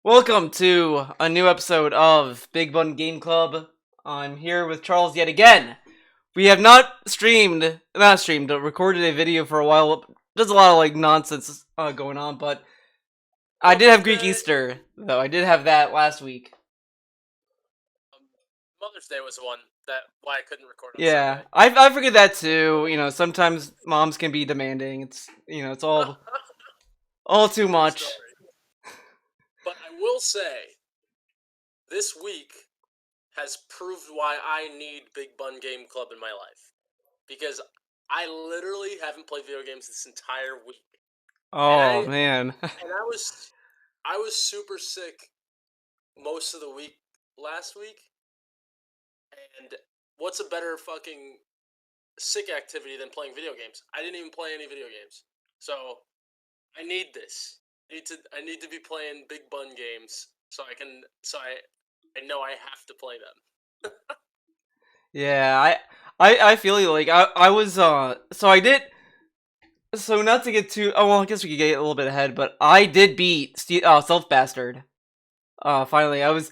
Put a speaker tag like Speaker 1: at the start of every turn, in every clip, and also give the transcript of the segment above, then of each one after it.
Speaker 1: Welcome to a new episode of Big Bun Game Club. I'm here with Charles yet again. We have recorded a video for a while. There's a lot of nonsense going on, but I did have Greek Easter though. I did have that last week.
Speaker 2: Mother's Day was the one that why I couldn't record on
Speaker 1: Yeah,
Speaker 2: Sunday.
Speaker 1: I figured that too. Sometimes moms can be demanding. It's all too
Speaker 2: True
Speaker 1: much.
Speaker 2: story. But I will say, this week has proved why I need Big Bun Game Club in my life. Because I literally haven't played video games this entire week.
Speaker 1: Oh man.
Speaker 2: And I was super sick most of the week last week. And what's a better fucking sick activity than playing video games? I didn't even play any video games. So I need this. I need to be playing Big Bun games I know I have to play them.
Speaker 1: Yeah, I feel you. I was so I did. So not to get too. Oh well, I guess we could get a little bit ahead, but I did beat Self Bastard. Finally, I was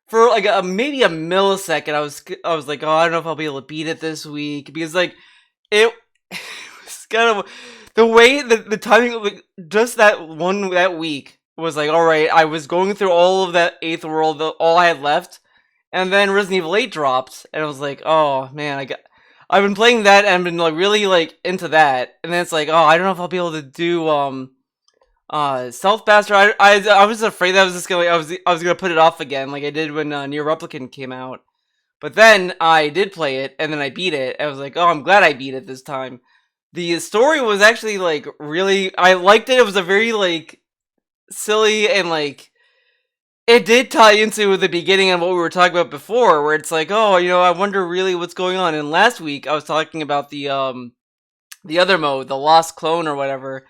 Speaker 1: for maybe a millisecond. I was like, oh, I don't know if I'll be able to beat it this week because it, it was kind of the way the timing, just that week was like, all right. I was going through all of that eighth world, all I had left, and then Resident Evil 8 dropped, and I was like, oh man, I've been playing that and been really into that, and then it's like, oh, I don't know if I'll be able to do Self Bastard. I was afraid that I was gonna put it off again, like I did when Near Replicant came out. But then I did play it, and then I beat it. I was like, oh, I'm glad I beat it this time. The story was actually really, I liked it. It was a very silly and it did tie into the beginning of what we were talking about before, where it's like, oh, I wonder really what's going on. And last week I was talking about the other mode, the Lost Clone or whatever,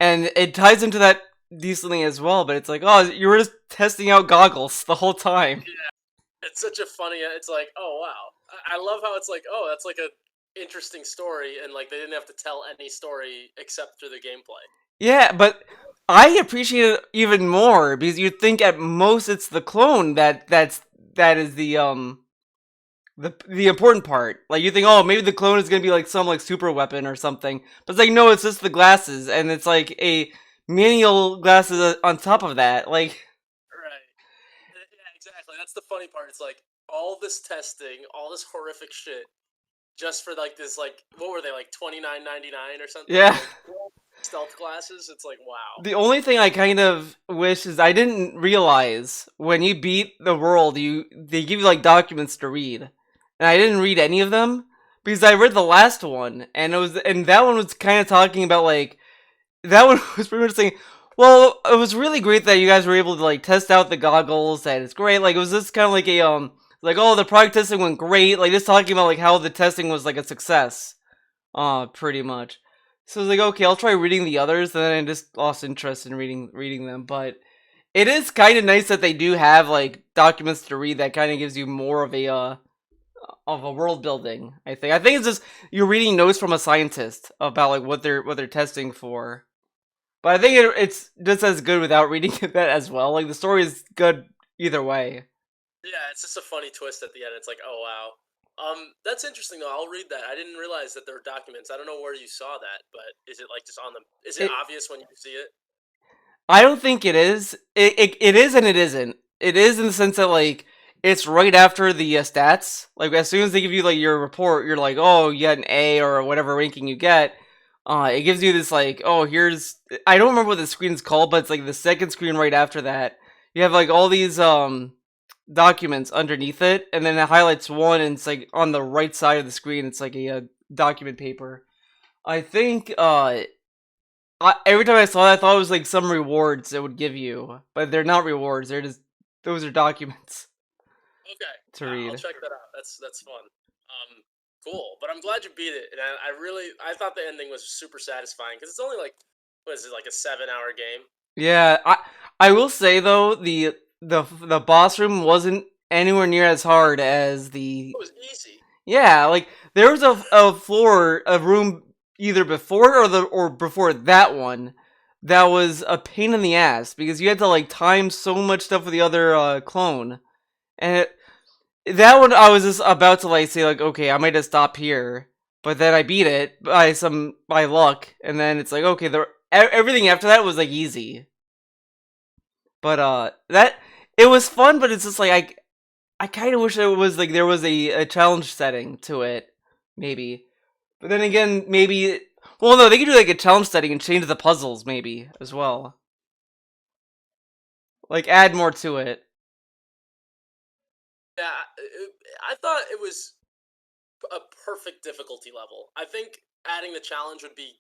Speaker 1: and it ties into that decently as well. But it's like, oh, you were just testing out goggles the whole time.
Speaker 2: Yeah, it's such a funny. It's like, oh wow, I love how it's like, oh, that's like a interesting story, and they didn't have to tell any story except through the gameplay.
Speaker 1: Yeah, but I appreciate it even more because you'd think at most it's the clone that is the important part. Like you think, oh, maybe the clone is gonna be some super weapon or something, but it's like no, it's just the glasses, and it's like a menial glasses on top of that.
Speaker 2: Right. Yeah, exactly. That's the funny part. It's like all this testing, all this horrific shit, just for this what were they, like $29.99 or something?
Speaker 1: Yeah.
Speaker 2: Stealth glasses. It's like, wow.
Speaker 1: The only thing I kind of wish is I didn't realize when you beat the world, they give you documents to read, and I didn't read any of them because I read the last one, and that one was kind of talking about that one was pretty much saying, well, it was really great that you guys were able to test out the goggles, and it's great. It was just kind of oh, the product testing went great, just talking about how the testing was a success, pretty much. So I was like, okay, I'll try reading the others, and then I just lost interest in reading them. But it is kind of nice that they do have documents to read that kind of gives you more of a world building. I think it's just you're reading notes from a scientist about what they're testing for. But I think it's just as good without reading that as well. The story is good either way.
Speaker 2: Yeah, it's just a funny twist at the end. It's like, oh wow. That's interesting though. I'll read that. I didn't realize that there were documents. I don't know where you saw that, but is it just on them? Is it
Speaker 1: It,
Speaker 2: obvious when you see it?
Speaker 1: I don't think it is. It is and it isn't. It is in the sense that it's right after the stats. As soon as they give you your report, you're like, oh, you got an A or whatever ranking you get. It gives you this oh, here's, I don't remember what the screen's called, but it's the second screen right after that. You have all these documents underneath it, and then it highlights one, and it's on the right side of the screen. It's a document paper. I think every time I saw that, I thought it was some rewards it would give you, but they're not rewards. They're just those are documents
Speaker 2: Okay,
Speaker 1: to
Speaker 2: yeah, I'll
Speaker 1: read.
Speaker 2: check that out. That's fun. Cool. But I'm glad you beat it, and I thought the ending was super satisfying because it's only what is it, like a 7-hour game?
Speaker 1: Yeah, I will say though the boss room wasn't anywhere near as hard as the
Speaker 2: It was easy.
Speaker 1: yeah there was a room either before or before that one that was a pain in the ass because you had to like time so much stuff with the other clone, and that one I was just about to like say like, okay, I might just stop here, but then I beat it by luck, and then it's like, okay, everything after that was like easy. But that it was fun, but it's just like I kind of wish it was like there was a challenge setting to it, maybe. But then again, maybe. Well, no, they could do like a challenge setting and change the puzzles, maybe as well. Like add more to it.
Speaker 2: Yeah, I thought it was a perfect difficulty level. I think adding the challenge would be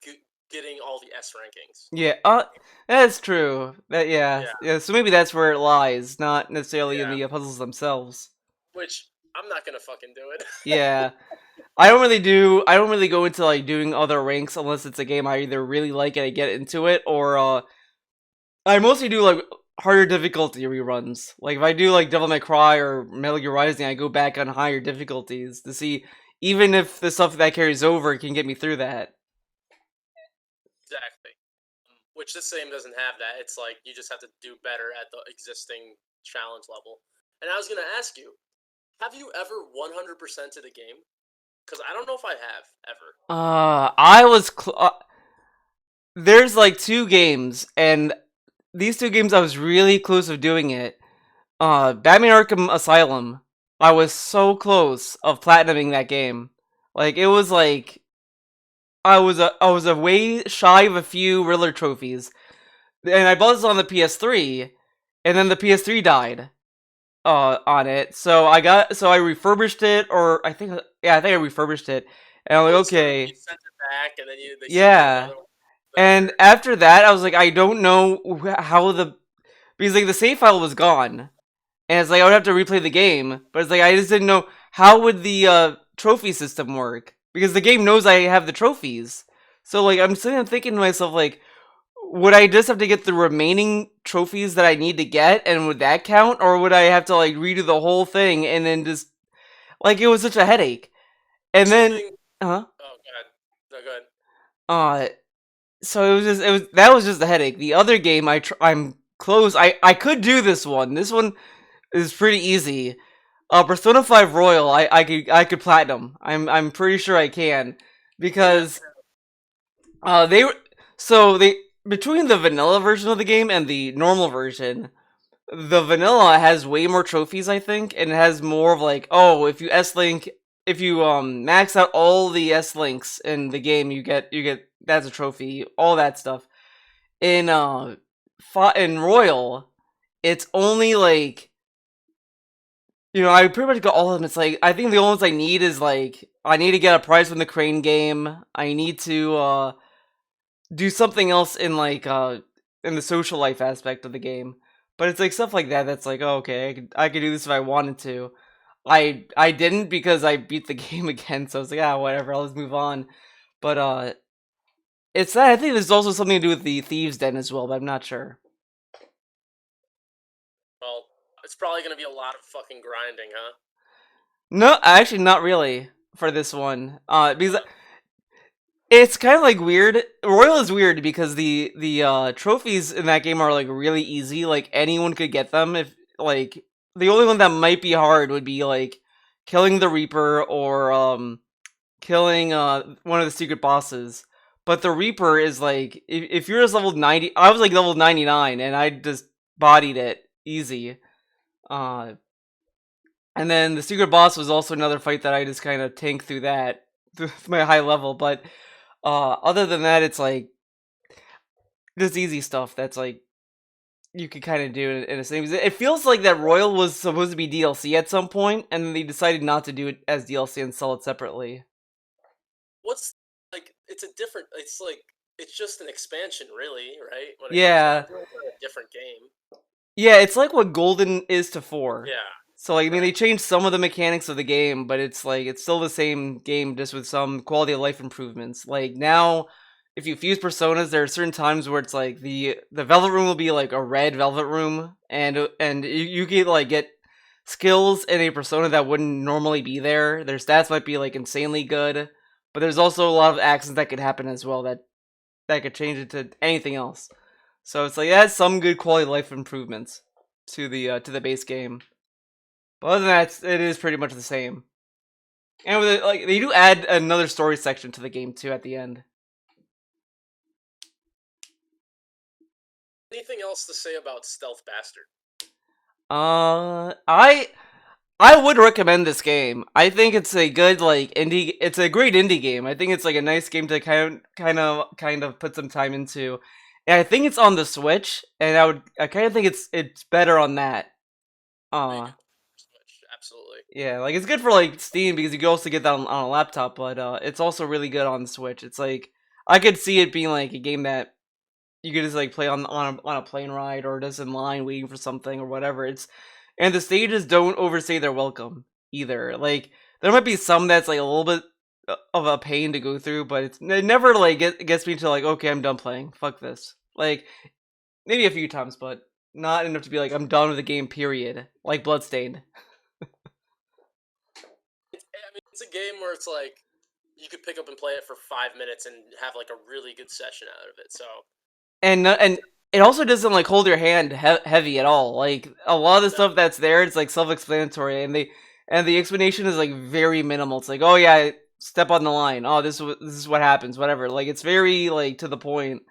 Speaker 2: getting all the S rankings.
Speaker 1: Yeah, that's true.
Speaker 2: Yeah,
Speaker 1: Yeah. So maybe that's where it lies, not necessarily in
Speaker 2: yeah.
Speaker 1: the puzzles themselves.
Speaker 2: Which I'm not gonna fucking do it.
Speaker 1: Yeah, I don't really do. I don't really go into like doing other ranks unless it's a game I either really like and I get into it, or I mostly do like harder difficulty reruns. Like if I do like Devil May Cry or Metal Gear Rising, I go back on higher difficulties to see even if the stuff that carries over can get me through that.
Speaker 2: Exactly. Which this game doesn't have that. It's like you just have to do better at the existing challenge level. And I was gonna ask you, have you ever 100%ed a game? Because I don't know if I have ever.
Speaker 1: I was there's like two games, and these two games I was really close of doing it. Batman Arkham Asylum. I was so close of platinuming that game. Like it was like I was a way shy of a few Riddler trophies, and I bought this on the PS3, and then the PS3 died. On it, so I refurbished it, or I think I refurbished it, and I'm like,
Speaker 2: Oh, so you
Speaker 1: okay,
Speaker 2: sent it back, and then they sent you
Speaker 1: yeah.
Speaker 2: another one
Speaker 1: And
Speaker 2: better.
Speaker 1: after that, I was like, I don't know how because like the save file was gone, and it's like I would have to replay the game, but it's like I just didn't know how would the trophy system work because the game knows I have the trophies. So like I'm sitting there thinking to myself like, would I just have to get the remaining trophies that I need to get, and would that count, or would I have to like redo the whole thing and then just like it was such a headache. And then,
Speaker 2: Assuming.
Speaker 1: huh?
Speaker 2: Oh god. No, go ahead.
Speaker 1: Uh, so it was that was just the headache. The other game I'm close. I could do this one. This one is pretty easy. Persona 5 Royal, I could platinum. I'm pretty sure I can
Speaker 2: Yeah.
Speaker 1: because they were so they between the vanilla version of the game and the normal version, the vanilla has way more trophies, I think, and it has more of like, oh, if you max out all the S links in the game, you get that's a trophy, all that stuff. In in Royal, it's only like, I pretty much got all of them. It's like I think the only ones I need is like I need to get a prize from the crane game. I need to do something else in the social life aspect of the game. But it's like stuff like that that's like, oh, okay, I could do this if I wanted to. I didn't because I beat the game again, so I was like, ah, whatever, I'll just move on. But it's that I think there's also something to do with the Thieves Den as well, but I'm not sure.
Speaker 2: Well, it's probably gonna be a lot of fucking grinding, huh?
Speaker 1: No, actually not really for this one. Because it's kind of like weird. Royal is weird because the trophies in that game are like really easy. Like anyone could get them. If like the only one that might be hard would be like killing the Reaper or killing one of the secret bosses. But the Reaper is like if you're just level 90, I was like level 99 and I just bodied it easy. Uh, and then the secret boss was also another fight that I just kind of tanked through that through my high level. But other than that, it's like this easy stuff that's like you could kind of do in a same. It feels like that Royal was supposed to be DLC at some point, and then they decided not to do it as DLC and sell it separately.
Speaker 2: What's like? It's a different. It's like it's just an expansion, really, right? When it comes down
Speaker 1: Yeah,
Speaker 2: to it, it's a different game.
Speaker 1: yeah, it's like what Golden is to 4.
Speaker 2: Yeah.
Speaker 1: So like, I mean, they
Speaker 2: Right.
Speaker 1: changed some of the mechanics of the game, but it's like it's still the same game, just with some quality of life improvements. Like now, if you fuse personas, there are certain times where it's like the Velvet Room will be like a red Velvet Room, and you can like get skills in a persona that wouldn't normally be there. Their stats might be like insanely good, but there's also a lot of actions that could happen as well that could change it to anything else. So it's like it has some good quality of life improvements to the base game. But other than that, it is pretty much the same. And with it, like they do add another story section to the game too at the end.
Speaker 2: Anything else to say about Stealth Bastard?
Speaker 1: I would recommend this game. I think it's a good like indie. It's a great indie game. I think it's like a nice game to kind of put some time into. And I think it's on the Switch, and I kind of think it's better on that.
Speaker 2: Oh, you
Speaker 1: Uh
Speaker 2: can Switch, absolutely.
Speaker 1: yeah, like it's good for like Steam because you can also get that on a laptop, but it's also really good on the Switch. It's like I could see it being like a game that you could just like play on a plane ride or just in line waiting for something or whatever. It's and the stages don't overstay their welcome either. Like there might be some that's like a little bit of a pain to go through, but it never like gets me to like okay, I'm done playing. Fuck this. Like maybe a few times, but not enough to be like I'm done with the game. Period. Like Bloodstained.
Speaker 2: I mean, it's a game where it's like you could pick up and play it for 5 minutes and have like a really good session out of it. So
Speaker 1: And it also doesn't like hold your hand heavy at all. Like a lot of the
Speaker 2: no,
Speaker 1: stuff that's there, it's like self-explanatory, and the explanation is like very minimal. It's like, oh yeah, step on the line. Oh, this is what happens. Whatever. Like it's very like to the point.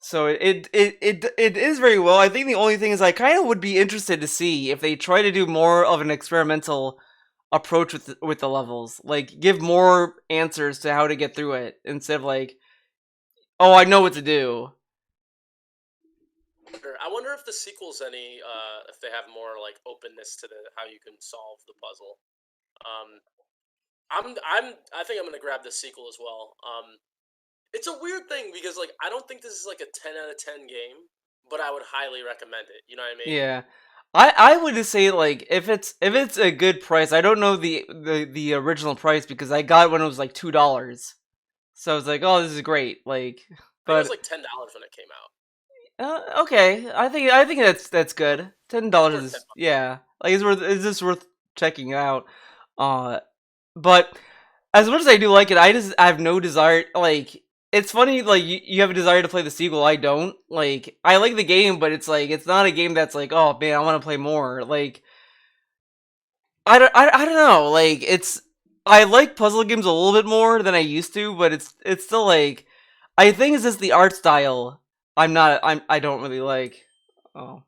Speaker 1: So it is very well. I think the only thing is I kind of would be interested to see if they try to do more of an experimental approach with the levels. Like give more answers to how to get through it instead of like, oh, I know what to do.
Speaker 2: I wonder if the sequel's any if they have more like openness to the how you can solve the puzzle. Um, I think I'm gonna grab the sequel as well. It's a weird thing because like I don't think this is like a 10 out of 10 game, but I would highly recommend it. You know what I mean?
Speaker 1: Yeah. I would just say like if it's a good price, I don't know the original price because I got it when it was like $2. So I was like, oh, this is great. Like,
Speaker 2: I think it was
Speaker 1: but
Speaker 2: like $10 when it came out.
Speaker 1: okay, I think that's good. ten
Speaker 2: It's
Speaker 1: dollars
Speaker 2: worth 10
Speaker 1: is
Speaker 2: bucks.
Speaker 1: yeah, like it's just worth checking out. Uh, but as much as I do like it, I have no desire. Like, it's funny. Like you have a desire to play the sequel. I don't. Like, I like the game, but it's like it's not a game that's like, oh man, I want to play more. Like, I don't know. Like, it's I like puzzle games a little bit more than I used to, but it's still like I think it's just the art style. I don't really like. Oh,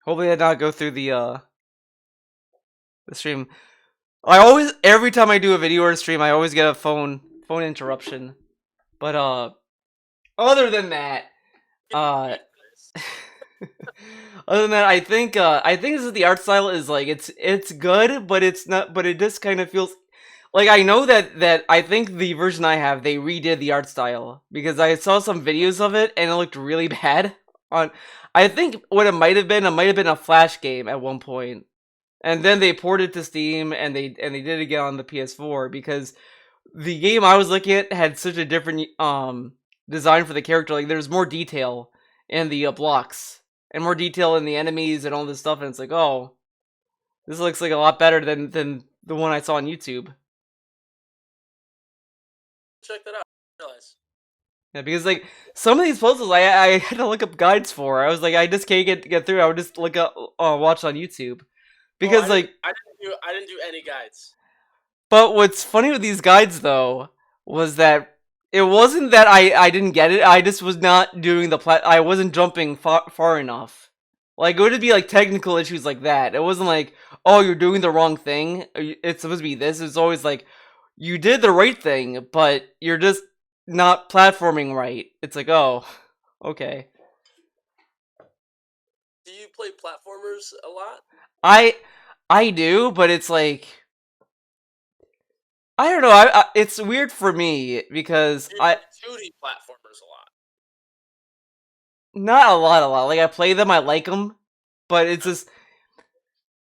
Speaker 1: hopefully I not go through the stream. I always every time I do a video or a stream, I always get a phone interruption. But other than that,
Speaker 2: Getting
Speaker 1: uh,
Speaker 2: paid for this.
Speaker 1: other than that, I think this is the art style is like it's good, but it's not. But it just kind of feels like I know that I think the version I have they redid the art style because I saw some videos of it and it looked really bad. On I think what it might have been a Flash game at one point, and then they ported to Steam and they did it again on the PS4 because the game I was looking at had such a different design for the character. Like there's more detail in the blocks and more detail in the enemies and all this stuff, and it's like, oh, this looks like a lot better than the one I saw on YouTube.
Speaker 2: Check that out. I realize.
Speaker 1: Yeah, because like some of these puzzles I had to look up guides for. I was like, I just can't get through. I would just look up watch on YouTube
Speaker 2: Oh,
Speaker 1: because like.
Speaker 2: I didn't do any guides.
Speaker 1: But what's funny with these guides though was that it wasn't that I didn't get it. I just was not doing I wasn't jumping far enough. Like it would be like technical issues like that. It wasn't like, oh, you're doing the wrong thing. It's supposed to be this. It's always like you did the right thing, but you're just not platforming right. It's like, oh, okay.
Speaker 2: Do you play platformers a lot?
Speaker 1: I I do, but it's like I don't know. It's weird for me because
Speaker 2: Do you
Speaker 1: I
Speaker 2: play 2D platformers a lot?
Speaker 1: not a lot. Like I play them, I like them, but it's
Speaker 2: Okay.
Speaker 1: just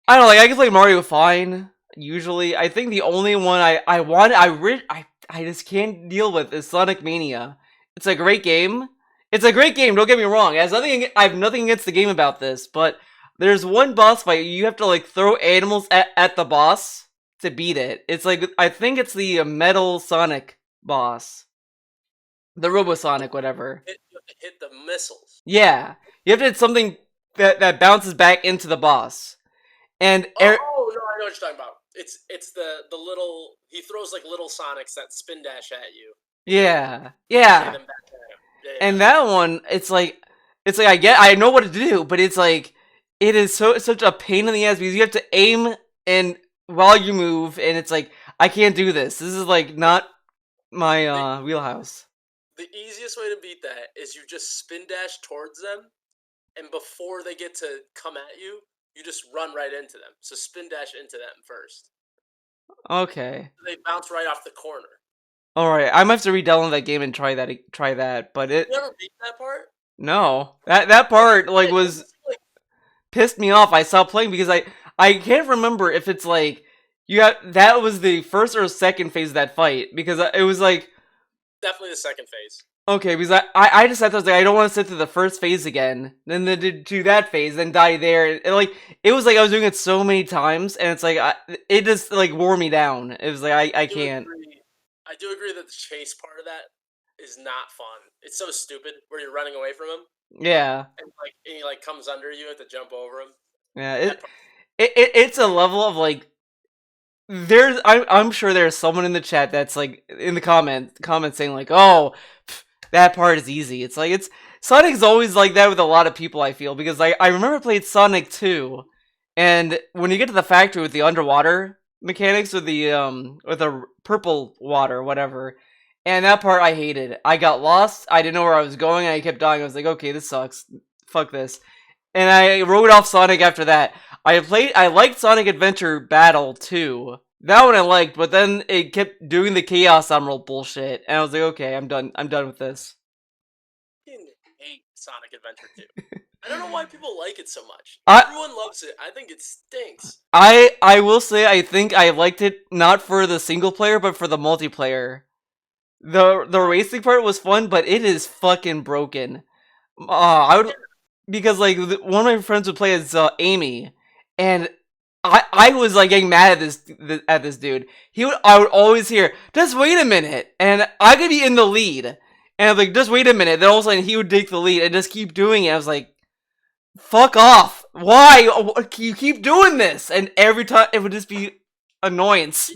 Speaker 1: I don't know. Like I can play Mario fine usually. I think the only one I want I just can't deal with is Sonic Mania. It's a great game. It's a great game. Don't get me wrong. It has nothing. I have nothing against the game about this, but there's one boss fight you have to like throw animals at the boss to beat it. It's like I think it's the Metal Sonic boss, the Robo Sonic, whatever.
Speaker 2: to hit the missiles.
Speaker 1: Yeah, you have to hit something that bounces back into the boss. And
Speaker 2: Oh no, I know what you're talking about. It's the little he throws like little Sonics that spin dash at you.
Speaker 1: yeah,
Speaker 2: You say
Speaker 1: yeah.
Speaker 2: them back at him. Yeah, yeah.
Speaker 1: And that one, it's like I know what to do, but it's like it is such a pain in the ass because you have to aim and while you move, and it's like I can't do this. This is like not my
Speaker 2: The
Speaker 1: wheelhouse.
Speaker 2: the easiest way to beat that is you just spin dash towards them, and before they get to come at you, you just run right into them. So spin dash into them first.
Speaker 1: Okay,
Speaker 2: They bounce right off the corner.
Speaker 1: all right. I might have to re-download that game and try that. Try that, but
Speaker 2: You
Speaker 1: it
Speaker 2: ever beat that part?
Speaker 1: no that
Speaker 2: Oh, you
Speaker 1: part like
Speaker 2: did. It
Speaker 1: was
Speaker 2: was like
Speaker 1: pissed me off. I stopped playing because I can't remember if it's like you got that was the first or second phase of that fight because it was like
Speaker 2: definitely the second phase.
Speaker 1: okay because I just thought I was like I don't want to sit through the first phase again then do that phase then die there and, like it was like I was doing it so many times and it's like it just like wore me down. It was like I
Speaker 2: do
Speaker 1: can't.
Speaker 2: agree. I do agree that the chase part of that is not fun. It's so stupid where you're running away from him
Speaker 1: Yeah,
Speaker 2: and he like comes under you, you have to jump over him.
Speaker 1: yeah.
Speaker 2: That part,
Speaker 1: It's a level of like I'm sure there's someone in the chat that's like in the comments saying like, "Oh, that part is easy." It's like it's Sonic's always like that with a lot of people. I feel because I remember I played Sonic 2, and when you get to the factory with the underwater mechanics with the purple water, whatever, and that part I hated. I got lost. I didn't know where I was going. And I kept dying. I was like, "Okay, this sucks. Fuck this." And I wrote off Sonic after that. I liked Sonic Adventure Battle too. That one I liked, but then it kept doing the Chaos Emerald bullshit, and I was like, okay, I'm done. I'm done with this.
Speaker 2: I fucking hate Sonic Adventure 2. I don't know why people like it so much.
Speaker 1: I
Speaker 2: Everyone loves it. I think it stinks.
Speaker 1: I will say I think I liked it not for the single player, but for the multiplayer. The racing part was fun, but it is fucking broken. I would because like one of my friends would play as Amy, and I was like getting mad at this dude. I would always hear, "Just wait a minute," and I could be in the lead, and I'm like, "Just wait a minute." Then all of a sudden he would take the lead and just keep doing it. I was like, "Fuck off! Why you keep doing this?" And every time it would just be annoyance.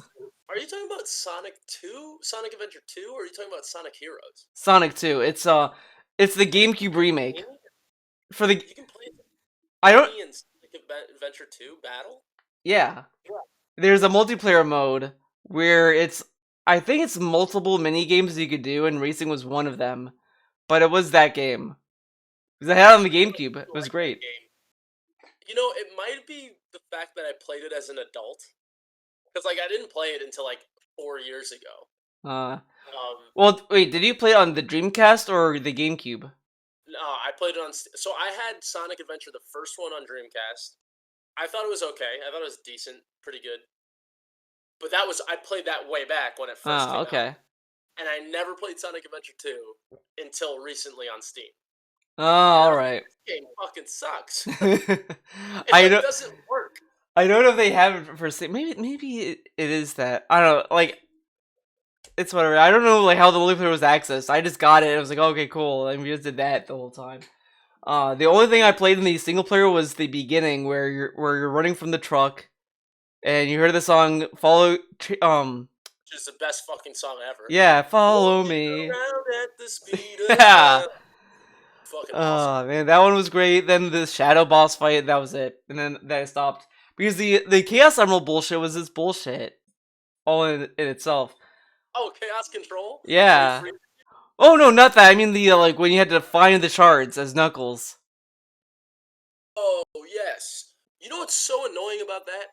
Speaker 2: Are you talking about Sonic 2? Sonic Adventure 2? Or are you talking about Sonic Heroes?
Speaker 1: Sonic 2. It's the GameCube remake
Speaker 2: Amy?
Speaker 1: for the.
Speaker 2: You can play
Speaker 1: I don't.
Speaker 2: Amy and Sonic Adventure 2 Battle?
Speaker 1: Yeah.
Speaker 2: Yeah.
Speaker 1: There's a multiplayer mode where I think it's multiple mini games you could do, and racing was one of them. But it was that game because I had it on the GameCube. It
Speaker 2: I
Speaker 1: was
Speaker 2: like that
Speaker 1: great.
Speaker 2: game. You know, it might be the fact that I played it as an adult. Because, like, I didn't play it until, like, 4 years ago.
Speaker 1: Uh,
Speaker 2: Um,
Speaker 1: well, wait, did you play it on the Dreamcast or the GameCube?
Speaker 2: no, I played it on. So I had Sonic Adventure, the first one on Dreamcast. I thought it was okay. I thought it was decent, pretty good. But I played that way back when it first
Speaker 1: Oh,
Speaker 2: came out.
Speaker 1: okay.
Speaker 2: And I never played Sonic Adventure 2 until recently on Steam.
Speaker 1: Oh,
Speaker 2: And I
Speaker 1: all
Speaker 2: was like,
Speaker 1: right.
Speaker 2: this game fucking sucks. It,
Speaker 1: I
Speaker 2: like,
Speaker 1: don't.
Speaker 2: doesn't work.
Speaker 1: I don't know if they have it for Steam. Maybe it is that. I don't know. Like it's whatever. I don't know like how the multiplayer was accessed. I just got it. And I was like, okay, cool. And we just did that the whole time. The only thing I played in the single player was the beginning where you're running from the truck, and you hear the song "Follow."
Speaker 2: Which is the best fucking song ever.
Speaker 1: Yeah, follow
Speaker 2: Walking
Speaker 1: me.
Speaker 2: around at the speed of
Speaker 1: Yeah.
Speaker 2: sound. Fucking awesome.
Speaker 1: Oh man, that one was great. Then the shadow boss fight, that was it. And then I stopped because the Chaos Emerald bullshit was this bullshit all in itself.
Speaker 2: Oh, Chaos Control? When he
Speaker 1: Yeah.
Speaker 2: frees.
Speaker 1: Oh no, not that. I mean the like when you had to find the shards as Knuckles.
Speaker 2: Oh, yes. You know what's so annoying about that?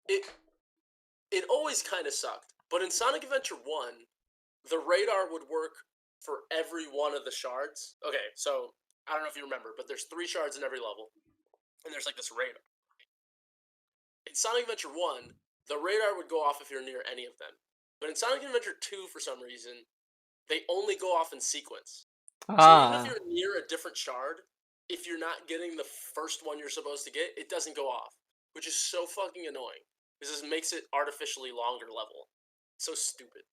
Speaker 2: It it always kind of sucked. But in Sonic Adventure 1, the radar would work for every one of the shards. Okay, so I don't know if you remember, but there's 3 shards in every level. And there's like this radar. In Sonic Adventure 1, the radar would go off if you're near any of them. But in Sonic Adventure 2, for some reason, they only go off in sequence. So even if
Speaker 1: Ah.
Speaker 2: you're near a different shard, if you're not getting the first one you're supposed to get, it doesn't go off, which is so fucking annoying. Because this makes it artificially longer level. So stupid.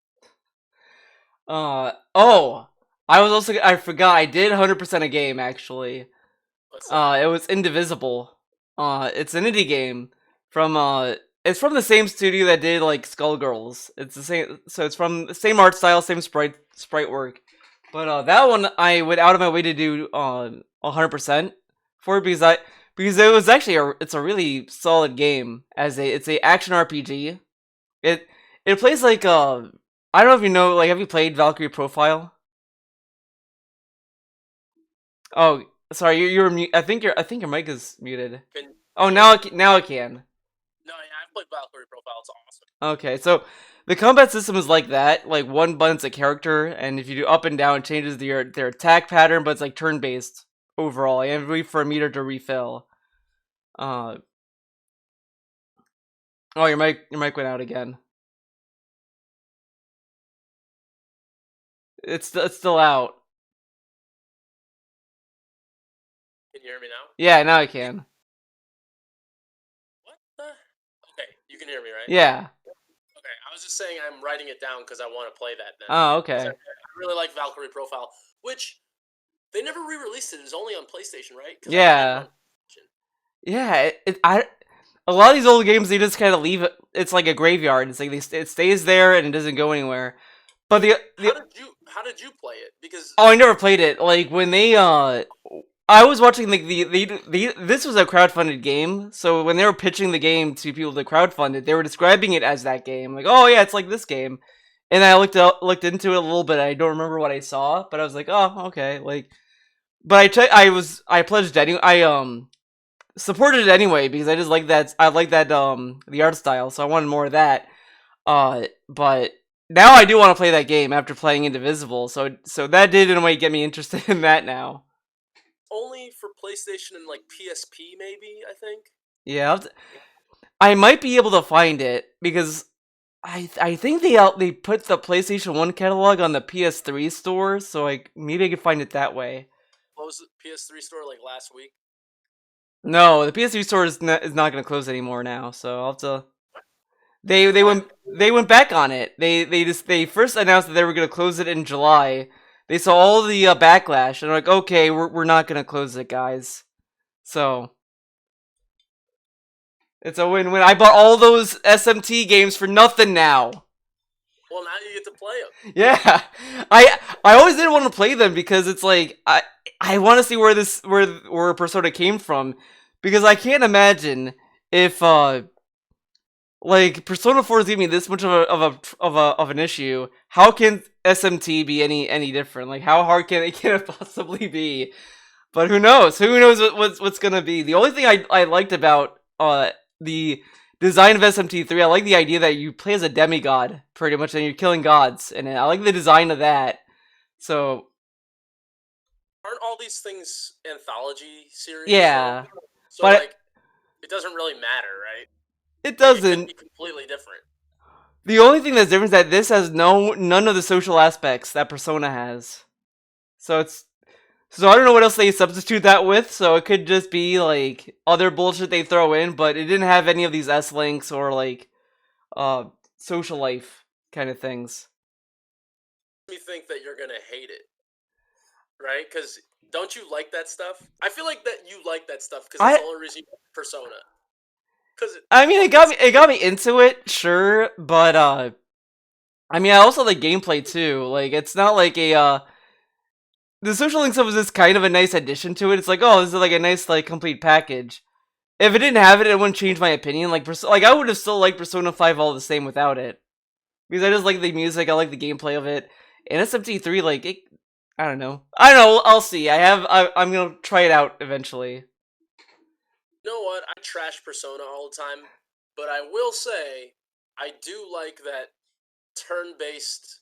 Speaker 1: Oh. I forgot I did 100% a game actually.
Speaker 2: What's that?
Speaker 1: It was Indivisible. It's an indie game from it's from the same studio that did like Skullgirls. It's the same, so it's from the same art style, same sprite work. But that one I went out of my way to do 100% for, because it was actually it's a really solid game. It's a action RPG. It it plays like I don't know if you know, like, have you played Valkyrie Profile? Oh, sorry, you're mute. I think your mic is muted. Oh,
Speaker 2: can you hear me?
Speaker 1: now I can.
Speaker 2: No, yeah, I've played Valkyrie Profile. It's awesome.
Speaker 1: Okay, so the combat system is like that. Like, one button's a character, and if you do up and down, it changes their attack pattern, but it's like turn based overall. And wait for a meter to refill. Uh oh, your mic went out again. It's still out.
Speaker 2: Can you hear me now?
Speaker 1: Yeah, now I can.
Speaker 2: What the? Okay, you can hear me, right?
Speaker 1: Yeah.
Speaker 2: Okay, I was just saying I'm writing it down because I want to play that now.
Speaker 1: Oh,
Speaker 2: 'Cause
Speaker 1: okay.
Speaker 2: I really like Valkyrie Profile, which they never re-released it. It was only on PlayStation, right? Because I played it
Speaker 1: Yeah.
Speaker 2: on PlayStation.
Speaker 1: Yeah. A lot of these old games, they just kind of leave it. It's like a graveyard. It's like it stays there and it doesn't go anywhere. But
Speaker 2: How did you play it? Because
Speaker 1: oh, I never played it. Like, when I was watching like this was a crowdfunded game, so when they were pitching the game to people to crowdfund it, they were describing it as that game. Like, oh yeah, it's like this game. And I looked into it a little bit. I don't remember what I saw, but I was like, oh, okay. Like, but I pledged anyway. I supported it anyway because I just like that. I like that the art style, so I wanted more of that. But now I do want to play that game after playing Indivisible. So that did in a way get me interested in that now.
Speaker 2: only for PlayStation and like PSP, maybe I think.
Speaker 1: Yeah, I might be able to find it because I think they put the PlayStation 1 catalog on the PS3 store, so like maybe I could find it that way.
Speaker 2: Closed the PS3 store like last week.
Speaker 1: No, the PS3 store is not going to close anymore now, so I'll have to.
Speaker 2: What?
Speaker 1: They went back on it. They first announced that they were going to close it in July. They saw all the backlash and they're like, okay, we're not going to close it, guys. So it's a win-win. I bought all those SMT games for nothing now.
Speaker 2: Well, now you get to play them.
Speaker 1: Yeah, I always didn't want to play them because it's like I want to see where Persona came from, because I can't imagine if like Persona 4 is giving me this much of an issue. How can SMT be any different? Like, how hard can it possibly be? But who knows? Who knows what's gonna be? The only thing I liked about the design of SMT3, I like the idea that you play as a demigod pretty much, and you're killing gods, and I like the design of that. So
Speaker 2: Aren't all these things anthology series?
Speaker 1: yeah,
Speaker 2: Though? So
Speaker 1: but
Speaker 2: like, it doesn't really matter, right?
Speaker 1: it
Speaker 2: Like, it could
Speaker 1: doesn't.
Speaker 2: be completely different.
Speaker 1: The only thing that's different is that this has none of the social aspects that Persona has. So I don't know what else they substitute that with. So it could just be like other bullshit they throw in, but it didn't have any of these S links or like social life kind of things.
Speaker 2: Me think that you're gonna hate it, right? Because don't you like that stuff? I feel like that you like that stuff because it's
Speaker 1: I
Speaker 2: the only reason you like Persona. Because
Speaker 1: I mean, it got me into it, sure, but I mean, I also like gameplay too. Like, it's not like a the social link stuff was just kind of a nice addition to it. It's like, oh, this is like a nice like complete package. If it didn't have it, it wouldn't change my opinion. Like I would have still liked Persona 5 all the same without it, because I just like the music, I like the gameplay of it. And SMT3, like, I don't know. I'll see. I'm gonna try it out eventually.
Speaker 2: you know what? I trash Persona all the time, but I will say I do like that turn-based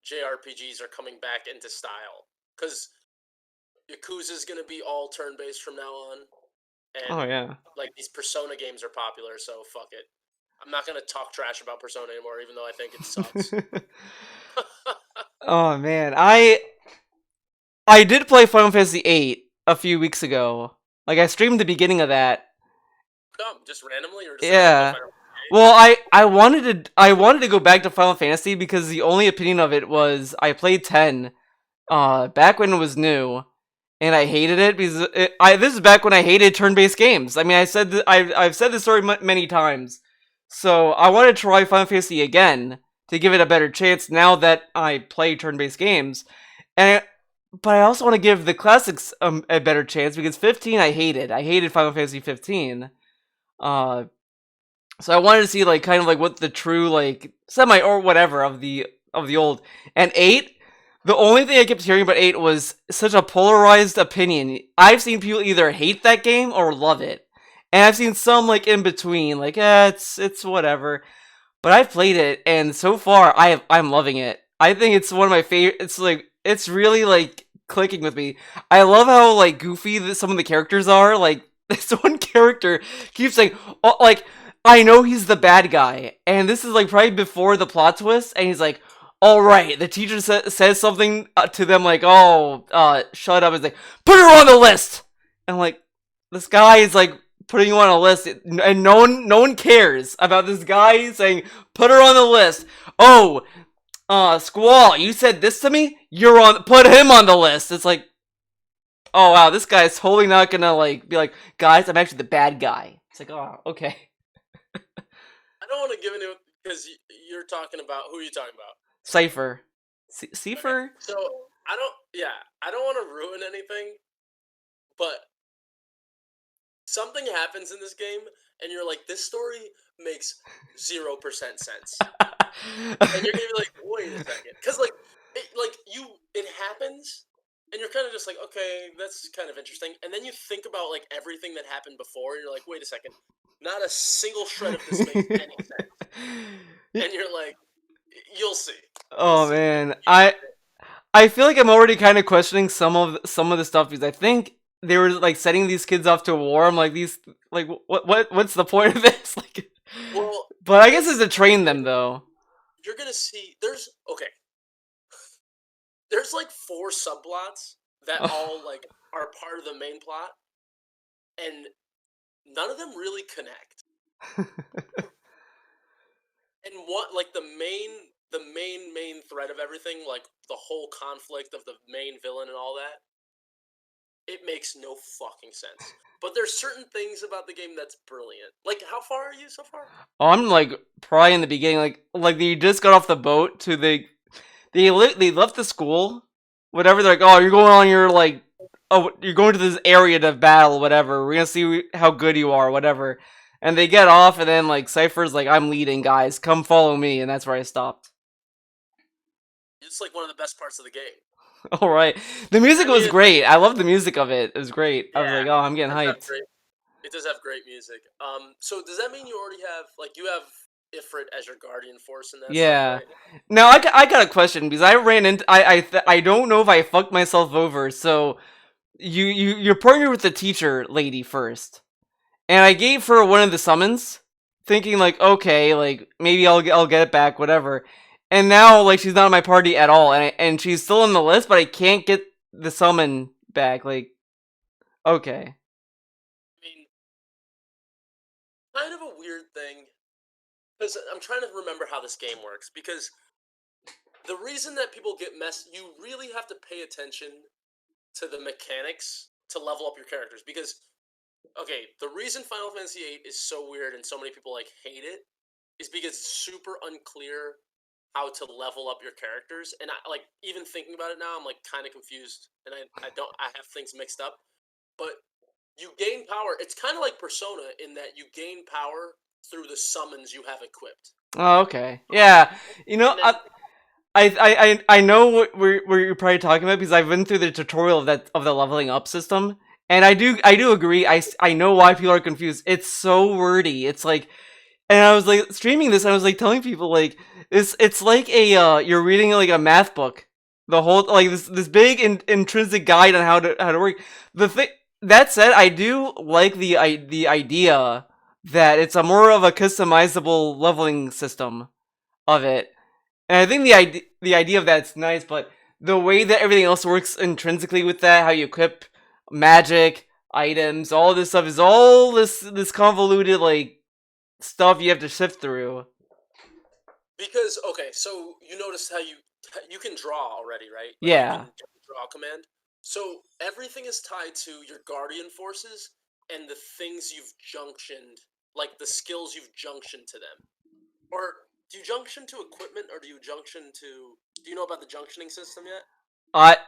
Speaker 2: JRPGs are coming back into style. Because Yakuza's gonna be all turn-based from now on,
Speaker 1: Oh
Speaker 2: and
Speaker 1: yeah.
Speaker 2: like these Persona games are popular, so fuck it. I'm not gonna talk trash about Persona anymore, even though I think it sucks.
Speaker 1: Oh man, I did play Final Fantasy VIII a few weeks ago. Like, I streamed the beginning of that.
Speaker 2: Come, just randomly, or just like,
Speaker 1: Yeah. Well, I wanted to go back to Final Fantasy because the only opinion of it was I played 10 back when it was new, and I hated it because this is back when I hated turn-based games. I mean, I've said this story many times, so I want to try Final Fantasy again to give it a better chance now that I play turn-based games, and but I also want to give the classics a better chance because 15 I hated. I hated Final Fantasy 15. Uh, so I wanted to see like kind of like what the true like semi or whatever of the old and 8. The only thing I kept hearing about 8 was such a polarized opinion. I've seen people either hate that game or love it, and I've seen some like in between, like it's whatever. But I've played it, and so far I'm loving it. I think it's one of my favorite. It's like it's really like clicking with me. I love how like goofy some of the characters are. Like this one character keeps saying, "Oh, like I know he's the bad guy," and this is like probably before the plot twist, and he's like, "All right." The teacher says something to them like, "Oh, shut up," and like, "Put her on the list," and like this guy is like putting you on a list, and no one cares about this guy saying, "Put her on the list." Oh, Squall, you said this to me. Put him on the list. It's like, oh wow, this guy's totally not gonna like be like, guys, I'm actually the bad guy. It's like, oh, okay.
Speaker 2: I don't want to give any because you're talking about who are you talking about?
Speaker 1: Cipher,
Speaker 2: Okay,
Speaker 1: Cipher.
Speaker 2: so I don't. Yeah, I don't want to ruin anything, but something happens in this game, and you're like, this story makes 0% sense, and you're gonna be like, wait a second, because it happens, and you're kind of just like, okay, that's kind of interesting, and then you think about like everything that happened before, and you're like, wait a second, not a single shred of this makes any sense, and you're like, you'll see, you'll
Speaker 1: Oh
Speaker 2: see.
Speaker 1: man, I feel like I'm already kind of questioning some of the stuff because I think they were like setting these kids off to war. I'm like these like what's the point of this? Like,
Speaker 2: Well,
Speaker 1: but I guess it's to train them though.
Speaker 2: you're gonna see. There's like four subplots that all like are part of the main plot, and none of them really connect. And what like the main thread of everything, like the whole conflict of the main villain and all that, it makes no fucking sense. But there's certain things about the game that's brilliant. Like, how far are you so far?
Speaker 1: Oh, I'm like probably in the beginning, like they just got off the boat to they left the school, whatever. They're like, oh, you're going on your like, oh, you're going to this area to battle, whatever. We're gonna see how good you are, whatever. And they get off, and then like Cypher's like, I'm leading, guys, come follow me, and that's where I stopped.
Speaker 2: It's like one of the best parts of the game.
Speaker 1: All right, the music
Speaker 2: I mean,
Speaker 1: was great. I love the music of it. It was great. I was
Speaker 2: yeah,
Speaker 1: like, oh, I'm getting
Speaker 2: it does have
Speaker 1: hyped.
Speaker 2: great. It does have great music. So does that mean you already have like you have Ifrit as your guardian force and that stuff,
Speaker 1: Yeah.
Speaker 2: right?
Speaker 1: Now I got a question because I ran into I don't know if I fucked myself over. So you're partnered with the teacher lady first, and I gave her one of the summons, thinking like, okay, like maybe I'll get it back, whatever. And now like she's not in my party at all, and she's still on the list, but I can't get the summon back. Like, okay,
Speaker 2: I mean, kind of a weird thing because I'm trying to remember how this game works because the reason that people get messed, you really have to pay attention to the mechanics to level up your characters because okay, the reason Final Fantasy VIII is so weird and so many people like hate it is because it's super unclear how to level up your characters. And I like even thinking about it now, I'm like kind of confused, and I have things mixed up. But you gain power. It's kind of like Persona in that you gain power through the summons you have equipped.
Speaker 1: oh, okay, yeah. You know,
Speaker 2: And then
Speaker 1: I know what you're probably talking about because I've been through the tutorial of the leveling up system, and I do agree. I know why people are confused. It's so wordy. It's like, and I was like streaming this. And I was like telling people like it's like a you're reading like a math book. The whole like this big intrinsic guide on how to work. The thing that said, I do like the idea that it's a more of a customizable leveling system of it. And I think the idea of that's nice, but the way that everything else works intrinsically with that, how you equip magic, items, all this stuff is all this convoluted like stuff you have to sift through.
Speaker 2: because okay, so you notice how you can draw already, right? Like you
Speaker 1: Yeah.
Speaker 2: can draw command. So everything is tied to your guardian forces and the things you've junctioned, like the skills you've junctioned to them. Or do you junction to equipment, or do you junction to? Do you know about the junctioning system yet?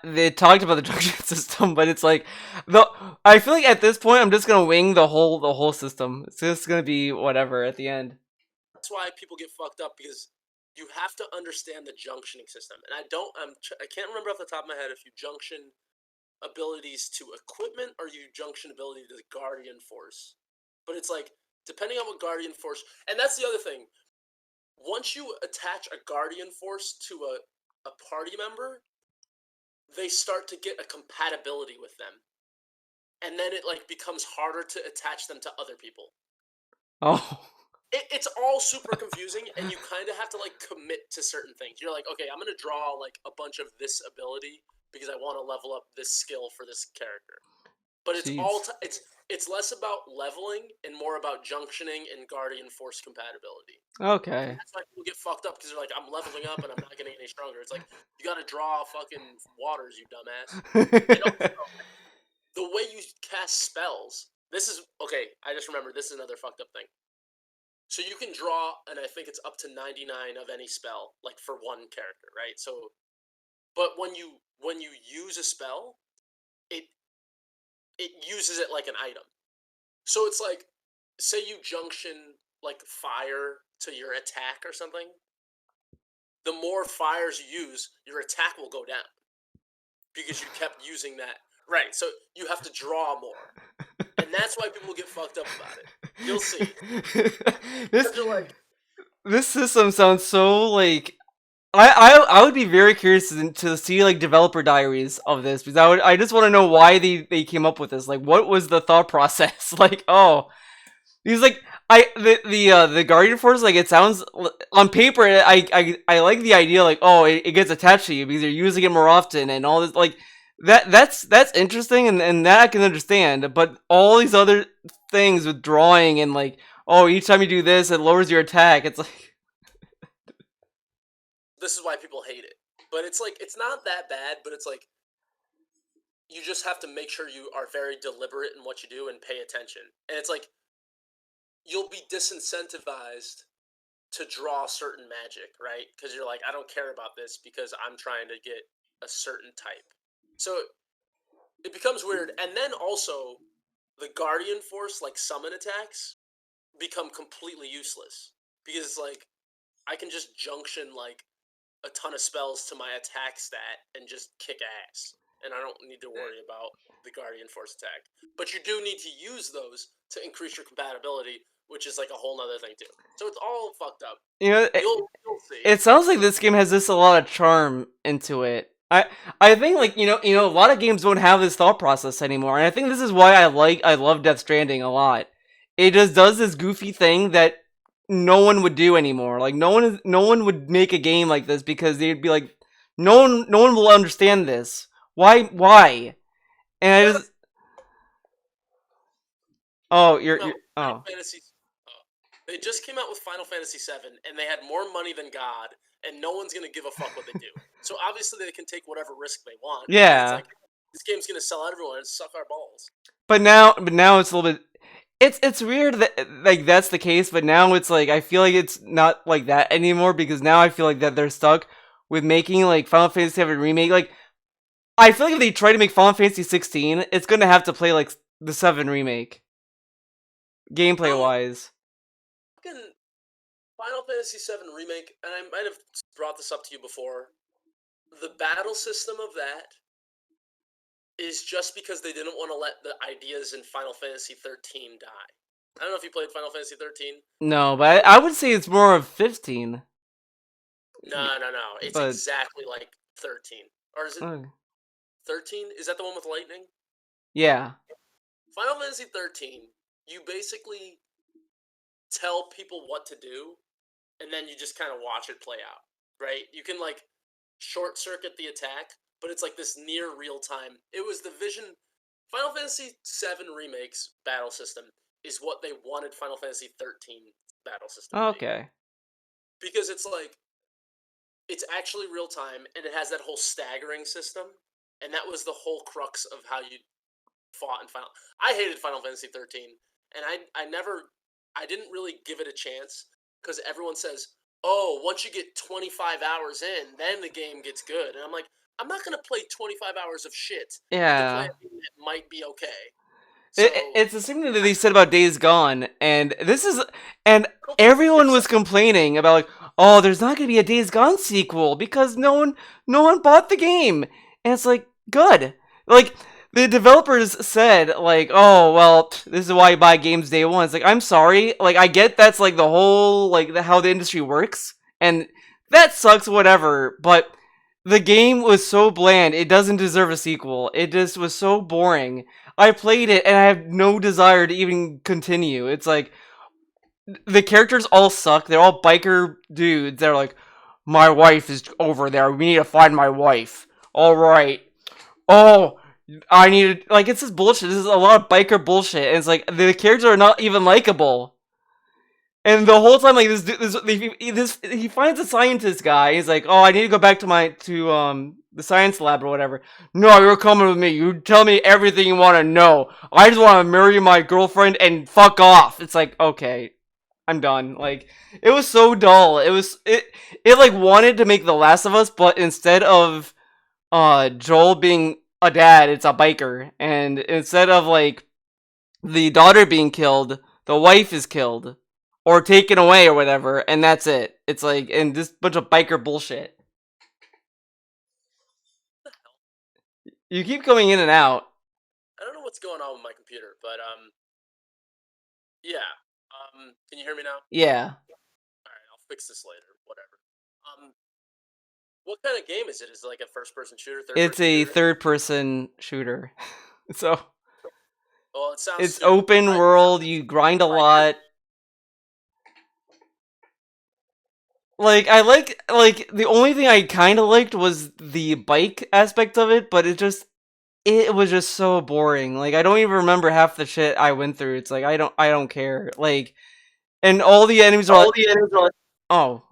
Speaker 1: They talked about the junction system, but it's like the. I feel like at this point, I'm just gonna wing the whole system. It's just gonna be whatever at the end.
Speaker 2: That's why people get fucked up, because you have to understand the junctioning system. And I can't remember off the top of my head if you junction abilities to equipment or you junction ability to the guardian force. But it's like, depending on what guardian force, and that's the other thing. Once you attach a guardian force to a party member, they start to get a compatibility with them, and then it like becomes harder to attach them to other people.
Speaker 1: Oh.
Speaker 2: It's all super confusing, and you kind of have to like commit to certain things. You're like, okay, I'm gonna draw like a bunch of this ability because I want to level up this skill for this character. But it's all
Speaker 1: Jeez.
Speaker 2: it's less about leveling and more about junctioning and guardian force compatibility. And
Speaker 1: Okay.
Speaker 2: that's why people get fucked up, because they're like, I'm leveling up and I'm not getting any stronger. It's like, you got to draw fucking waters, you dumbass. And also, the way you cast spells. This is okay. I just remembered, this is another fucked up thing. So you can draw, and I think it's up to 99 of any spell, like for one character, right? So, but when you use a spell, it uses it like an item. So it's like, say you junction like fire to your attack or something. The more fires you use, your attack will go down because you kept using that. Right. So you have to draw more, and that's why people get fucked up about it. You'll see.
Speaker 1: this
Speaker 2: Because you're like,
Speaker 1: this system sounds so like I would be very curious to see like developer diaries of this, because I just want to know why they came up with this. Like, what was the thought process? Like, oh, he's like the Guardian Force, like it sounds on paper. I like the idea, like, oh, it gets attached to you because you're using it more often and all this, like that's interesting, and that I can understand. But all these other things with drawing and like, oh, each time you do this, it lowers your attack. It's like,
Speaker 2: this is why people hate it. But it's like, it's not that bad, but it's like, you just have to make sure you are very deliberate in what you do and pay attention. And it's like, you'll be disincentivized to draw certain magic, right? Because you're like, I don't care about this because I'm trying to get a certain type. So it becomes weird. And then also, the Guardian Force, like summon attacks, become completely useless. Because, like, I can just junction, like, a ton of spells to my attack stat and just kick ass. And I don't need to worry about the Guardian Force attack. But you do need to use those to increase your compatibility, which is like a whole nother thing too. So it's all fucked up.
Speaker 1: you know,
Speaker 2: You'll see.
Speaker 1: it sounds like this game has just a lot of charm into it. I think, like, a lot of games don't have this thought process anymore, and I think this is why I love Death Stranding a lot. It just does this goofy thing that no one would do anymore. Like, no one would make a game like this because they'd be like, no one will understand this. Why? And I
Speaker 2: Yeah,
Speaker 1: just, oh,
Speaker 2: Final
Speaker 1: oh.
Speaker 2: Fantasy. They just came out with Final Fantasy VII, and they had more money than God, and no one's gonna give a fuck what they do. So obviously they can take whatever risk they want, because it's
Speaker 1: Yeah.
Speaker 2: like, this game's gonna sell everyone and suck our balls.
Speaker 1: But now it's a little bit. It's weird that like that's the case, but now it's like I feel like it's not like that anymore, because now I feel like that they're stuck with making like Final Fantasy VII remake. Like, I feel like if they try to make Final Fantasy 16, it's gonna have to play like the 7 remake, gameplay
Speaker 2: Um,
Speaker 1: wise.
Speaker 2: fucking Final Fantasy VII remake, and I might have brought this up to you before. The battle system of that is just because they didn't want to let the ideas in Final Fantasy 13 die. I don't know if you played Final Fantasy 13.
Speaker 1: No, but I would say it's more of 15.
Speaker 2: No. It's
Speaker 1: But
Speaker 2: exactly like 13. Or is it
Speaker 1: uh,
Speaker 2: 13? Is that the one with lightning?
Speaker 1: yeah,
Speaker 2: Final Fantasy 13, you basically tell people what to do, and then you just kind of watch it play out, right? You can like short circuit the attack, but it's like this near real time. It was the vision. Final Fantasy VII Remake's battle system is what they wanted Final Fantasy 13 battle system to be,
Speaker 1: okay.
Speaker 2: because it's like, it's actually real time, and it has that whole staggering system, and that was the whole crux of how you fought in Final. I hated Final Fantasy 13, and I didn't really give it a chance because everyone says, "Oh, once you get 25 hours in, then the game gets good," and I'm like, I'm not gonna play 25 hours of shit to play
Speaker 1: Yeah.
Speaker 2: a game that might be okay.
Speaker 1: It,
Speaker 2: So
Speaker 1: it's the same thing that they said about Days Gone, and and
Speaker 2: I don't think
Speaker 1: everyone
Speaker 2: it's
Speaker 1: was complaining about like, oh, there's not gonna be a Days Gone sequel because no one bought the game, and it's like, good, like the developers said like, oh well, this is why you buy games day one. It's like, I'm sorry, like I get that's like the whole like how the industry works, and that sucks, whatever, but. The game was so bland, it doesn't deserve a sequel. It just was so boring. I played it and I have no desire to even continue. It's like the characters all suck. They're all biker dudes. They're like, my wife is over there. We need to find my wife. All right. Oh, I need to, like it's just bullshit. This is a lot of biker bullshit. And it's like the characters are not even likable. And the whole time, like he finds a scientist guy. He's like, "Oh, I need to go back to the science lab or whatever." No, you're coming with me. You tell me everything you want to know. I just want to marry my girlfriend and fuck off. It's like, okay, I'm done. Like it was so dull. It like wanted to make The Last of Us, but instead of Joel being a dad, it's a biker, and instead of like the daughter being killed, the wife is killed or taken away or whatever, and that's it. It's like and this bunch of biker bullshit. You keep coming in and out.
Speaker 2: I don't know what's going on with my computer, but yeah. Can you hear me now?
Speaker 1: Yeah,
Speaker 2: All right, I'll fix this later. Whatever. What kind of game is it? Is it like a first-person shooter,
Speaker 1: it's
Speaker 2: third-person
Speaker 1: a
Speaker 2: shooter?
Speaker 1: third-person shooter, so
Speaker 2: Well, it sounds
Speaker 1: it's
Speaker 2: stupid.
Speaker 1: open world. You grind a lot. Like the only thing I kind of liked was the bike aspect of it, but it was just so boring. Like I don't even remember half the shit I went through. It's like I don't care. Like and all the enemies are
Speaker 2: All
Speaker 1: like,
Speaker 2: the enemies are like,
Speaker 1: oh,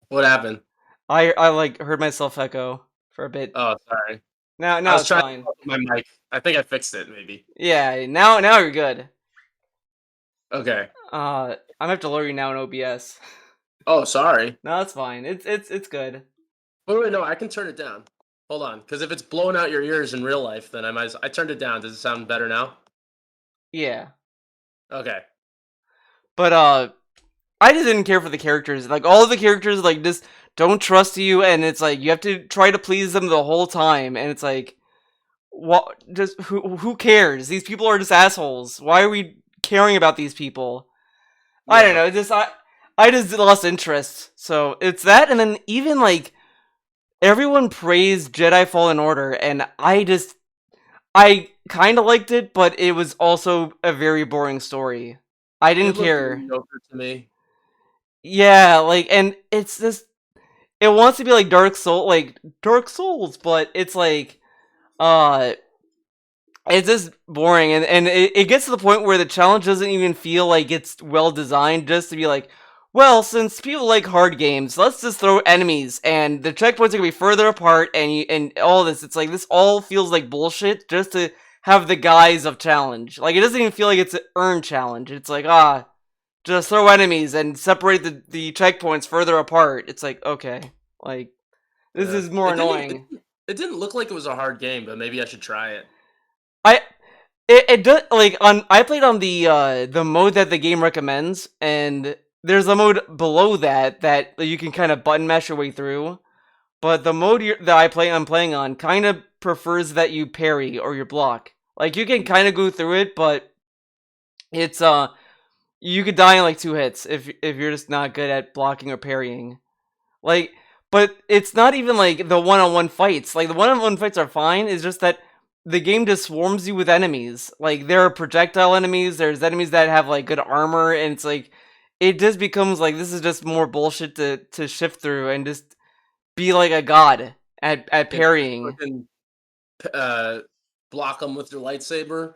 Speaker 2: what happened?
Speaker 1: I like heard myself echo for a bit.
Speaker 2: Oh, sorry. I
Speaker 1: Now
Speaker 2: was
Speaker 1: it's
Speaker 2: trying to
Speaker 1: fine.
Speaker 2: talk with my mic. I think I fixed it, maybe.
Speaker 1: Yeah, now you're good.
Speaker 2: Okay.
Speaker 1: I'm gonna have to lower you now in OBS.
Speaker 2: Oh, sorry.
Speaker 1: No, it's fine. It's good.
Speaker 2: Wait, no, I can turn it down. Hold on, because if it's blowing out your ears in real life, then I turned it down. Does it sound better now?
Speaker 1: Yeah,
Speaker 2: Okay.
Speaker 1: but I just didn't care for the characters. Like all of the characters, like just don't trust you, and it's like you have to try to please them the whole time, and it's like, what? Just who cares? These people are just assholes. Why are we caring about these people? I don't
Speaker 2: Yeah.
Speaker 1: know. I just lost interest. So it's that, and then even like everyone praised Jedi Fallen Order, and I kind of liked it, but it was also a very boring story. I didn't
Speaker 2: It looked
Speaker 1: care.
Speaker 2: mediocre to me.
Speaker 1: Yeah, like, and it's just it wants to be like Dark Souls, but it's like uh it's just boring, and it gets to the point where the challenge doesn't even feel like it's well designed, just to be like, well, since people like hard games, let's just throw enemies and the checkpoints are gonna be further apart, and all this. It's like this all feels like bullshit just to have the guise of challenge. Like it doesn't even feel like it's an earned challenge. It's like just throw enemies and separate the checkpoints further apart. It's like, okay, like this
Speaker 2: Yeah.
Speaker 1: is more annoying.
Speaker 2: It didn't look like it was a hard game, but maybe I should try it.
Speaker 1: I it does like on I played on the mode that the game recommends, and there's a mode below that you can kind of button mash your way through. But the mode that I'm playing on kind of prefers that you parry or you block. Like you can kind of go through it, but it's you could die in like 2 hits if you're just not good at blocking or parrying. Like, but it's not even like the one-on-one fights. Like the one-on-one fights are fine. It's just that the game just swarms you with enemies. Like there are projectile enemies. There's enemies that have like good armor, and it's like it just becomes like this is just more bullshit to shift through and just be like a god at
Speaker 2: Yeah, just
Speaker 1: parrying.
Speaker 2: fucking uh, block them with your lightsaber.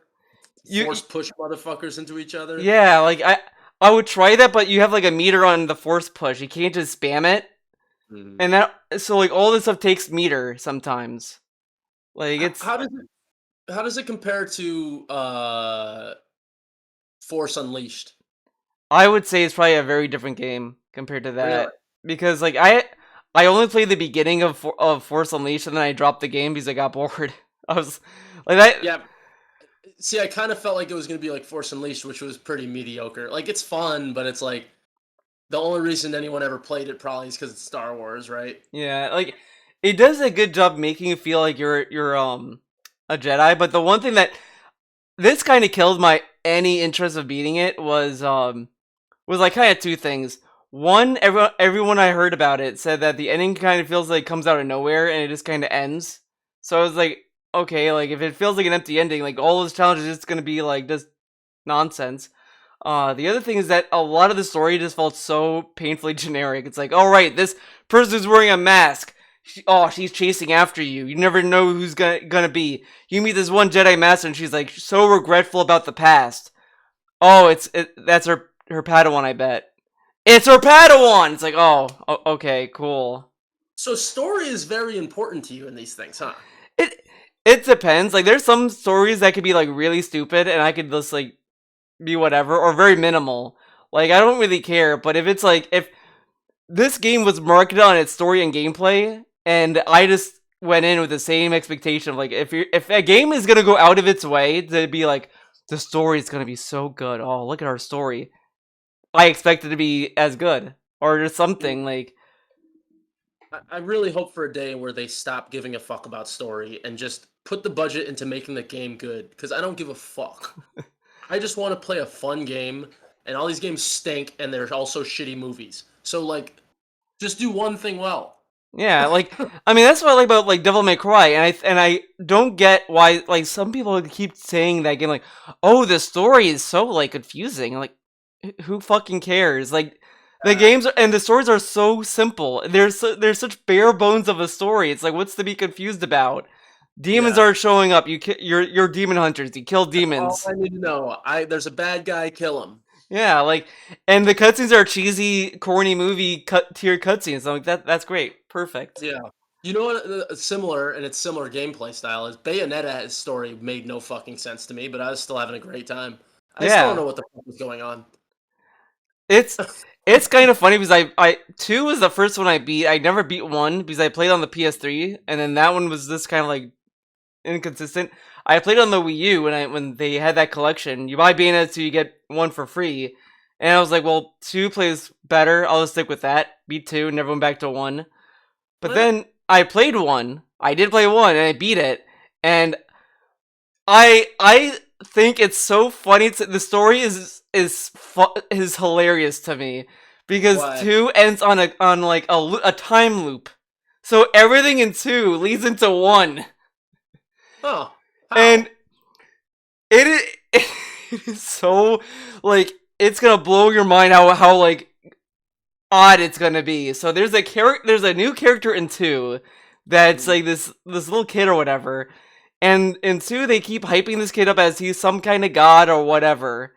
Speaker 1: You
Speaker 2: Force push motherfuckers into each other.
Speaker 1: yeah, like I would try that, but you have like a meter on the force push. You can't just spam it,
Speaker 2: Mhm.
Speaker 1: and that so like all this stuff takes meter sometimes. Like it's,
Speaker 2: How does it compare to Force Unleashed?
Speaker 1: I would say it's probably a very different game compared to
Speaker 2: Really?
Speaker 1: that because like I only played the beginning of Force Unleashed and then I dropped the game because I got bored. I was like that.
Speaker 2: Yeah. See, I kind of felt like it was going to be like Force Unleashed, which was pretty mediocre. Like it's fun, but it's like the only reason anyone ever played it probably is because it's Star Wars, right?
Speaker 1: Yeah, like it does a good job making you feel like you're a Jedi. But the one thing that this kind of killed my any interest of beating it was like kind of two things. One, everyone I heard about it said that the ending kind of feels like it comes out of nowhere and it just kind of ends. So I was like, okay, like if it feels like an empty ending, like all those challenges, it's gonna be like just nonsense. The other thing is that a lot of the story just felt so painfully generic. It's like, all right, this person's wearing a mask. She's chasing after you. You never know who's gonna be. You meet this one Jedi Master, and she's like so regretful about the past. Oh, that's her Padawan, I bet. It's her Padawan. It's like, oh, okay, cool.
Speaker 2: So story is very important to you in these things, huh?
Speaker 1: It it depends. Like, there's some stories that could be like really stupid, and I could just like be whatever, or very minimal. Like, I don't really care. But if it's like if this game was marketed on its story and gameplay, and I just went in with the same expectation of like if a game is gonna go out of its way to be like the story is gonna be so good. Oh, look at our story. I expect it to be as good or just something like
Speaker 2: I really hope for a day where they stop giving a fuck about story and just put the budget into making the game good, because I don't give a fuck. I just want to play a fun game, and all these games stink, and they're also shitty movies. So, like, just do one thing well.
Speaker 1: yeah, like I mean that's what I like about like Devil May Cry, and I don't get why like some people keep saying that game like, oh, the story is so like confusing. Like, who fucking cares? Like, the
Speaker 2: Uh,
Speaker 1: games and the stories are so simple. There's such bare bones of a story. It's like, what's to be confused about? Demons
Speaker 2: yeah.
Speaker 1: are showing up. You're demon hunters. You kill
Speaker 2: That's all
Speaker 1: demons.
Speaker 2: I need to know. There's a bad guy, kill him.
Speaker 1: Yeah, like, and the cutscenes are cheesy, corny movie tier cutscenes. I'm like, that's great, perfect.
Speaker 2: Yeah. You know what? Similar, and it's similar gameplay style is Bayonetta's story made no fucking sense to me, but I was still having a great time. I still don't
Speaker 1: Yeah,
Speaker 2: know what the fuck was going on.
Speaker 1: it's it's kind of funny because I two was the first one I beat. I never beat one because I played on the PS3, and then that one was just kind of like inconsistent. I played on the Wii U when they had that collection. You buy Bayonetta 2, you get one for free. And I was like, well, 2 plays better. I'll just stick with that. Beat 2, never went back to 1. But
Speaker 2: Eh,
Speaker 1: then I played 1. I did play 1 and I beat it. And I think it's so funny. The story is hilarious to me because
Speaker 2: Why?
Speaker 1: 2 ends on like a time loop. So everything in 2 leads into 1.
Speaker 2: Oh,
Speaker 1: And
Speaker 2: how?
Speaker 1: it is, it is so like it's gonna blow your mind how like odd it's gonna be. So there's a new character in 2 that's
Speaker 2: Mm.
Speaker 1: like this little kid or whatever. And in 2 they keep hyping this kid up as he's some kind of god or whatever.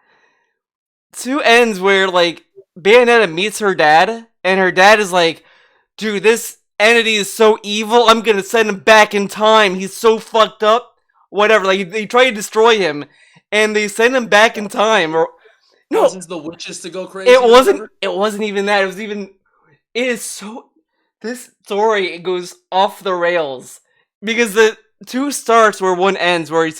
Speaker 1: 2 ends where like Bayonetta meets her dad and her dad is like, dude, this entity is so evil, I'm gonna send him back in time. He's so fucked up. Whatever. Like they try to destroy him and they send him back in time. Or no,
Speaker 2: Causes the witches to go crazy or whatever?
Speaker 1: it wasn't even that. It is so this story goes off the rails. Because the 2 starts where 1 ends, where you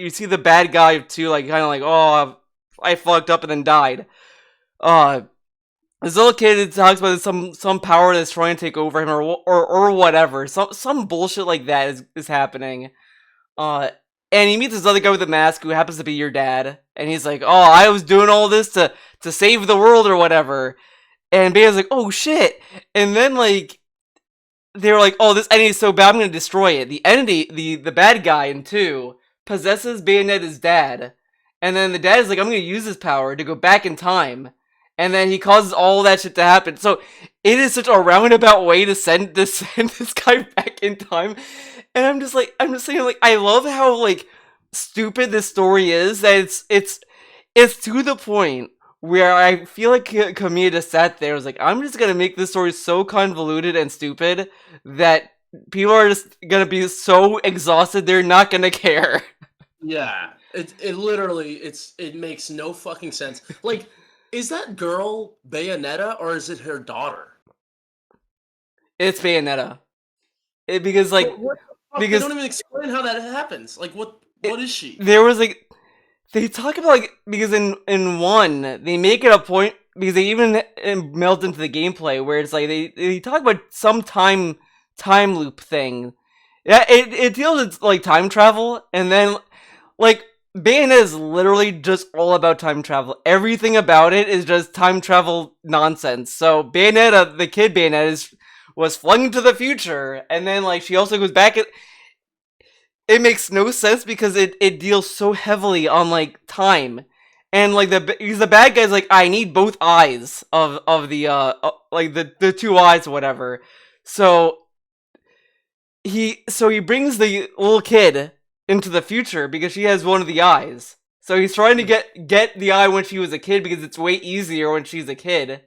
Speaker 1: see the bad guy of 2 like kinda like, oh, I fucked up and then died. Uh this little kid talks about some power that's trying to take over him or whatever. Some bullshit like that is happening. Uh, and he meets this other guy with a mask who happens to be your dad, and he's like, "Oh, I was doing all this to save the world or whatever." And Bayonetta's like, "Oh shit!" And then like they were like, "Oh, this entity is so bad, I'm gonna destroy it." The entity, the bad guy in 2, possesses Bayonetta's dad, and then the dad is like, "I'm gonna use this power to go back in time," and then he causes all that shit to happen. So it is such a roundabout way to send this guy back in time, and I'm just saying like I love how like stupid this story is that it's to the point where I feel like Kamiya just sat there and was like, I'm just gonna make this story so convoluted and stupid that people are just gonna be so exhausted they're not gonna care.
Speaker 2: Yeah, it literally it makes no fucking sense. Like, is that girl Bayonetta or is it her daughter?
Speaker 1: It's Bayonetta. Because
Speaker 2: But
Speaker 1: like
Speaker 2: what the fuck? They
Speaker 1: because
Speaker 2: don't even explain how that happens. Like,
Speaker 1: it,
Speaker 2: what is she?
Speaker 1: there was like they talk about like because in one they make it a point because they even meld into the gameplay where it's like they talk about some time loop thing. Yeah, it deals with like time travel and then like Bayonetta is literally just all about time travel. Everything about it is just time travel nonsense. So Bayonetta, the kid Bayonetta, was flung into the future, and then like she also goes back. It makes no sense because it deals so heavily on like time, and like because the bad guy's like I need both eyes of the like the two eyes or whatever. So he brings the little kid into the future because she has one of the eyes. So he's trying to get the eye when she was a kid because it's way easier when she's a kid.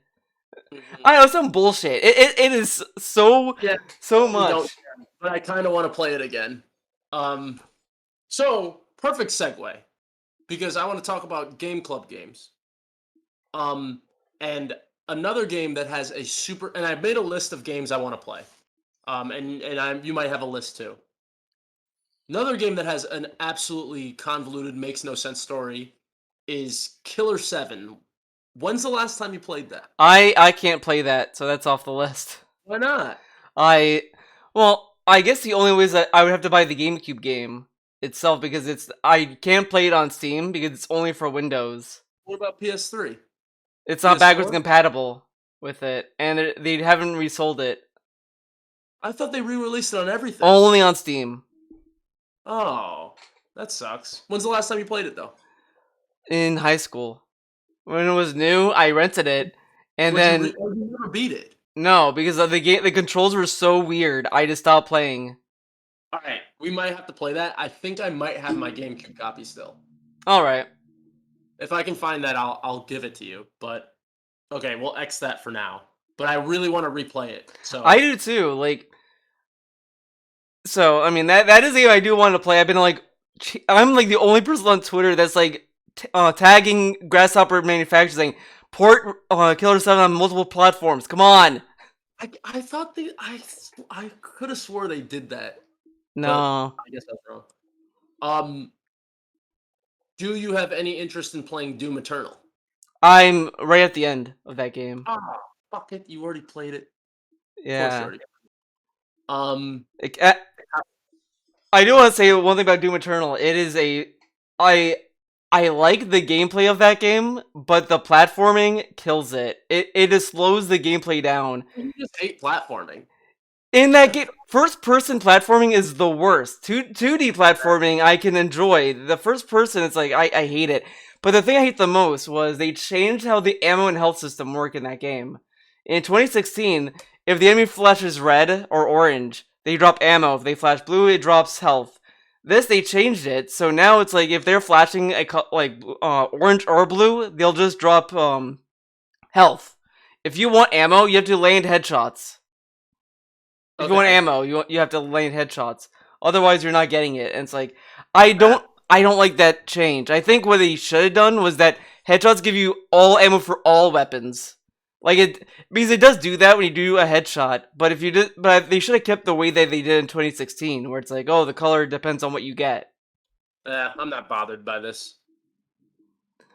Speaker 2: Mhm.
Speaker 1: I know some bullshit. It is
Speaker 2: Yeah,
Speaker 1: so
Speaker 2: we don't,
Speaker 1: much.
Speaker 2: but I kind of want to play it again. Um, so perfect segue because I want to talk about Game Club games. Um, and another game that has a super, and I've made a list of games I want to play. And you might have a list too. Another game that has an absolutely convoluted, makes no sense story is Killer 7. When's the last time you played that?
Speaker 1: I can't play that, so that's off the list.
Speaker 2: Why not?
Speaker 1: I well, I guess the only way is that I would have to buy the GameCube game itself because I can't play it on Steam because it's only for Windows.
Speaker 2: What about PS3?
Speaker 1: It's not backwards
Speaker 2: PS4?
Speaker 1: compatible with it, and they haven't resold it.
Speaker 2: I thought they re-released it on everything.
Speaker 1: Only on Steam
Speaker 2: Oh, that sucks. When's the last time you played it though?
Speaker 1: in high school. When it was new, I rented it, and then
Speaker 2: You never beat it?
Speaker 1: no, because of the controls were so weird, I just stopped playing.
Speaker 2: All right, we might have to play that. I think I might have my GameCube copy still.
Speaker 1: All right,
Speaker 2: If I can find that, I'll give it to you. But okay, we'll X that for now. But I really want to replay it. So
Speaker 1: I do too. Like, so I mean that is a game I do want to play. I've been like, I'm like the only person on Twitter that's like tagging Grasshopper Manufacturing saying port Killer 7 on multiple platforms. Come on.
Speaker 2: I thought I could have swore they did that, but
Speaker 1: No.
Speaker 2: I guess that's wrong. Um, do you have any interest in playing Doom Eternal?
Speaker 1: I'm right at the end of that game.
Speaker 2: Ah, fuck it, you already played it. Of course you
Speaker 1: Yeah.
Speaker 2: already. Um,
Speaker 1: Like, I do want to say one thing about Doom Eternal. It is I I like the gameplay of that game, but the platforming kills it. It just slows the gameplay down.
Speaker 2: you just hate platforming.
Speaker 1: In that game, first person platforming is the worst. 2D platforming I can enjoy. The first person, it's like I hate it. But the thing I hate the most was they changed how the ammo and health system work in that game. In 2016, if the enemy flashes red or orange, they drop ammo. If they flash blue, it drops health. This they changed it, so now it's like if they're flashing orange or blue, they'll just drop health. If you want ammo, you have to land headshots. If you want
Speaker 2: Okay.
Speaker 1: ammo, you have to land headshots. Otherwise, you're not getting it. And it's like I don't like that change. I think what they should have done was that headshots give you all ammo for all weapons. Like it because it does do that when you do a headshot. But if you did, but they should have kept the way that they did in 2016, where it's like, oh, the color depends on what you get.
Speaker 2: I'm not bothered by this.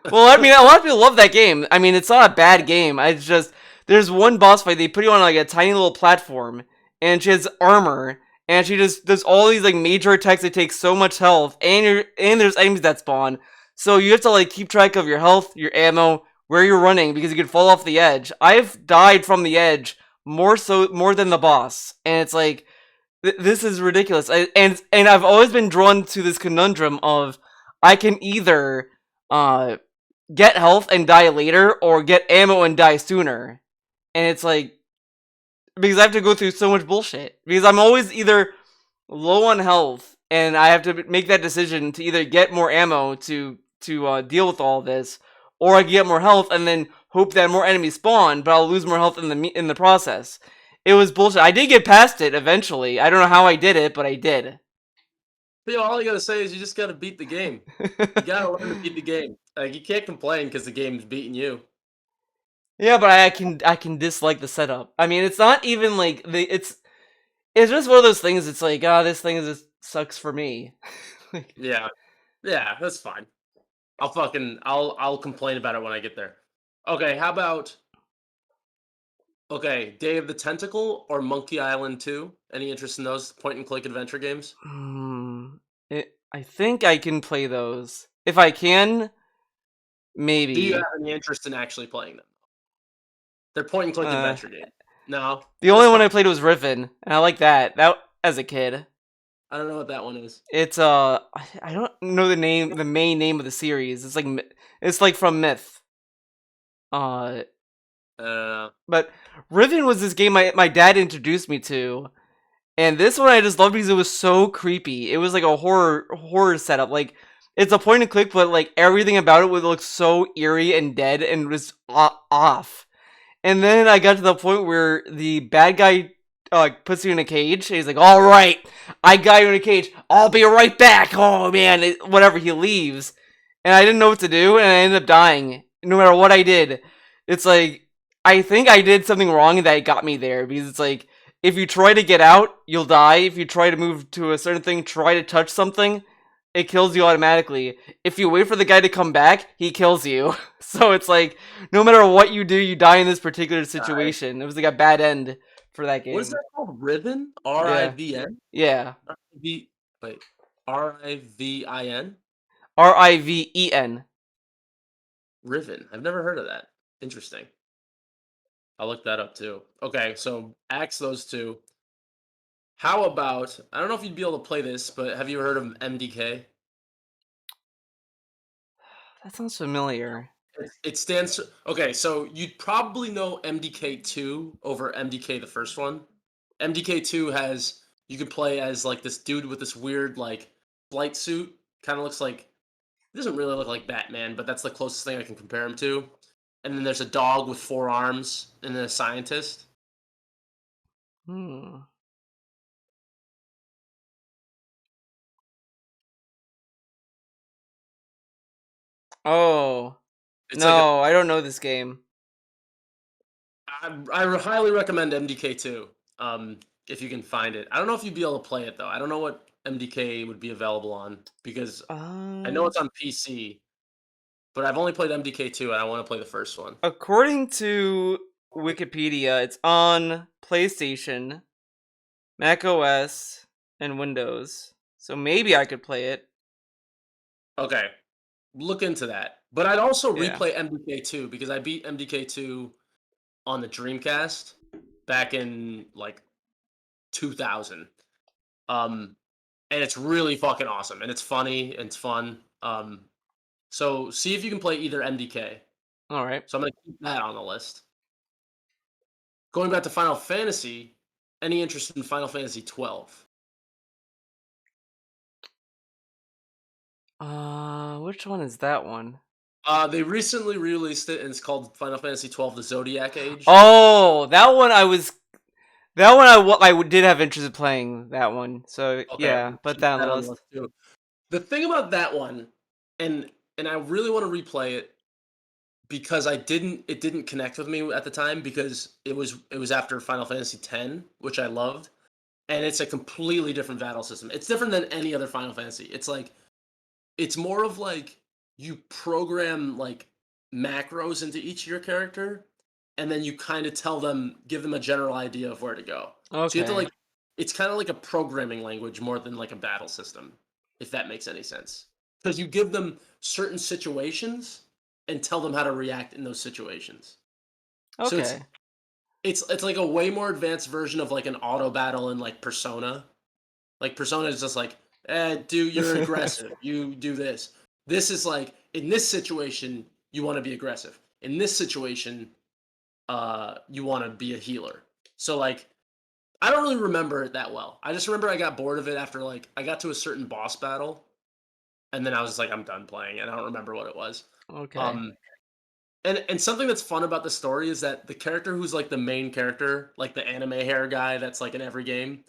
Speaker 1: Well, I mean, a lot of people love that game. I mean, it's not a bad game. It's just there's one boss fight they put you on like a tiny little platform, and she has armor, and she just does all these like major attacks that take so much health, and there's enemies that spawn, so you have to like keep track of your health, your ammo, where you're running because you could fall off the edge. I've died from the edge more than the boss, and it's like this is ridiculous. And I've always been drawn to this conundrum of I can either get health and die later or get ammo and die sooner. And it's like because I have to go through so much bullshit. Because I'm always either low on health and I have to make that decision to either get more ammo to deal with all this, or I can get more health and then hope that more enemies spawn, but I'll lose more health in the process. it was bullshit. I did get past it eventually. I don't know how I did it, but I did.
Speaker 2: You know, all you gotta say is you just gotta beat the game. You gotta learn to beat the game. Like you can't complain because the game's beating you.
Speaker 1: Yeah, but I can dislike the setup. I mean, it's not even like it's just one of those things. It's like, this thing just sucks for me. Like,
Speaker 2: Yeah, yeah, that's fine. I'll complain about it when I get there. Okay, how about Day of the Tentacle or Monkey Island 2? Any interest in those point and click adventure games?
Speaker 1: hmm, I think I can play those. If I can,
Speaker 2: Do you have
Speaker 1: maybe.
Speaker 2: any interest in actually playing them? They're point and click
Speaker 1: Uh,
Speaker 2: adventure games. No,
Speaker 1: the
Speaker 2: that's
Speaker 1: only one I
Speaker 2: fine.
Speaker 1: played was Riven, and I like that. That as a kid.
Speaker 2: I don't know what that one is.
Speaker 1: It's I don't know the main name of the series. It's like it's like from Myth. Uh,
Speaker 2: Uh,
Speaker 1: but Riven was this game my dad introduced me to, and this one I just loved because it was so creepy. It was like a horror setup. Like it's a point and click, but like everything about it would look so eerie and dead and was off. And then I got to the point where the bad guy puts you in a cage. And he's like, "All right, I got you in a cage. I'll be right back." Oh man, whatever. He leaves, and I didn't know what to do, and I ended up dying. No matter what I did, it's like I think I did something wrong that got me there because it's like if you try to get out, you'll die. If you try to move to a certain thing, try to touch something, it kills you automatically. If you wait for the guy to come back, he kills you. So it's like no matter what you do, you die in this particular
Speaker 2: I,
Speaker 1: situation. It was like a bad end for that
Speaker 2: what is
Speaker 1: game.
Speaker 2: that called? Riven? R I
Speaker 1: Yeah.
Speaker 2: V N?
Speaker 1: Yeah.
Speaker 2: V wait, Rivin?
Speaker 1: Riven.
Speaker 2: Riven. I've never heard of that. Interesting. I'll look that up too. Okay, so axe those two. How about I don't know if you'd be able to play this, but have you heard of MDK?
Speaker 1: That sounds familiar.
Speaker 2: It stands okay, so you'd probably know MDK2 over MDK the first one. MDK2 has you can play as like this dude with this weird like flight suit. Kind of looks like it doesn't really look like Batman, but that's the closest thing I can compare him to. And then there's a dog with four arms and then a scientist.
Speaker 1: Hmm. Oh
Speaker 2: It's like a
Speaker 1: no, I don't know this game.
Speaker 2: I highly recommend MDK2 if you can find it. I don't know if you'd be able to play it though. I don't know what MDK would be available on because I know
Speaker 1: Uh,
Speaker 2: it's on PC, but I've only played MDK2 and I want to play the first one.
Speaker 1: According to Wikipedia, it's on PlayStation, Mac OS, and Windows. So maybe I could play it.
Speaker 2: Okay, look into that. But I'd also
Speaker 1: Yeah.
Speaker 2: replay MDK2 because I beat MDK2 on the Dreamcast back in like 2000. Um, and it's really fucking awesome and it's funny and it's fun. So see if you can play either MDK.
Speaker 1: All right.
Speaker 2: So I'm gonna keep that on the list. Going back to Final Fantasy, any interest in Final Fantasy 12?
Speaker 1: Which one is that one?
Speaker 2: They recently released it and it's called Final Fantasy 12: The Zodiac Age.
Speaker 1: Oh, I did have interest in playing that one. So
Speaker 2: Okay,
Speaker 1: yeah,
Speaker 2: we'll
Speaker 1: put
Speaker 2: keep
Speaker 1: that on the
Speaker 2: that on the
Speaker 1: list.
Speaker 2: list too. The thing about that one, and I really want to replay it because it didn't connect with me at the time because it was after Final Fantasy 10, which I loved, and it's a completely different battle system. It's different than any other Final Fantasy. It's like it's more of like you program like macros into each of your character, and then you kind of give them a general idea of where to go. So you have to
Speaker 1: Okay.
Speaker 2: like, it's kind of like a programming language more than like a battle system, if that makes any sense. Because you give them certain situations and tell them how to react in those situations. So
Speaker 1: Okay.
Speaker 2: it's like a way more advanced version of like an auto battle in like Persona. Like Persona is just like, do you're aggressive. You do this. This is like in this situation you want to be aggressive. In this situation, you want to be a healer. So like I don't really remember it that well. I just remember I got bored of it after like I got to a certain boss battle, and then I was just like, I'm done playing, and I don't remember what it was.
Speaker 1: Okay.
Speaker 2: Um, And something that's fun about the story is that the character who's like the main character, like the anime hair guy that's like in every game,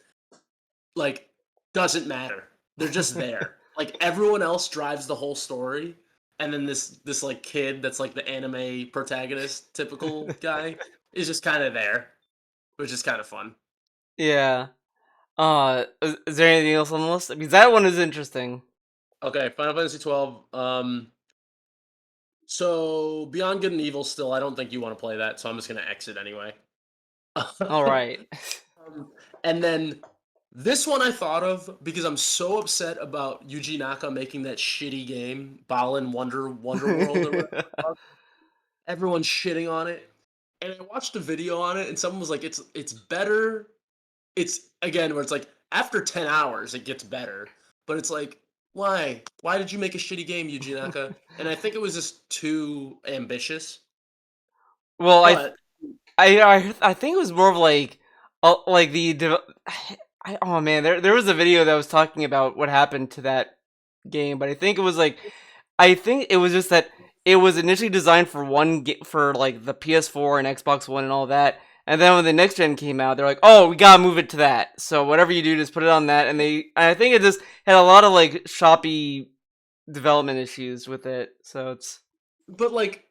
Speaker 2: like doesn't matter. They're just there. Like everyone else drives the whole story, and then this like kid that's like the anime protagonist, typical guy, is just kind of there, which is kind of fun.
Speaker 1: Yeah. Is there anything else on the list? Because that one is interesting.
Speaker 2: Okay, Final Fantasy 12. So Beyond Good and Evil still, I don't think you want to play that, so I'm just gonna exit anyway.
Speaker 1: All right.
Speaker 2: And then this one I thought of because I'm so upset about Yuji Naka making that shitty game, Balan Wonder World or whatever it's called. Everyone's shitting on it. And I watched a video on it and someone was like, it's better. It's again where it's like after 10 hours it gets better. But it's like, why? Why did you make a shitty game, Yuji Naka? And I think it was just too ambitious.
Speaker 1: Well,
Speaker 2: But
Speaker 1: I think it was more of like oh man, there was a video that was talking about what happened to that game, but I think it was like I think it was just that it was initially designed for for like the PS4 and Xbox One and all that, and then when the next gen came out, they're like, oh, we gotta move it to that. So whatever you do, just put it on that, and I think it just had a lot of like choppy development issues with it. So it's
Speaker 2: like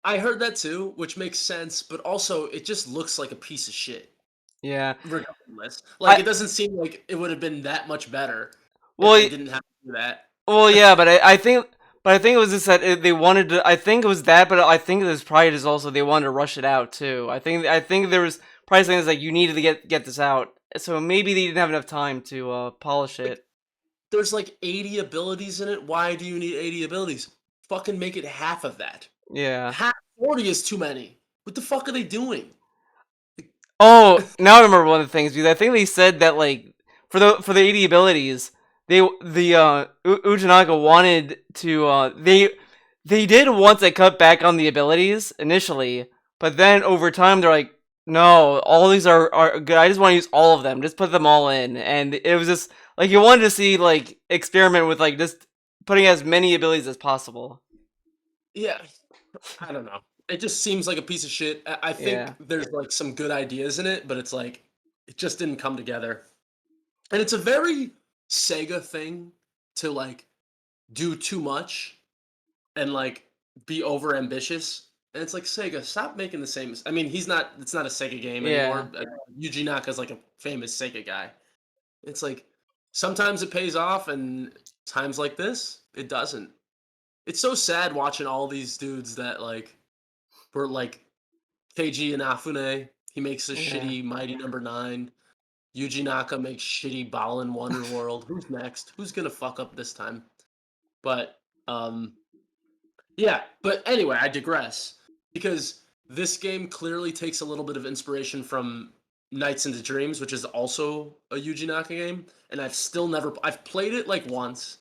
Speaker 2: I heard that too, which makes sense, but also it just looks like a piece of shit.
Speaker 1: yeah,
Speaker 2: Regardless, like
Speaker 1: I
Speaker 2: it doesn't seem like it would have been that much better if
Speaker 1: well
Speaker 2: they didn't have to do that.
Speaker 1: Well, yeah, but I think it was just that they wanted to. I think it was that, but I think it was probably just also they wanted to rush it out too. I think there was probably things like you needed to get this out, so maybe they didn't have enough time to polish
Speaker 2: Like,
Speaker 1: it.
Speaker 2: there's like 80 abilities in it. Why do you need 80 abilities? Fucking make it half of that.
Speaker 1: Yeah.
Speaker 2: Half 40 is too many. What the fuck are they doing?
Speaker 1: Oh, now I remember one of the things because I think they said that like for the 80 abilities, Ujinaka wanted to they did want to cut back on the abilities initially, but then over time they're like, no, all these are good. I just want to use all of them. Just put them all in, and it was just like you wanted to see like experiment with like just putting as many abilities as possible.
Speaker 2: Yeah, I don't know. It just seems like a piece of shit. I think
Speaker 1: Yeah.
Speaker 2: there's like some good ideas in it, but it's like it just didn't come together. And it's a very Sega thing to like do too much and like be over ambitious. And it's like Sega, stop making the same. I mean, he's not. It's not a Sega game
Speaker 1: Yeah.
Speaker 2: anymore. Yuji Naka's like a famous Sega guy. It's like sometimes it pays off, and times like this, it doesn't. It's so sad watching all these dudes that like were like Keiji Inafune. He makes a
Speaker 1: Yeah.
Speaker 2: shitty Mighty Number Nine. Yuji Naka makes shitty Balan Wonderworld. Who's next? Who's gonna fuck up this time? But yeah, but anyway, I digress because this game clearly takes a little bit of inspiration from Nights into Dreams, which is also a Yuji Naka game, and I've played it like once,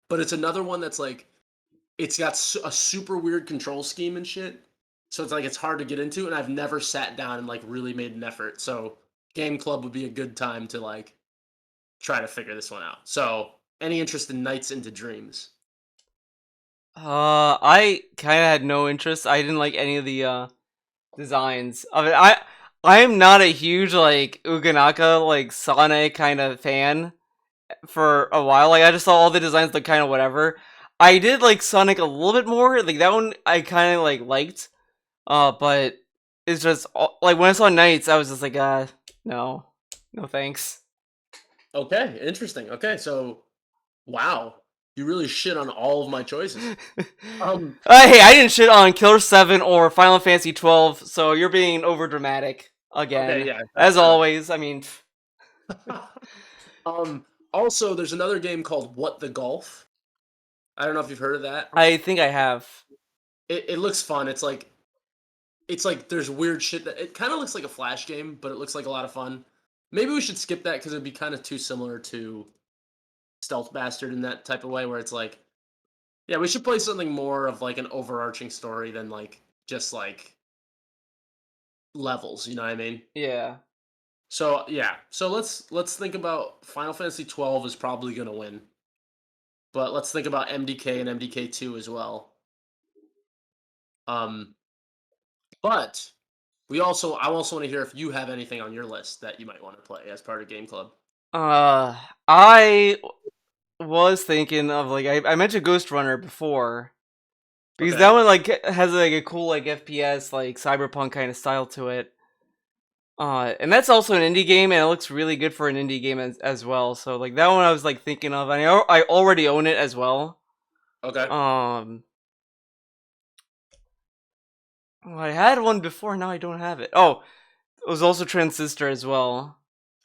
Speaker 2: but it's another one that's like it's got a super weird control scheme and shit. So it's like it's hard to get into, and I've never sat down and like really made an effort. So Game Club would be a good time to like try to figure this one out. So any interest in Nights into Dreams?
Speaker 1: I kind of had no interest. I didn't like any of the designs of it. I am not a huge like Uganaka like Sonic kind of fan for a while. Like I just saw all the designs like kind of whatever. I did like Sonic a little bit more. Like that one I kind of like liked. But it's just like when I saw Knights, I was just like no. No thanks.
Speaker 2: Okay, interesting. Okay, so wow, you really shit on all of my choices. Um,
Speaker 1: Hey, I didn't shit on Killer 7 or Final Fantasy 12, so you're being over dramatic
Speaker 2: okay,
Speaker 1: again.
Speaker 2: yeah,
Speaker 1: As
Speaker 2: that's true.
Speaker 1: always, I mean,
Speaker 2: um, Also, there's another game called What the Golf. I don't know if you've heard of that.
Speaker 1: I think I have.
Speaker 2: It looks fun. It's like there's weird shit that it kind of looks like a flash game, but it looks like a lot of fun. Maybe we should skip that because it'd be kind of too similar to Stealth Bastard in that type of way, where it's like, yeah, we should play something more of like an overarching story than like just like levels. You know what I mean?
Speaker 1: Yeah.
Speaker 2: So yeah, so let's think about Final Fantasy 12 is probably gonna win, but let's think about MDK and MDK 2 as well. But I also want to hear if you have anything on your list that you might want to play as part of Game Club.
Speaker 1: I was thinking of like I mentioned Ghost Runner before because that
Speaker 2: Okay.
Speaker 1: one like has like a cool like FPS like cyberpunk kind of style to it. And that's also an indie game, and it looks really good for an indie game as well. So like that one, I was like thinking of, and I already own it as well.
Speaker 2: Okay.
Speaker 1: Um, well, I had one before, now I don't have it. Oh, it was also Transistor as well.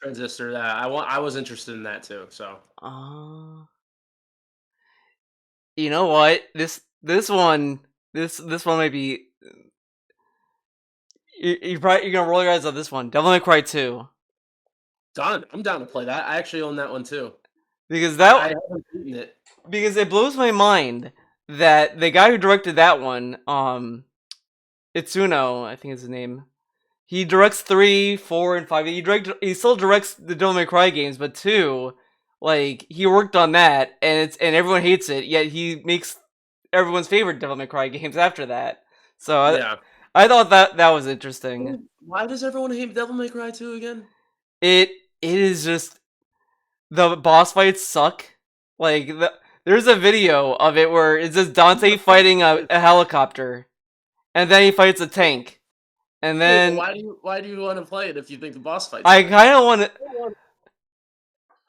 Speaker 2: Transistor. That I was interested in that too. So
Speaker 1: Uh, you know what? This one might be. You're gonna roll your eyes on this one. Devil May Cry 2,
Speaker 2: done. I'm down to play that. I actually own that one too.
Speaker 1: because
Speaker 2: I
Speaker 1: that
Speaker 2: haven't beaten it.
Speaker 1: because it blows my mind that the guy who directed that one, Itsuno, I think is his name. He directs 3, 4, and 5. He still directs the Devil May Cry games, but 2, like he worked on that, and everyone hates it. Yet he makes everyone's favorite Devil May Cry games after that. So
Speaker 2: Yeah.
Speaker 1: I thought that was interesting.
Speaker 2: Why does everyone hate Devil May Cry 2 again?
Speaker 1: It is just the boss fights suck. Like there's a video of it where it's just Dante fighting a helicopter, and then he fights a tank, and
Speaker 2: Wait, but
Speaker 1: then
Speaker 2: why do you want to play it if you think the boss fights
Speaker 1: I
Speaker 2: suck?
Speaker 1: kind of want to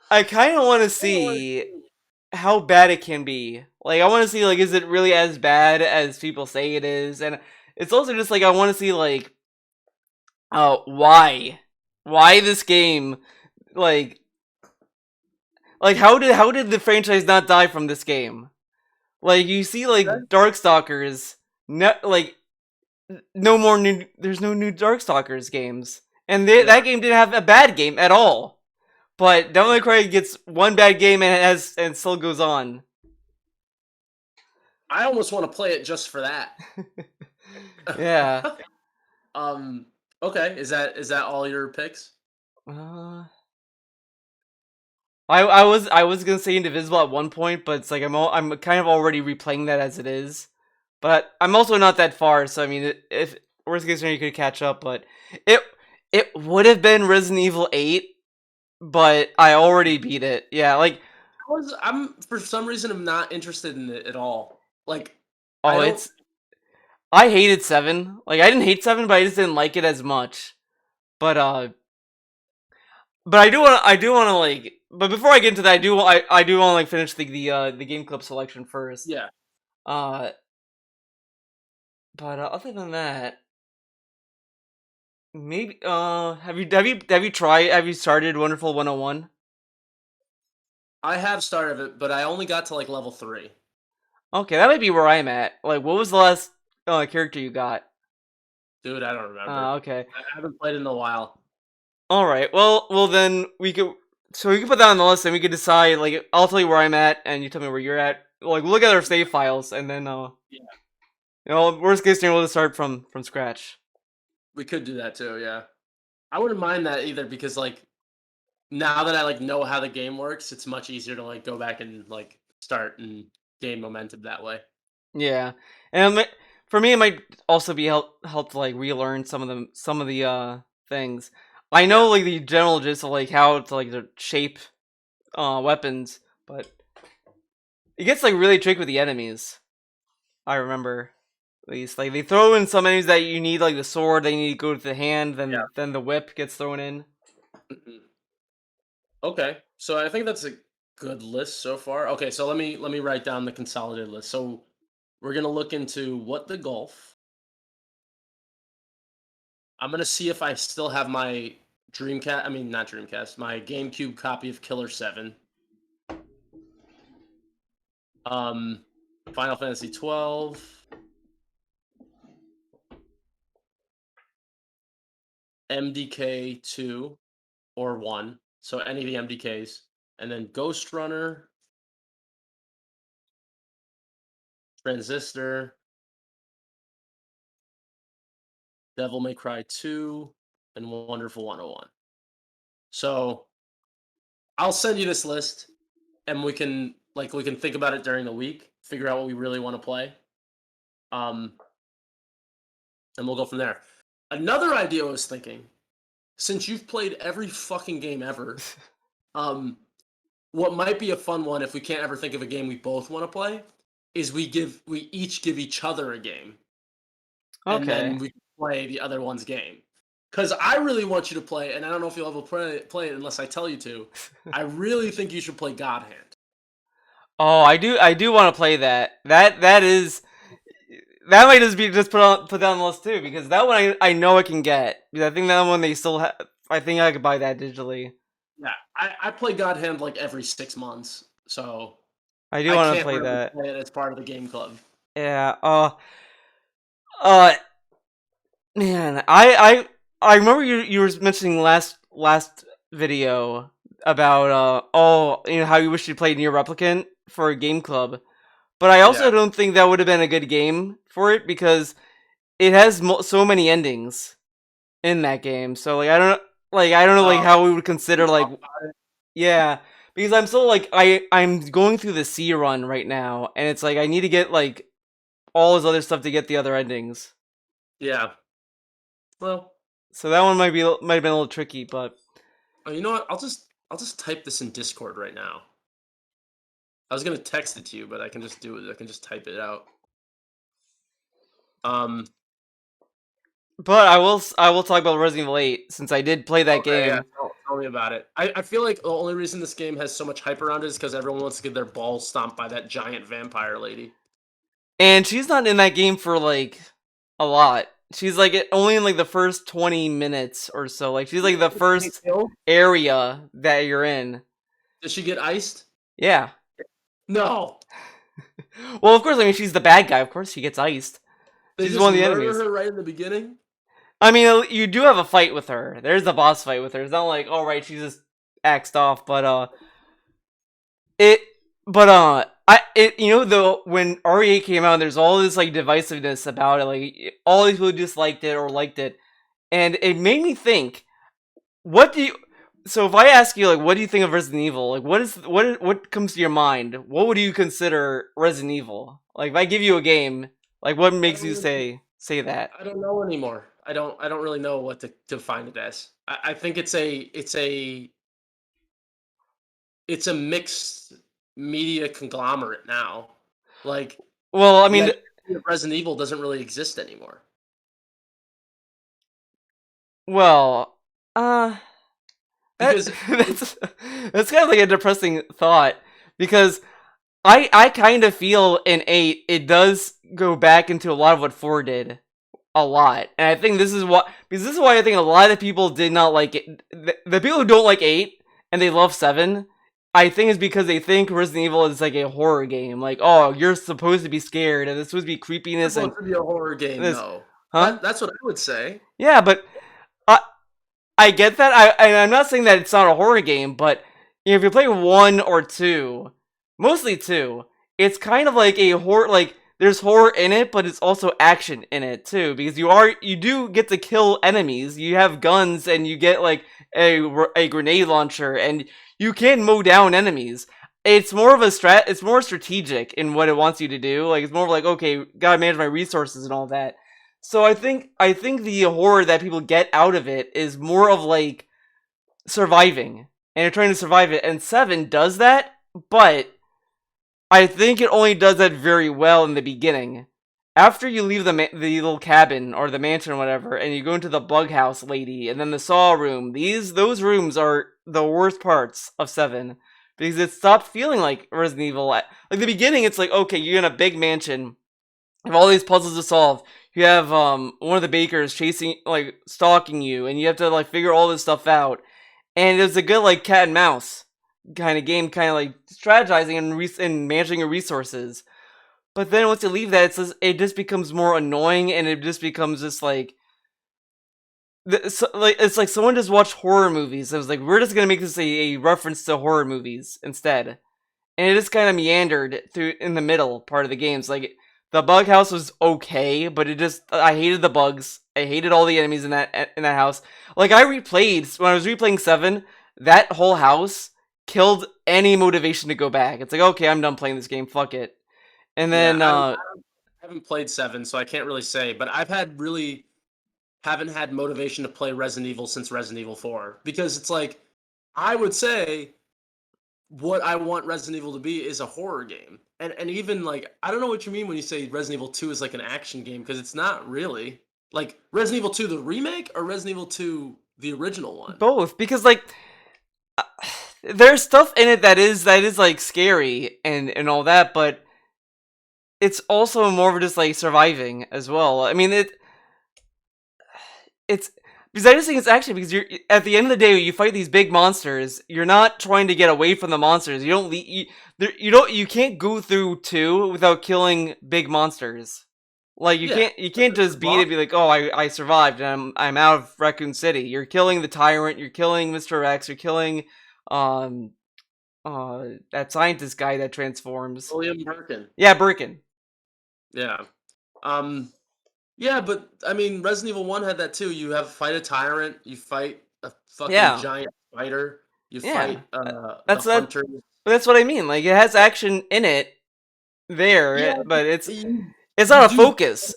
Speaker 1: I kind of want to see how bad it can be. Like I want to see like is it really as bad as people say it is, and it's also just like I want to see like why this game like how did the franchise not die from this game? Like you see
Speaker 2: Okay.
Speaker 1: like Darkstalkers, like no more new. There's no new Darkstalkers games, and
Speaker 2: Yeah.
Speaker 1: that game didn't have a bad game at all. But Devil May Cry gets one bad game and still goes on.
Speaker 2: I almost want to play it just for that.
Speaker 1: Yeah.
Speaker 2: um. Okay. Is that all your picks?
Speaker 1: Uh, I was gonna say Indivisible at one point, but it's like I'm kind of already replaying that as it is. But I'm also not that far, so I mean, if worst case scenario, you could catch up. But it it would have been Resident Evil 8, but I already beat it. Yeah, like
Speaker 2: I'm for some reason I'm not interested in it at all. Like I
Speaker 1: oh,
Speaker 2: don't.
Speaker 1: it's I hated 7. Like I didn't hate 7, but I just didn't like it as much. But but I do want to like. But before I get into that, I do want to like finish the game club selection first.
Speaker 2: Yeah.
Speaker 1: Uh, but other than that, maybe have you started Wonderful 101?
Speaker 2: I have started it, but I only got to like level 3.
Speaker 1: Okay, that might be where I'm at. Like, what was the last character you got?
Speaker 2: Dude, I don't remember.
Speaker 1: Okay.
Speaker 2: I haven't played in a while.
Speaker 1: All right. Well then we could. So we can put that on the list, and we could decide. Like, I'll tell you where I'm at, and you tell me where you're at. Like, look at our save files, and then
Speaker 2: Yeah.
Speaker 1: worst case scenario, we'll just start from scratch.
Speaker 2: We could do that too, yeah. I wouldn't mind that either because like now that I like know how the game works, it's much easier to like go back and like start and gain momentum that way.
Speaker 1: Yeah, and for me, it might also be help to like relearn some of the things. I
Speaker 2: Yeah.
Speaker 1: know like the general gist of like how to like to shape weapons, but it gets like really tricky with the enemies. I remember at least like they throw in some enemies that you need like the sword, they need to go to the hand,
Speaker 2: Yeah.
Speaker 1: then the whip gets thrown in.
Speaker 2: Mhm. Okay. So I think that's a good list so far. Okay, so let me write down the consolidated list. So we're gonna look into what the golf. I'm gonna see if I still have my Dreamcast. I mean, not Dreamcast. My GameCube copy of Killer 7. Um, Final Fantasy 12, MDK 2 or 1. So any of the MDKs, and then Ghost Runner, Transistor, Devil May Cry 2, and Wonderful 101. So I'll send you this list, and we can think about it during the week, figure out what we really want to play. Um, and we'll go from there. Another idea I was thinking, since you've played every fucking game ever, um, what might be a fun one if we can't ever think of a game we both want to play is we each give each other a game, and then
Speaker 1: Okay.
Speaker 2: we play the other one's game. Because I really want you to play, and I don't know if you'll ever play it unless I tell you to. I really think you should play God Hand.
Speaker 1: Oh, I do want to play that. That is that might just be just put down the list too, because that one I know I can get. Because I think that one they still have. I think I could buy that digitally.
Speaker 2: Yeah, I play God Hand like every 6 months, so
Speaker 1: I do
Speaker 2: I
Speaker 1: want to
Speaker 2: can't
Speaker 1: play
Speaker 2: really
Speaker 1: that.
Speaker 2: play it as part of the game club.
Speaker 1: Yeah. Uh, man, I remember you were mentioning last video about how you wish you played Near Replicant for a game club, but I also
Speaker 2: Yeah.
Speaker 1: don't think that would have been a good game for it because it has so many endings in that game. So I don't know like
Speaker 2: Uh,
Speaker 1: how we would consider
Speaker 2: we
Speaker 1: like
Speaker 2: talked about it.
Speaker 1: yeah, because I'm still like I'm going through the C run right now, and it's like I need to get like all this other stuff to get the other endings.
Speaker 2: Yeah. Well,
Speaker 1: So that one might have been a little tricky, but
Speaker 2: you know what? I'll just type this in Discord right now. I was gonna text it to you, but I can just do it. I can just type it out. Um.
Speaker 1: I will talk about Resident Evil 8 since I did play that
Speaker 2: Okay. Yeah.
Speaker 1: game.
Speaker 2: Tell me about it. I feel like the only reason this game has so much hype around it is because everyone wants to get their balls stomped by that giant vampire lady.
Speaker 1: And she's not in that game for like a lot. She's like only in like the first 20 minutes or so. Like she's like the
Speaker 2: Does she get
Speaker 1: first
Speaker 2: killed?
Speaker 1: area that you're in.
Speaker 2: Does she get iced?
Speaker 1: Yeah.
Speaker 2: No.
Speaker 1: Well, of course, I mean she's the bad guy. Of course she gets iced.
Speaker 2: They
Speaker 1: She's
Speaker 2: just
Speaker 1: one of the
Speaker 2: murder
Speaker 1: enemies.
Speaker 2: her right in the beginning.
Speaker 1: I mean, you do have a fight with her. There's a boss fight with her. It's not like, all right, she's just axed off, but it, you know, though, when RE8 came out, there's all this like divisiveness about it. Like all these people disliked it or liked it, and it made me think. What do you? So if I ask you, like, what do you think of Resident Evil? Like, what comes to your mind? What would you consider Resident Evil? Like, if I give you a game, like, what
Speaker 2: I
Speaker 1: makes
Speaker 2: don't
Speaker 1: you
Speaker 2: really,
Speaker 1: say that?
Speaker 2: I don't know anymore. I don't really know what to define it as. I think it's a mixed media conglomerate now. Like
Speaker 1: Well, I
Speaker 2: the
Speaker 1: mean,
Speaker 2: idea of Resident Evil doesn't really exist anymore.
Speaker 1: well, uh, that
Speaker 2: Because
Speaker 1: that's kind of like a depressing thought because I kind of feel in 8 it does go back into a lot of what 4 did a lot, and I think this is what because this is why I think a lot of people did not like it. The people who don't like 8 and they love 7, I think is because they think Resident Evil is like a horror game. Like, oh, you're supposed to be scared, and this supposed to be
Speaker 2: it's
Speaker 1: creepiness and
Speaker 2: supposed to be a horror game,
Speaker 1: this,
Speaker 2: no.
Speaker 1: huh?
Speaker 2: That's what I would say.
Speaker 1: Yeah, but I I get that. I'm not saying that it's not a horror game, but you know, if you play 1 or 2, mostly 2, it's kind of like a horror. Like there's horror in it, but it's also action in it too, because you do get to kill enemies. You have guns, and you get like a grenade launcher, and you can mow down enemies. It's more of a It's more strategic in what it wants you to do. Like it's more of like, okay, gotta manage my resources and all that. So I think the horror that people get out of it is more of like surviving, and you're trying to survive it. And 7 does that, but I think it only does that very well in the beginning. After you leave the little cabin or the mansion or whatever, and you go into the bug house lady, and then the saw room. Those rooms are the worst parts of 7 because it stopped feeling like Resident Evil. Like the beginning, it's like okay, you're in a big mansion, you have all these puzzles to solve. You have one of the bakers chasing, like stalking you, and you have to like figure all this stuff out. And it's a good like cat and mouse kind of game, kind of like strategizing and managing your resources. But then once you leave that, it just becomes more annoying, and it just becomes just like it's like someone just watched horror movies. It was like we're just gonna make this a reference to horror movies instead, and it just kind of meandered through in the middle part of the games. Like the bug house was okay, but I hated the bugs. I hated all the enemies in that house. Like I replayed when I was replaying 7, that whole house killed any motivation to go back. It's like okay, I'm done playing this game. Fuck it. And
Speaker 2: Yeah,
Speaker 1: then
Speaker 2: I haven't played 7, so I can't really say, but I've had really haven't had motivation to play Resident Evil since Resident Evil 4 because it's like I would say what I want Resident Evil to be is a horror game. And even like I don't know what you mean when you say Resident Evil 2 is like an action game because it's not really. Like Resident Evil 2 the remake or Resident Evil 2 the original one?
Speaker 1: Both, because like uh, there's stuff in it that is like scary and all that, but it's also more of just like surviving as well. I mean, it's because I just think it's actually because you're at the end of the day, you fight these big monsters. You're not trying to get away from the monsters. You don't you can't go through 2 without killing big monsters. Like
Speaker 2: Yeah.
Speaker 1: you can't just beat it and be like, oh, I survived and I'm out of Raccoon City. You're killing the tyrant. You're killing Mr. X. You're killing um that scientist guy that transforms.
Speaker 2: William Birkin.
Speaker 1: Yeah, Birkin.
Speaker 2: Yeah. Um yeah, but I mean Resident Evil 1 had that too. You have fight a tyrant, you fight a fucking
Speaker 1: Yeah,
Speaker 2: giant spider, you
Speaker 1: yeah.
Speaker 2: fight the
Speaker 1: That's that.
Speaker 2: hunters.
Speaker 1: That's what I mean. Like it has action in it
Speaker 2: Yeah,
Speaker 1: but
Speaker 2: you,
Speaker 1: it's
Speaker 2: you
Speaker 1: not a
Speaker 2: do
Speaker 1: focus.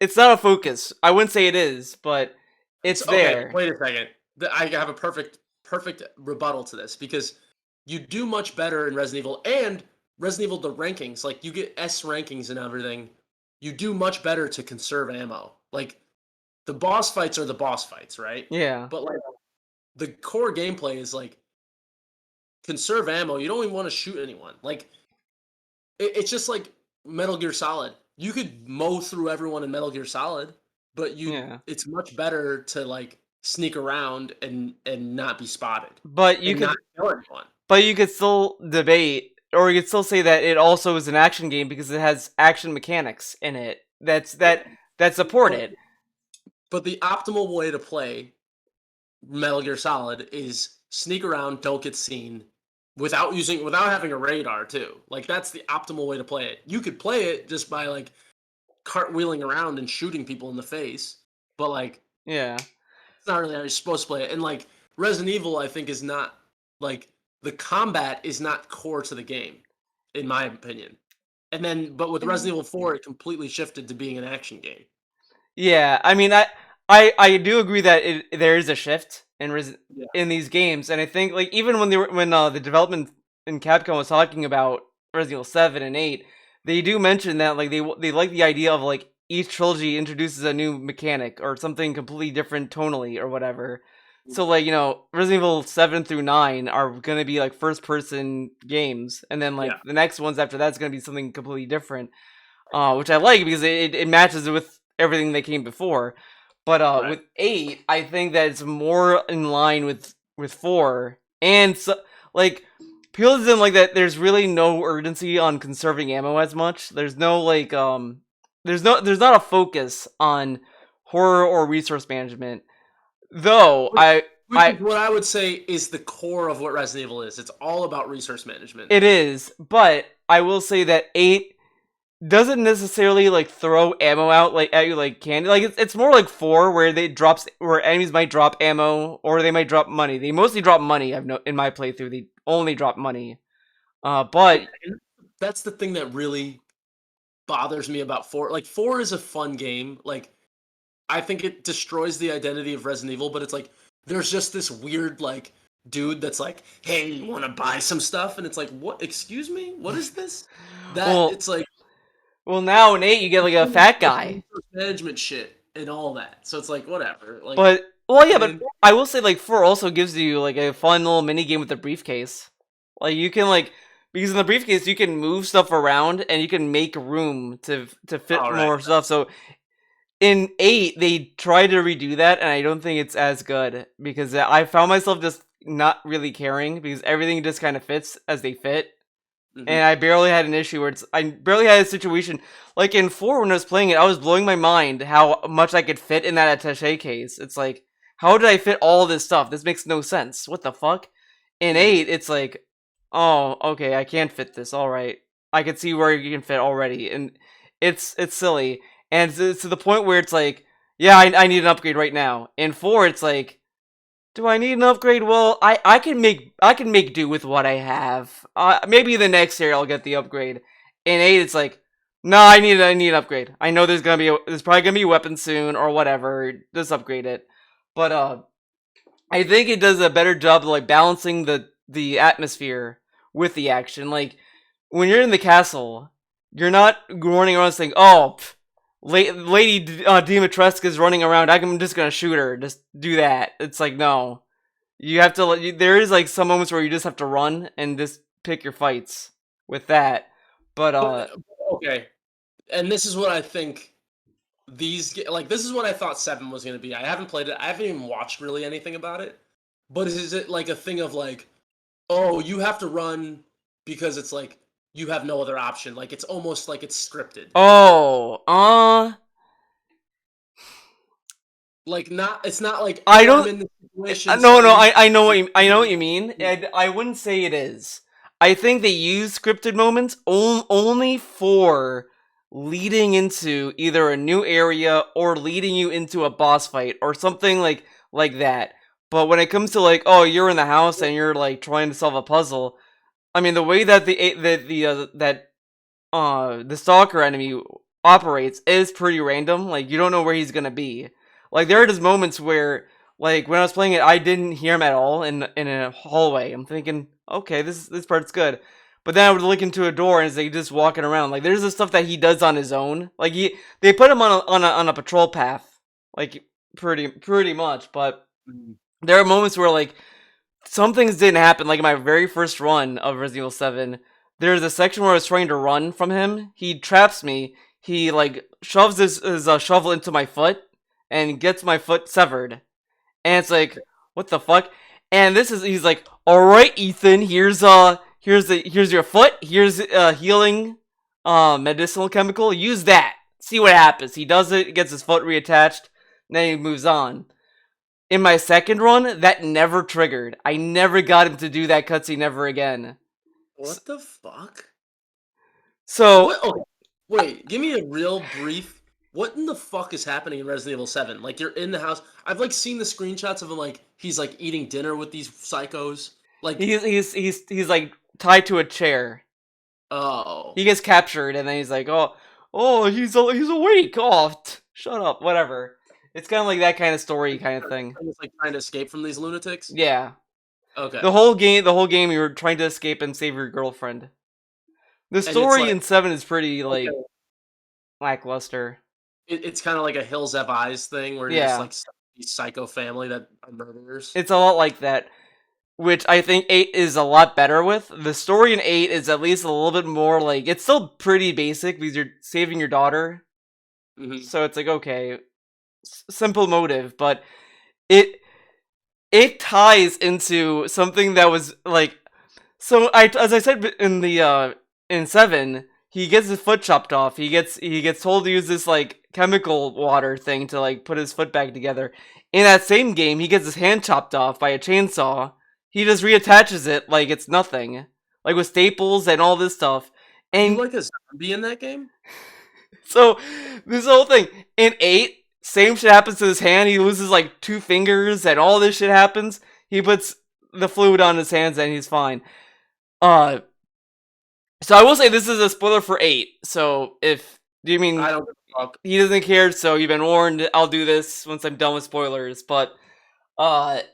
Speaker 1: It's not a focus. I wouldn't say it is, but it's
Speaker 2: okay,
Speaker 1: there.
Speaker 2: wait a second. I have a perfect rebuttal to this because you do much better in Resident Evil and Resident Evil the rankings, like you get S rankings and everything. You do much better to conserve ammo. Like the boss fights are the boss fights, right?
Speaker 1: Yeah,
Speaker 2: But like the core gameplay is like conserve ammo. You don't even want to shoot anyone. Like it's just like Metal Gear Solid. You could mow through everyone in Metal Gear Solid, but
Speaker 1: yeah.
Speaker 2: it's much better to like sneak around and not be spotted
Speaker 1: But you
Speaker 2: and
Speaker 1: could
Speaker 2: not kill anyone.
Speaker 1: But you could still debate, or you could still say that it also is an action game because it has action mechanics in it that support
Speaker 2: But,
Speaker 1: it.
Speaker 2: but the optimal way to play Metal Gear Solid is sneak around, don't get seen, without having a radar too. Like that's the optimal way to play it. You could play it just by like cartwheeling around and shooting people in the face, but like
Speaker 1: Yeah,
Speaker 2: it's not really how you're supposed to play it. And like Resident Evil, I think is not like the combat is not core to the game, in my opinion. And then, but with Resident Evil 4, it completely shifted to being an action game.
Speaker 1: yeah. I mean, I do agree that there is a shift
Speaker 2: Yeah,
Speaker 1: in these games, and I think like even when the development in Capcom was talking about Resident Evil 7 and 8, they do mention that like they like the idea of like each trilogy introduces a new mechanic or something completely different tonally or whatever. So like, Resident Evil 7 through 9 are going to be like first person games, and then like
Speaker 2: yeah,
Speaker 1: the next ones after that's going to be something completely different. Which I like because it matches with everything that came before. But
Speaker 2: right.
Speaker 1: with 8, I think that it's more in line with 4, and so, like people didn't like that. There's really no urgency on conserving ammo as much. There's no like there's not a focus on horror or resource management. Though
Speaker 2: Which,
Speaker 1: I
Speaker 2: which
Speaker 1: I
Speaker 2: is what I would say is the core of what Resident Evil is. It's all about resource management.
Speaker 1: it is, but I will say that 8 doesn't necessarily like throw ammo out like at you like candy. Like it's more like 4 where where enemies might drop ammo or they might drop money. They mostly drop money. I've no in my playthrough they only drop money.
Speaker 2: Yeah,
Speaker 1: But
Speaker 2: and that's the thing that really bothers me about 4. Like 4 is a fun game. Like I think it destroys the identity of Resident Evil, but it's like there's just this weird like dude that's like, "Hey, you want to buy some stuff?" And it's like, "What? Excuse me? What is this?" That
Speaker 1: well
Speaker 2: it's like
Speaker 1: now in 8 you get like a fat guy.
Speaker 2: resource management shit and all that. So it's like whatever. Like
Speaker 1: But well yeah,
Speaker 2: I
Speaker 1: but
Speaker 2: mean,
Speaker 1: I will say like 4 also gives you like a fun little mini game with the briefcase. Like you can like because in the briefcase you can move stuff around and you can make room to fit
Speaker 2: all right.
Speaker 1: more stuff. So in 8 they try to redo that and I don't think it's as good because I found myself just not really caring because everything just kind of fits as they fit,
Speaker 2: Hmm.
Speaker 1: and I barely had an issue where I barely had a situation like in 4 when I was playing it. I was blowing my mind how much I could fit in that attaché case. It's like, how did I fit all this stuff? This makes no sense. What the fuck? In
Speaker 2: Hmm.
Speaker 1: 8 it's like, oh okay, I can't fit this. All right, I can see where you can fit already, and it's silly. And to the point where it's like, yeah, I need an upgrade right now. In 4 it's like, do I need an upgrade? Well, I can make do with what I have. Maybe the next year I'll get the upgrade. In 8 it's like, No, I need an upgrade. I know there's probably gonna be a weapon soon or whatever. Just upgrade it. But I think it does a better job of like balancing the atmosphere with the action. Like when you're in the castle, you're not running around saying, "Oh, Lady Dimitrescu is running around. I'm just gonna shoot her. Just do that." It's like no, you have to. There is like some moments where you just have to run and just pick your fights with that. But
Speaker 2: Okay, and this is what I think this is what I thought 7 was going to be. I haven't played it. I haven't even watched really anything about it. But is it like a thing of like, oh, you have to run because it's like you have no other option. Like it's almost like it's scripted.
Speaker 1: oh,
Speaker 2: Like not it's not like,
Speaker 1: I
Speaker 2: oh, I'm
Speaker 1: don't.
Speaker 2: in this situation
Speaker 1: No,
Speaker 2: so
Speaker 1: no,
Speaker 2: you
Speaker 1: I know what you mean. I wouldn't say it is. I think they use scripted moments only for leading into either a new area or leading you into a boss fight or something like that. But when it comes to like, oh, you're in the house and you're like trying to solve a puzzle, I mean, the way that the stalker enemy operates is pretty random. Like you don't know where he's gonna be. Like there are just moments where, like when I was playing it, I didn't hear him at all in a hallway. I'm thinking, okay, this part's good. But then I would look into a door and it's like just walking around. Like there's the stuff that he does on his own. Like they put him on a patrol path, like pretty much. But there are moments where like some things didn't happen. Like in my very first run of Resident Evil 7, there's a section where I was trying to run from him. He traps me. He like shoves his shovel into my foot and gets my foot severed. And it's like, what the fuck? And he's like, all right, Ethan, here's your foot. Here's healing medicinal chemical. Use that. See what happens. He does it. Gets his foot reattached. Then he moves on. In my second run, that never triggered. I never got him to do that cutscene ever again.
Speaker 2: What the fuck?
Speaker 1: So
Speaker 2: What? Okay. Wait, give me a real brief. What in the fuck is happening in Resident Evil 7? Like you're in the house. I've like seen the screenshots of him like he's like eating dinner with these psychos. Like
Speaker 1: he's like tied to a chair.
Speaker 2: oh.
Speaker 1: He gets captured and then he's like, he's awake. Oh, shut up. Whatever. It's kind of like that kind of story kind of thing.
Speaker 2: He's like trying to escape from these lunatics.
Speaker 1: Yeah.
Speaker 2: Okay.
Speaker 1: The whole game, you were trying to escape and save your girlfriend. The story
Speaker 2: like,
Speaker 1: in 7 is pretty like
Speaker 2: okay.
Speaker 1: lackluster.
Speaker 2: It's kind of like a Hills Have Eyes thing where
Speaker 1: Yeah.
Speaker 2: it's like these psycho family that are murderers.
Speaker 1: It's a lot like that, which I think 8 is a lot better with. The story in 8 is at least a little bit more like, it's still pretty basic because you're saving your daughter.
Speaker 2: Mm-hmm.
Speaker 1: So it's like, okay, simple motive, but it ties into something that was like, so as I said in the in 7, he gets his foot chopped off. He gets told to use this like chemical water thing to like put his foot back together. In that same game, he gets his hand chopped off by a chainsaw. He just reattaches it like it's nothing, like with staples and all this stuff. And
Speaker 2: you like a zombie in that game?
Speaker 1: So this whole thing in 8, same shit happens to his hand. He loses like 2 fingers, and all this shit happens. He puts the fluid on his hands, and he's fine. So I will say this is a spoiler for 8. So if you mean
Speaker 2: I don't give a fuck.
Speaker 1: He doesn't care, so you've been warned. I'll do this once I'm done with spoilers. But by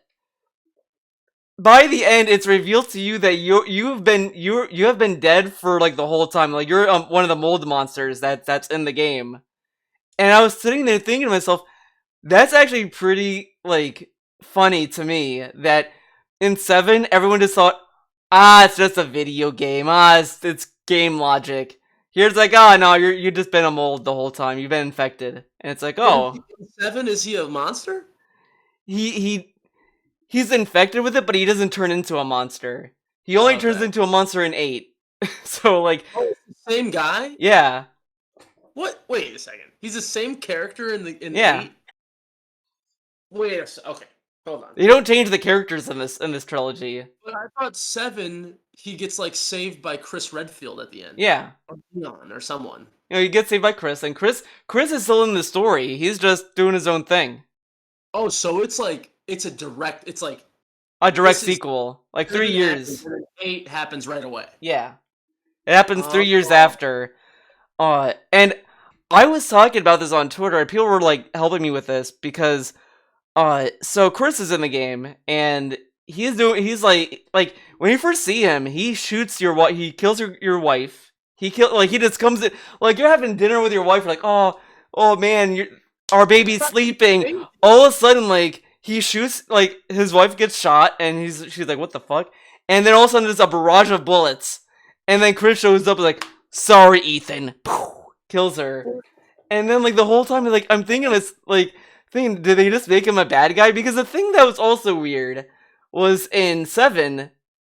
Speaker 1: the end, it's revealed to you that you have been dead for like the whole time. Like you're one of the mold monsters that's in the game. And I was sitting there thinking to myself, that's actually pretty like funny to me that in 7 everyone just thought, it's just a video game. It's game logic. Here's like, no, you've just been a mold the whole time. You've been infected, and it's like, oh,
Speaker 2: in 7 is he a monster?
Speaker 1: He's infected with it, but he doesn't turn into a monster. He only turns into a monster in 8. So like,
Speaker 2: it's the same guy?
Speaker 1: Yeah.
Speaker 2: What? Wait a second. He's the same character in 8? Wait a second. Okay, hold on.
Speaker 1: They don't change the characters in this trilogy.
Speaker 2: But I thought 7, he gets like saved by Chris Redfield at the end.
Speaker 1: Yeah.
Speaker 2: Or Leon or someone.
Speaker 1: He gets saved by Chris, and Chris is still in the story. He's just doing his own thing.
Speaker 2: Oh, so it's like it's like
Speaker 1: a direct sequel, like 3 years.
Speaker 2: 8 happens right away.
Speaker 1: Yeah, it happens 3 years after. And I was talking about this on Twitter, and people were like helping me with this because so Chris is in the game, and he's like when you first see him, he shoots your wife, he kills your wife. He just comes in like you're having dinner with your wife, you're like, oh man, our baby's sleeping. All of a sudden, like he shoots, like his wife gets shot, and she's like, what the fuck? And then all of a sudden, there's a barrage of bullets, and then Chris shows up like, sorry, Ethan, kills her, and then like the whole time, like I'm thinking it's like did they just make him a bad guy? Because the thing that was also weird was in 7,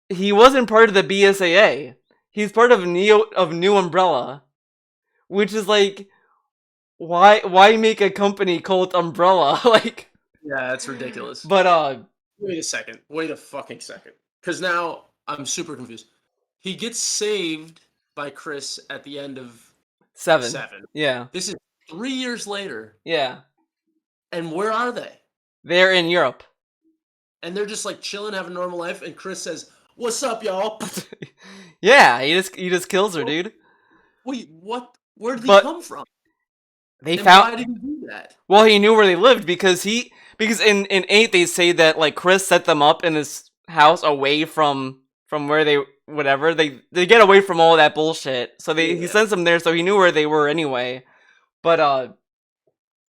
Speaker 1: he wasn't part of the BSAA. He's part of New Umbrella, which is like, why make a company called Umbrella? Like,
Speaker 2: yeah, that's ridiculous.
Speaker 1: But
Speaker 2: wait a second. Wait a fucking second. Because now I'm super confused. He gets saved by Chris at the end of
Speaker 1: 7.
Speaker 2: 7.
Speaker 1: Yeah.
Speaker 2: This is 3 years later.
Speaker 1: Yeah.
Speaker 2: And where are they?
Speaker 1: They're in Europe.
Speaker 2: And they're just like chilling, having a normal life, and Chris says, "What's up, y'all?"
Speaker 1: Yeah, he just kills her, dude.
Speaker 2: Wait, what? Where did he come from?
Speaker 1: They found.
Speaker 2: Why did he do that?
Speaker 1: Well, he knew where they lived because in 8 they say that like Chris set them up in this house away from where they they get away from all that bullshit. So he sends them there, so he knew where they were anyway. But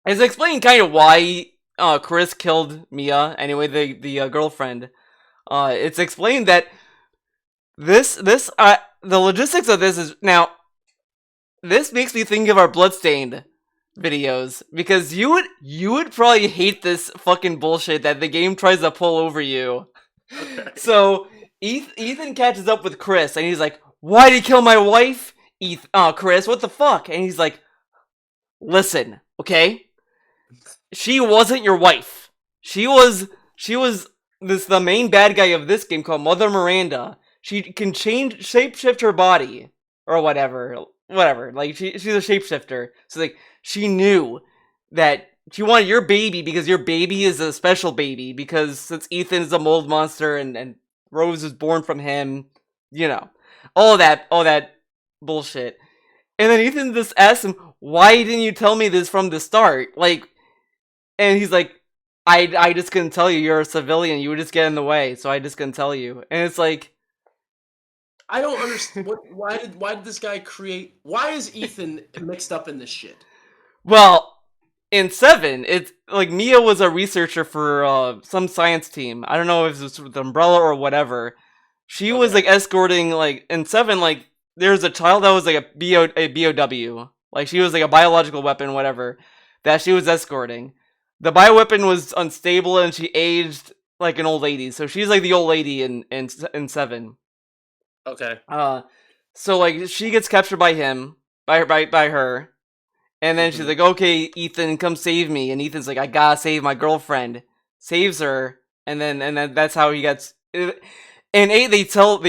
Speaker 1: it's explained kind of why Chris killed Mia anyway, the girlfriend. It's explained that the logistics of this is now. This makes me think of our Bloodstained videos because you would probably hate this fucking bullshit that the game tries to pull over you. Okay. So Ethan catches up with Chris and he's like, "Why'd he kill my wife, Chris? What the fuck?" And he's like, "Listen, okay, she wasn't your wife. She was the main bad guy of this game called Mother Miranda. She can shapeshift her body or whatever." Like she's a shapeshifter. So like she knew that she wanted your baby because your baby is a special baby because since Ethan is a mold monster and Rose was born from him, you know, all that bullshit. And then Ethan just asks him, "Why didn't you tell me this from the start?" Like, and he's like, I just couldn't tell you. You're a civilian. You would just get in the way, so I just couldn't tell you." And it's like,
Speaker 2: I don't understand. Why did this guy create? Why is Ethan mixed up in this shit?
Speaker 1: Well, in 7, it's like Mia was a researcher for some science team. I don't know if it was with Umbrella or whatever. She was like escorting, like in 7, like there's a child that was like a BOW, like she was like a biological weapon, whatever, that she was escorting. The bioweapon was unstable and she aged like an old lady, so she's like the old lady in 7.
Speaker 2: Okay.
Speaker 1: So like she gets captured by him, by her, and then she's like, "Okay, Ethan, come save me." And Ethan's like, "I gotta save my girlfriend." Saves her, and then that's how he gets. In 8, they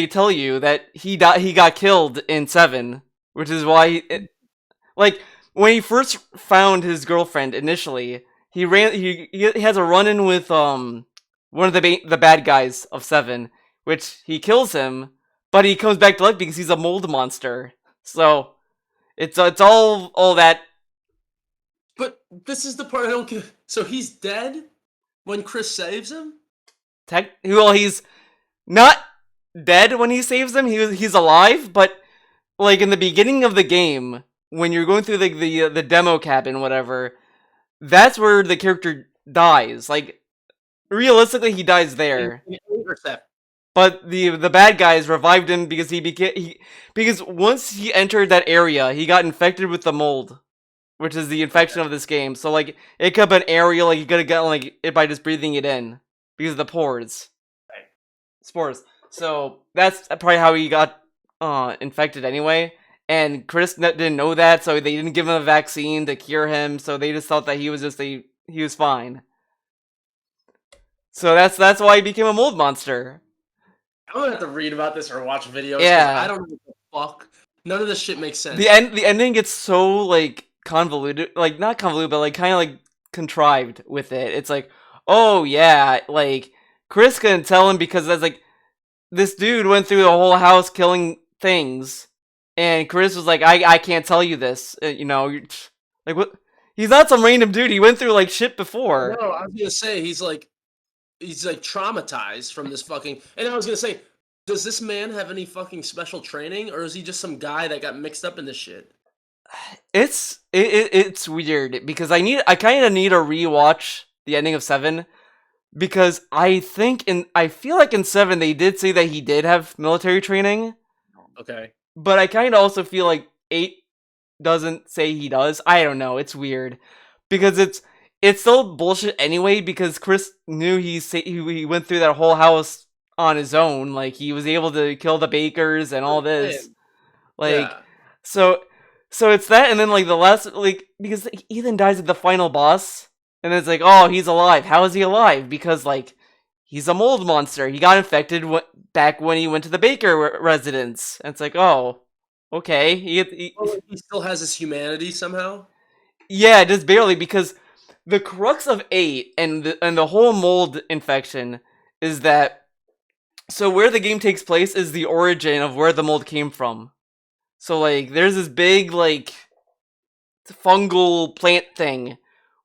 Speaker 1: tell you that he got killed in 7, which is why like when he first found his girlfriend initially, he has a run in with one of the bad guys of 7, which he kills him. But he comes back to life because he's a mold monster. So it's all that.
Speaker 2: But this is the part I don't get. So he's dead when Chris saves him?
Speaker 1: Well, he's not dead when he saves him. He's alive, but like in the beginning of the game, when you're going through the demo cabin, whatever, that's where the character dies. Like realistically, he dies there. But the bad guys revived him because because once he entered that area, he got infected with the mold, which is the infection of this game. So like it could have been aerial, like you could have gotten like it by just breathing it in because of the pores, spores. So that's probably how he got infected anyway. And Chris didn't know that, so they didn't give him a vaccine to cure him. So they just thought that he was fine. So that's why he became a mold monster.
Speaker 2: I'm gonna have to read about this or watch videos.
Speaker 1: Yeah,
Speaker 2: I don't know what the fuck. None of this shit makes sense.
Speaker 1: The ending gets so like convoluted, like not convoluted, but like kind of like contrived with it. It's like, oh yeah, like Chris couldn't tell him because that's like this dude went through the whole house killing things, And Chris was like, I can't tell you this. You know, like what? He's not some random dude. He went through like shit before.
Speaker 2: No, I was gonna say he's like traumatized from this fucking. And I was gonna say, does this man have any fucking special training, or is he just some guy that got mixed up in this shit?
Speaker 1: It's weird because I kind of need to rewatch the ending of 7 because I feel like in 7 they did say that he did have military training,
Speaker 2: Okay.
Speaker 1: but I kind of also feel like 8 doesn't say he does. I don't know. It's weird because it's still bullshit anyway because Chris knew he went through that whole house on his own. Like he was able to kill the bakers and all this. Like
Speaker 2: Yeah.
Speaker 1: so so it's that, and then like the last, like, because Ethan dies at the final boss, and it's like, oh, he's alive. How is he alive? Because like he's a mold monster. He got infected back when he went to the Baker residence. And it's like, oh, okay.
Speaker 2: Oh, like he still has his humanity somehow.
Speaker 1: Yeah, just barely, because the crux of 8 and the whole mold infection is that, so where the game takes place is the origin of where the mold came from. So like there's this big like fungal plant thing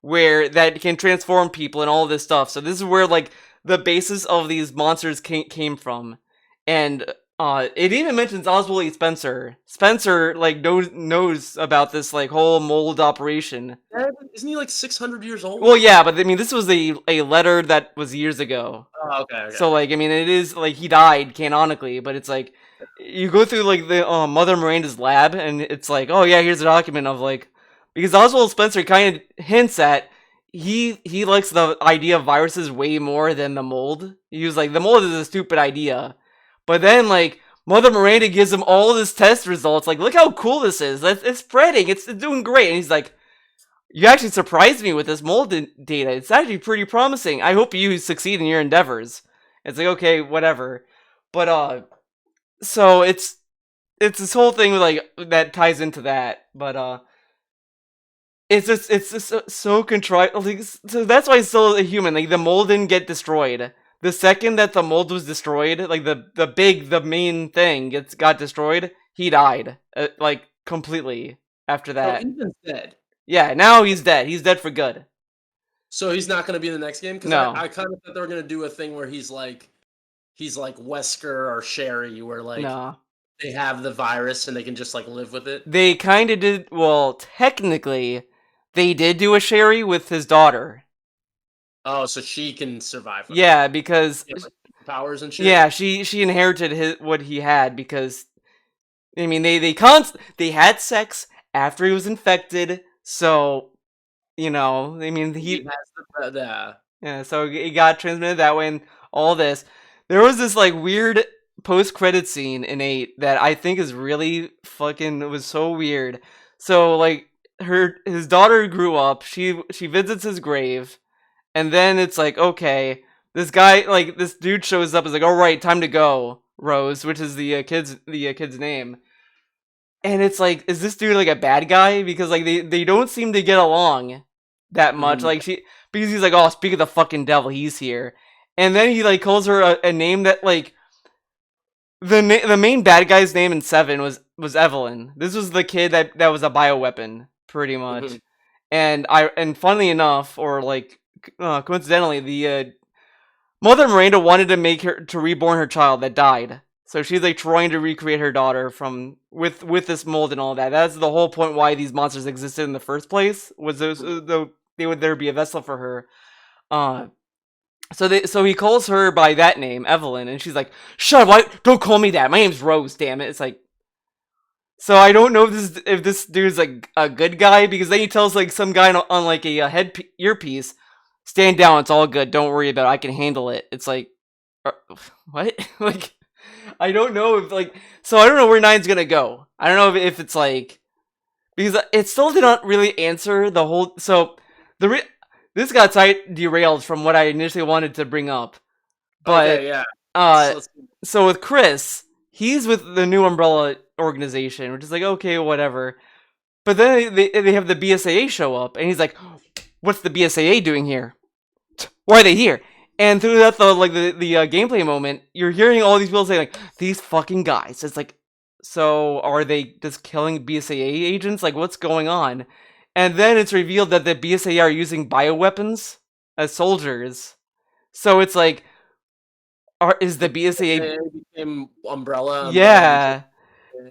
Speaker 1: where that can transform people and all this stuff. So this is where like the basis of these monsters came from. And it even mentions Oswald E. Spencer. Spencer like knows about this like whole mold operation.
Speaker 2: Isn't he like 600 years old?
Speaker 1: Well, yeah, but I mean this was a letter that was years ago.
Speaker 2: Oh, okay.
Speaker 1: So like I mean it is like he died canonically, but it's like you go through like the Mother Miranda's lab, and it's like, oh yeah, here's a document of like, because Oswald Spencer kind of hints at he likes the idea of viruses way more than the mold. He was like, the mold is a stupid idea, but then like Mother Miranda gives him all this test results, like, look how cool this is, it's spreading, it's doing great, and he's like, you actually surprised me with this mold data. It's actually pretty promising. I hope you succeed in your endeavors. It's like, okay, whatever, but so it's this whole thing with like that ties into that, but it's just so contrived. Like, so that's why it's still a human. Like the mold didn't get destroyed. The second that the mold was destroyed, like the main thing got destroyed, he died like completely after
Speaker 2: So
Speaker 1: that.
Speaker 2: Ethan's dead.
Speaker 1: Yeah, now he's dead. He's dead for good.
Speaker 2: So he's not going to be in the next game? Because
Speaker 1: No.
Speaker 2: I kind of thought they were going to do a thing where he's like Wesker or Sherry, where like
Speaker 1: No.
Speaker 2: they have the virus and they can just like live with it.
Speaker 1: They kind of did. Well, technically, they did do a Sherry with his daughter.
Speaker 2: Oh, so she can survive. With
Speaker 1: Yeah, because
Speaker 2: like, powers and shit.
Speaker 1: yeah, she inherited what he had, because I mean they had sex after he was infected, so you know, I mean
Speaker 2: He has the
Speaker 1: yeah, so it got transmitted that way and all this. There was this like weird post-credit scene in 8 that I think is really fucking, it was so weird. So like his daughter grew up, she visits his grave, and then it's like, okay, this guy, like this dude shows up, is like, all right, time to go, Rose, which is the kid's name. And it's like, is this dude like a bad guy? Because like they don't seem to get along that much.
Speaker 2: Mhm.
Speaker 1: Like because he's like, oh, speak of the fucking devil, he's here. And then he like calls her a name that like the main bad guy's name in 7 was Evelyn. This was the kid that was a bioweapon, pretty much.
Speaker 2: Mhm.
Speaker 1: And funnily enough, or like coincidentally, the Mother Miranda wanted to make her to reborn her child that died. So she's like trying to recreate her daughter from with this mold and all that. That's the whole point why these monsters existed in the first place. Was there be a vessel for her. So he calls her by that name, Evelyn, and she's like, "Shut up! Why, don't call me that. My name's Rose. Damn it!" It's like, so I don't know if this dude's like a good guy, because then he tells like some guy on like a earpiece, "Stand down. It's all good. Don't worry about it. I can handle it." It's like, what? Like, I don't know if like, so I don't know where 9's gonna go. I don't know if it's like, because it still did not really answer the whole. So this got derailed from what I initially wanted to bring up, but
Speaker 2: Okay, yeah.
Speaker 1: so with Chris, he's with the New Umbrella organization, which is like, okay, whatever. But then they have the BSAA show up, and he's like, "What's the BSAA doing here? Why are they here?" And throughout the gameplay moment, you're hearing all these people say like, "These fucking guys." It's like, So are they just killing BSAA agents? Like, what's going on? And then it's revealed that the BSAA are using bioweapons as soldiers. So it's like, is the
Speaker 2: The
Speaker 1: BSAA?
Speaker 2: BSAA became Umbrella. Umbrella became.
Speaker 1: Yeah.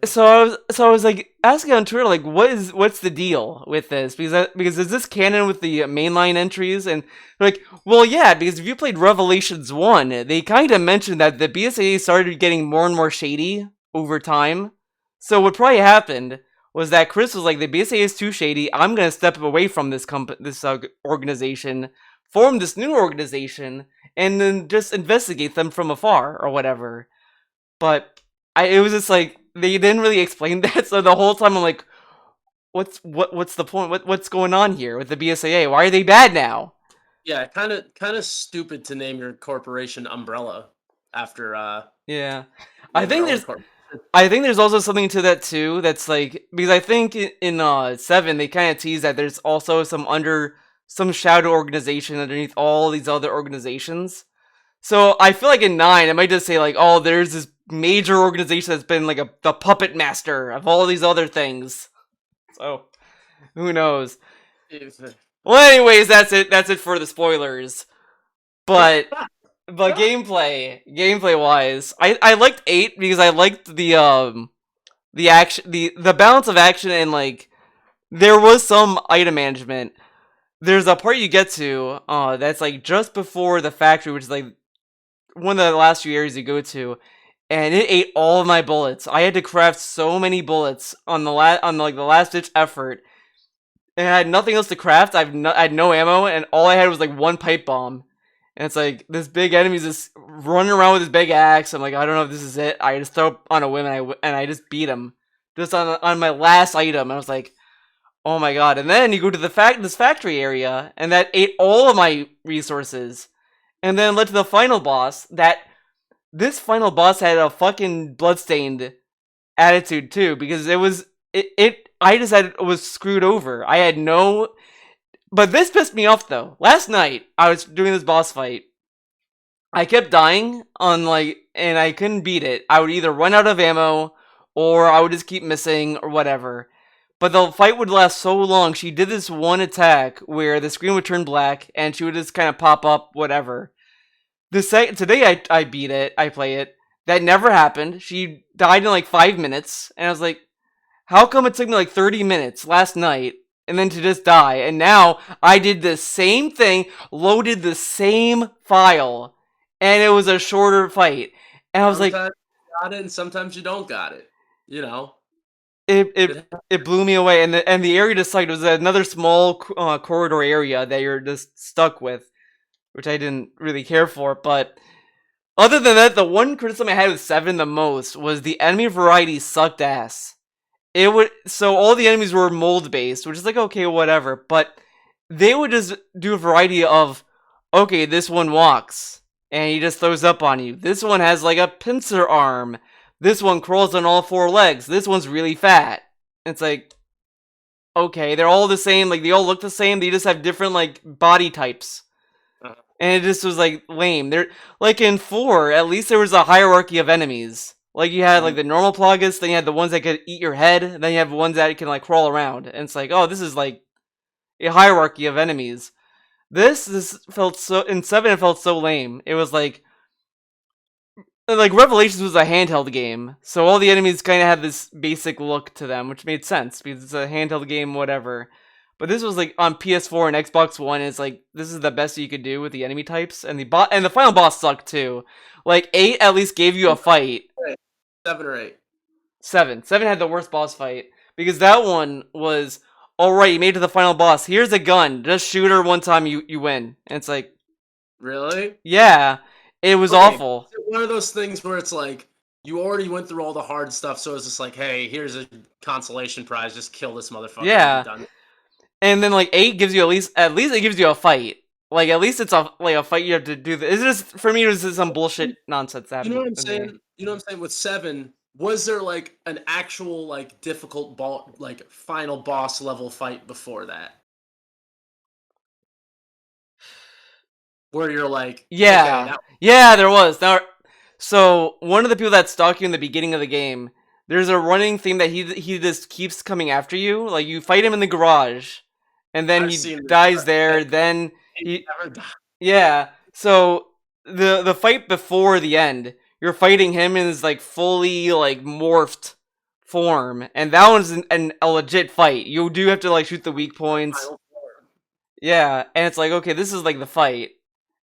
Speaker 1: So I was like asking on Twitter, like, what's the deal with this? Because is this canon with the mainline entries? And they're like, well, yeah, because if you played Revelations 1, they kind of mentioned that the BSAA started getting more and more shady over time. So what probably happened was that Chris was like, the BSAA is too shady. I'm gonna step away from this organization, form this new organization, and then just investigate them from afar or whatever. But it was just like they didn't really explain that, so the whole time I'm like, what's the point? What's going on here with the BSAA? Why are they bad now?
Speaker 2: Yeah, kind of stupid to name your corporation Umbrella after
Speaker 1: Yeah,
Speaker 2: the
Speaker 1: I think
Speaker 2: Umbrella
Speaker 1: there's
Speaker 2: Corp.
Speaker 1: I think there's also something to that too. That's like because I think in 7 they kind of tease that there's also some shadow organization underneath all these other organizations. So I feel like in 9 it might just say like, oh, there's this major organization that's been like the puppet master of all these other things. So who knows? Well, anyways, that's it. That's it for the spoilers. But gameplay wise, I liked 8 because I liked the action, the balance of action, and like there was some item management. There's a part you get to that's like just before the factory, which is like one of the last few areas you go to, and it ate all of my bullets. I had to craft so many bullets on the last ditch effort, and I had nothing else to craft. I had no ammo, and all I had was like one pipe bomb. And it's like this big enemy's just running around with his big axe. I'm like, I don't know if this is it. I just throw it on a whim, and I just beat him just on my last item. I was like, oh my god! And then you go to this factory area, and that ate all of my resources. And then led to the final boss. This final boss had a fucking bloodstained attitude too, because it I just was screwed over. I had no, but this pissed me off though. Last night I was doing this boss fight. I kept dying on like, and I couldn't beat it. I would either run out of ammo or I would just keep missing or whatever. But the fight would last so long. She did this one attack where the screen would turn black and she would just kind of pop up, whatever. Today I beat it. I play it. That never happened. She died in like 5 minutes, and I was like, how come it took me like 30 minutes last night and then to just die? And now I did the same thing, loaded the same file, and it was a shorter fight. And I was like,
Speaker 2: Sometimes you got it, and sometimes you don't got it. You know,
Speaker 1: it it,
Speaker 2: it,
Speaker 1: it blew me away. And the area to sight was another small corridor area that you're just stuck with, which I didn't really care for. But other than that, the one criticism I had with 7 the most was the enemy variety sucked ass. So all the enemies were mold based, which is like okay, whatever, but they would just do a variety of okay, this one walks and he just throws up on you. This one has like a pincer arm. This one crawls on all 4 legs. This one's really fat. It's like okay, they're all the same, like they all look the same, they just have different like body types.
Speaker 2: uh,
Speaker 1: And it just was like lame. There, like in 4, at least there was a hierarchy of enemies. Like you had like the normal Plagas, then you had the ones that could eat your head, and then you have ones that can like crawl around. And it's like, oh, this is like a hierarchy of enemies. This felt so in 7. It felt so lame. It was like Revelations was a handheld game, so all the enemies kind of had this basic look to them, which made sense because it's a handheld game, whatever. But this was like on PS4 and Xbox One. And it's like this is the best you could do with the enemy types, and the final boss sucked too. Like 8 at least gave you a fight.
Speaker 2: 7 or 8.
Speaker 1: 7 had the worst boss fight because that one was all right. You made it to the final boss. Here's a gun. Just shoot her one time. You win. And it's like
Speaker 2: Really?
Speaker 1: yeah, it was
Speaker 2: Okay.
Speaker 1: awful.
Speaker 2: Is it one of those things where it's like you already went through all the hard stuff, so it's just like, hey, here's a consolation prize. Just kill this motherfucker.
Speaker 1: Yeah.
Speaker 2: And be done.
Speaker 1: And then like 8 gives you at least it gives you a fight. Like at least it's a fight you have to do. It's just for me it was just some bullshit nonsense that
Speaker 2: You know
Speaker 1: happened.
Speaker 2: what I'm saying? You know what I'm saying? With 7, was there like an actual like difficult like final boss level fight before that? Where you're like,
Speaker 1: Yeah,
Speaker 2: okay,
Speaker 1: yeah, there was. So one of the people that stalk you in the beginning of the game, there's a running theme that he just keeps coming after you. Like you fight him in the garage, and then
Speaker 2: I've
Speaker 1: he
Speaker 2: seen this.
Speaker 1: dies there. Then
Speaker 2: He
Speaker 1: he
Speaker 2: never died.
Speaker 1: yeah. So the fight before the end, you're fighting him in his like fully like morphed form, and that one's a legit fight. You do have to like shoot the weak points.
Speaker 2: Final form.
Speaker 1: Yeah, and it's like okay, this is like the fight,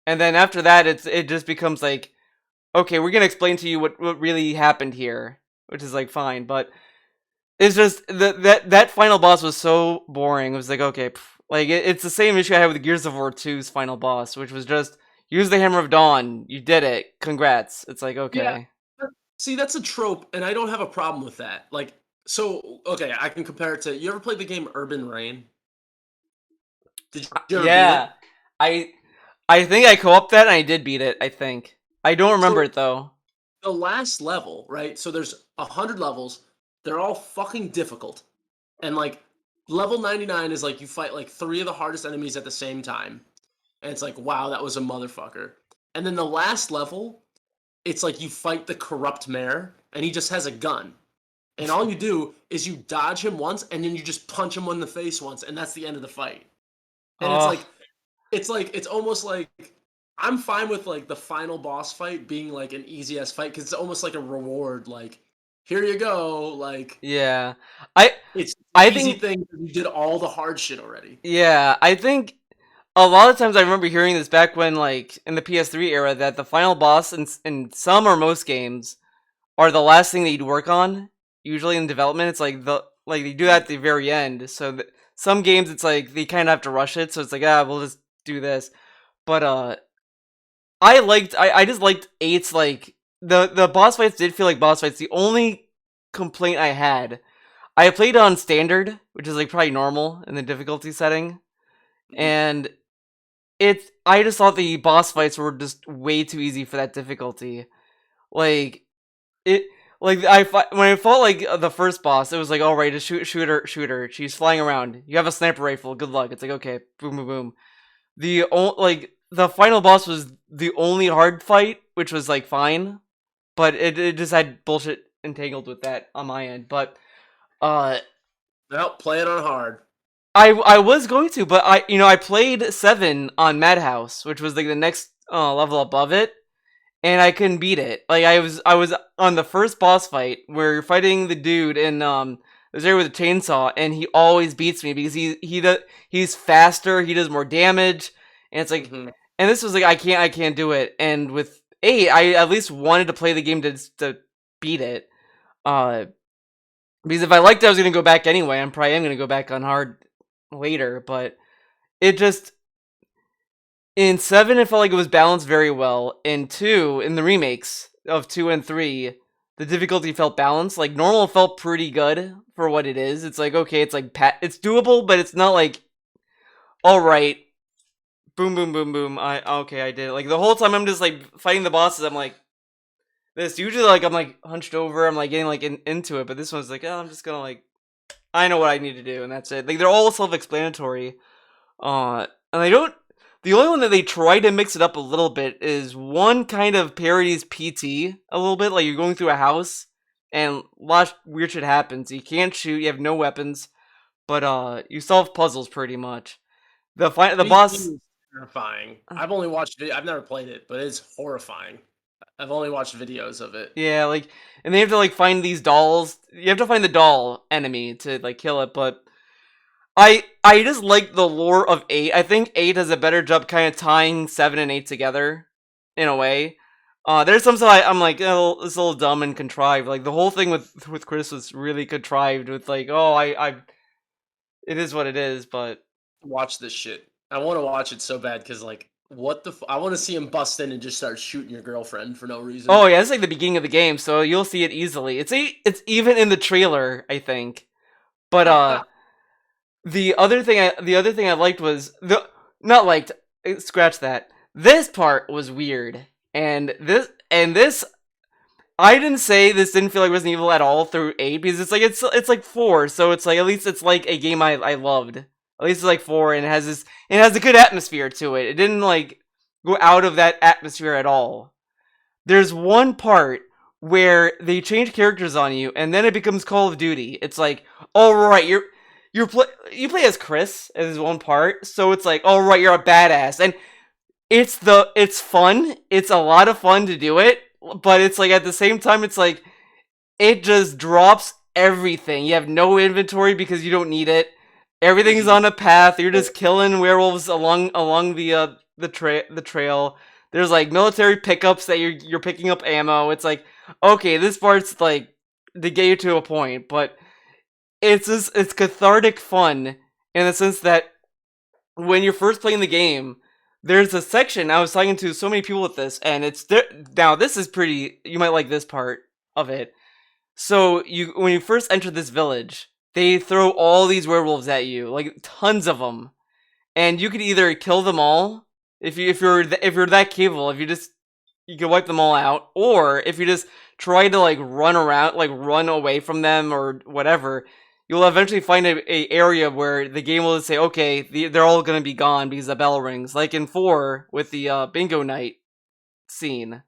Speaker 1: and then after that, it just becomes like okay, we're gonna explain to you what really happened here, which is like fine, but it's just that final boss was so boring. It was like okay, like it's the same issue I had with Gears of War 2's final boss, which was just use the Hammer of Dawn, you did it, congrats. It's like
Speaker 2: Yeah.
Speaker 1: okay,
Speaker 2: See, that's a trope, and I don't have a problem with that. Like, so okay, I can compare it to. You ever played the game Urban Rain? Did you ever beat
Speaker 1: yeah,
Speaker 2: it?
Speaker 1: I I think I co-opted that and I did beat it. I think I don't remember
Speaker 2: So
Speaker 1: it though.
Speaker 2: the last level, right? So there's 100 levels. They're all fucking difficult, and like level 99 is like you fight like three of the hardest enemies at the same time, and it's like wow, that was a motherfucker. And then the last level, it's like you fight the corrupt mayor, and he just has a gun. And all you do is you dodge him once, and then you just punch him in the face once, and that's the end of the fight. And
Speaker 1: Oh
Speaker 2: it's almost like I'm fine with like the final boss fight being like an easy ass fight because it's almost like a reward. Like here you go, like
Speaker 1: yeah, I
Speaker 2: it's an
Speaker 1: I
Speaker 2: easy
Speaker 1: think
Speaker 2: thing. You did all the hard shit already.
Speaker 1: yeah, I think a lot of times I remember hearing this back when like in the PS3 era that the final boss in some or most games are the last thing that you'd work on. Usually in development, it's like they do that at the very end. So some games it's like they kind of have to rush it. So it's like we'll just do this. But I just liked eight's like the boss fights did feel like boss fights. The only complaint I had, I played on standard, which is like probably normal in the difficulty setting,
Speaker 2: Mhm.
Speaker 1: and I just thought the boss fights were just way too easy for that difficulty. Like it like when I fought like the first boss, it was like all right, just shoot her. She's flying around. You have a sniper rifle. Good luck. It's like okay, boom, boom, boom. The final boss was the only hard fight, which was like fine, but it just had bullshit entangled with that on my end. But uh,
Speaker 2: Well, play it on hard.
Speaker 1: I was going to, but I played 7 on Madhouse, which was like the next level above it, and I couldn't beat it. Like I was on the first boss fight where you're fighting the dude and was there with a chainsaw, and he always beats me because he's faster, he does more damage, and it's like,
Speaker 2: Hmm.
Speaker 1: and this was like I can't do it. And with 8, I at least wanted to play the game to beat it. Uh, because if I liked it, I was gonna go back anyway. I'm probably am gonna go back on hard later, but it just in 7 it felt like it was balanced very well. In 2, in the remakes of 2 and 3, the difficulty felt balanced. Like normal felt pretty good for what it is. It's like okay, it's like it's doable, but it's not like all right, boom boom boom boom. I did it. Like the whole time I'm just like fighting the bosses, I'm like this. Usually like I'm like hunched over, I'm like getting like into it, but this one's like, oh, I'm just gonna like I know what I need to do and that's it. Like they're all self-explanatory. And they don't. The only one that they try to mix it up a little bit is one kind of parodies PT a little bit. Like you're going through a house and a lot of weird shit happens. You can't shoot. You have no weapons, but you solve puzzles pretty much. The
Speaker 2: PT
Speaker 1: boss.
Speaker 2: is terrifying. I've only watched it. I've never played it, but it's horrifying. I've only watched videos of it.
Speaker 1: Yeah, like, and they have to like find these dolls. You have to find the doll enemy to like kill it, but I just like the lore of 8. I think 8 does a better job kind of tying 7 and 8 together in a way. There's some stuff I'm like, oh, it's a little dumb and contrived. Like the whole thing with Chris was really contrived. With like, oh, it is what it is. But
Speaker 2: Watch this shit. I want to watch it so bad because like, what the? I want to see him bust in and just start shooting your girlfriend for no reason.
Speaker 1: oh yeah, it's like the beginning of the game, so you'll see it easily. It's even in the trailer, I think. But the other thing I liked was the not liked scratch that. This part was weird. And this I didn't say this didn't feel like Resident Evil at all through 8 because it's like 4, so it's like at least it's like a game I loved. At least it's like 4 and it has a good atmosphere to it. It didn't like go out of that atmosphere at all. There's one part where they change characters on you, and then it becomes Call of Duty. It's like, all right, you play as Chris as one part, so it's like, all right, you're a badass, and it's fun. It's a lot of fun to do it, but it's like at the same time, it's like it just drops everything. You have no inventory because you don't need it. Everything's on a path. You're just killing werewolves along the trail. There's like military pickups that you're picking up ammo. It's like, okay, this part's like to get you to a point, but it's cathartic fun in the sense that when you're first playing the game, there's a section. I was talking to so many people with this, and now this is pretty. You might like this part of it. So when you first enter this village, they throw all these werewolves at you, like tons of them, and you could either kill them all if you're that capable, if you can wipe them all out, or if you just try to like run around, like run away from them or whatever, you'll eventually find a area where the game will say, okay, they're all gonna be gone because the bell rings, like in 4 with the bingo night scene.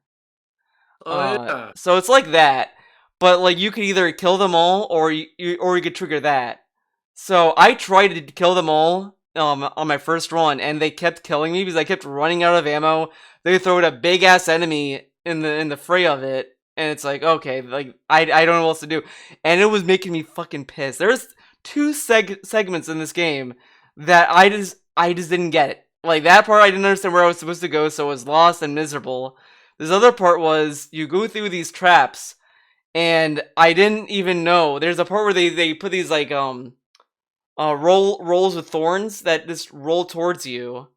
Speaker 2: Oh yeah.
Speaker 1: So it's like that, but like you could either kill them all or you could trigger that. So I tried to kill them all on my first run, and they kept killing me because I kept running out of ammo. They throw a big ass enemy in the fray of it, and it's like, okay, like I don't know what else to do, and it was making me fucking pissed. There's two segments in this game that I just didn't get it. Like that part I didn't understand where I was supposed to go, so I was lost and miserable. This other part was you go through these traps, and I didn't even know. There's a part where they put these like rolls with thorns that just roll towards you,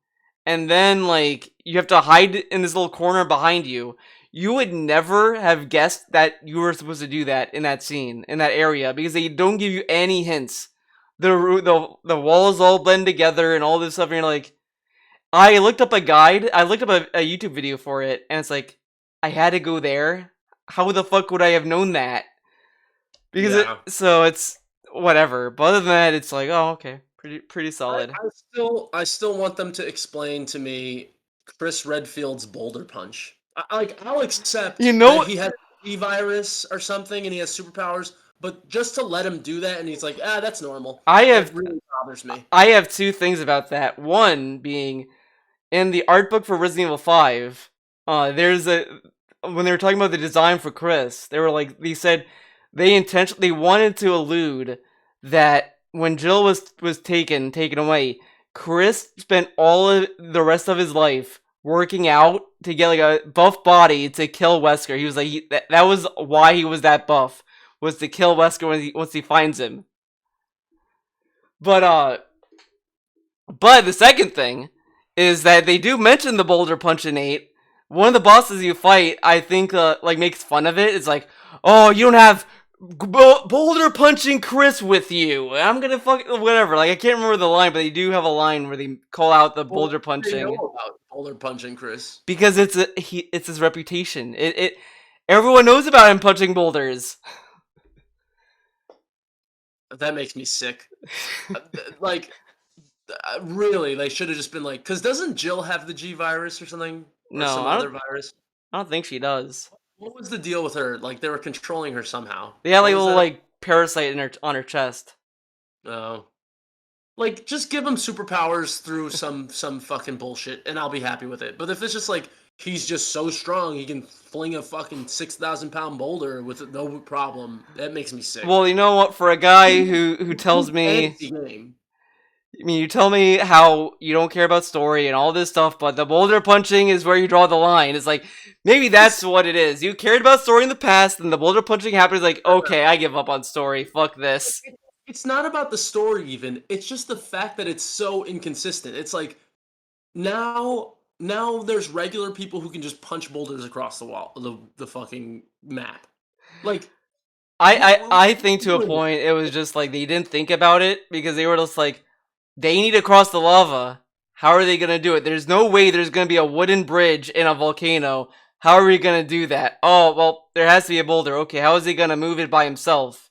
Speaker 1: and then like you have to hide in this little corner behind you. You would never have guessed that you were supposed to do that in that scene, in that area, because they don't give you any hints. The walls all blend together and all this stuff, and you're like, I looked up a guide. I looked up a YouTube video for it, and it's like, I had to go there. How the fuck would I have known that? Because
Speaker 2: Yeah.
Speaker 1: so it's whatever. But other than that, it's like, oh, okay, pretty
Speaker 2: I,
Speaker 1: solid.
Speaker 2: I still want them to explain to me Chris Redfield's Boulder Punch. I'll
Speaker 1: You
Speaker 2: accept that
Speaker 1: know,
Speaker 2: he has a virus or something and he has superpowers, but just to let him do that and he's like, that's normal.
Speaker 1: I
Speaker 2: It
Speaker 1: have
Speaker 2: really bothers me.
Speaker 1: I have two things about that. One being in the art book for Resident Evil 5. There's a when they were talking about the design for Chris, they said they wanted to allude that when Jill was taken away, Chris spent all of the rest of his life working out to get like a buff body to kill Wesker. He was like that was why he was that buff, was to kill Wesker once he finds him. But the second thing is that they do mention the boulder punch in 8. One of the bosses you fight, I think, like makes fun of it. It's like, oh, you don't have boulder punching Chris with you. I'm gonna fuck whatever. Like I can't remember the line, but they do have a line where they call out the
Speaker 2: Well,
Speaker 1: boulder
Speaker 2: they know
Speaker 1: punching
Speaker 2: about Boulder punching Chris.
Speaker 1: because it's his reputation. It everyone knows about him punching boulders.
Speaker 2: That makes me sick. Like, really, they should have just been like, because doesn't Jill have the G virus or something? Or
Speaker 1: No,
Speaker 2: some other virus?
Speaker 1: I don't think she does.
Speaker 2: What was the deal with her? Like, they were controlling her somehow.
Speaker 1: They had
Speaker 2: What
Speaker 1: like a
Speaker 2: was
Speaker 1: little
Speaker 2: that?
Speaker 1: like parasite on her chest.
Speaker 2: No. Like, just give him superpowers through some fucking bullshit, and I'll be happy with it. But if it's just like he's just so strong, he can fling a fucking 6,000 pound boulder with no problem, that makes me sick.
Speaker 1: Well, you know what? For a guy who tells me,
Speaker 2: Fantasy game.
Speaker 1: I mean, you tell me how you don't care about story and all this stuff, but the boulder punching is where you draw the line. It's like maybe that's what it is. You cared about story in the past, and the boulder punching happens. Like, okay, I give up on story. Fuck this.
Speaker 2: It's not about the story even. It's just the fact that it's so inconsistent. It's like now there's regular people who can just punch boulders across the wall, the fucking map. Like
Speaker 1: I think to a point it was just like they didn't think about it because they were just like they need to cross the lava. How are they gonna do it? There's no way there's gonna be a wooden bridge in a volcano. How are we gonna do that? Oh well, there has to be a boulder. Okay, how is he gonna move it by himself?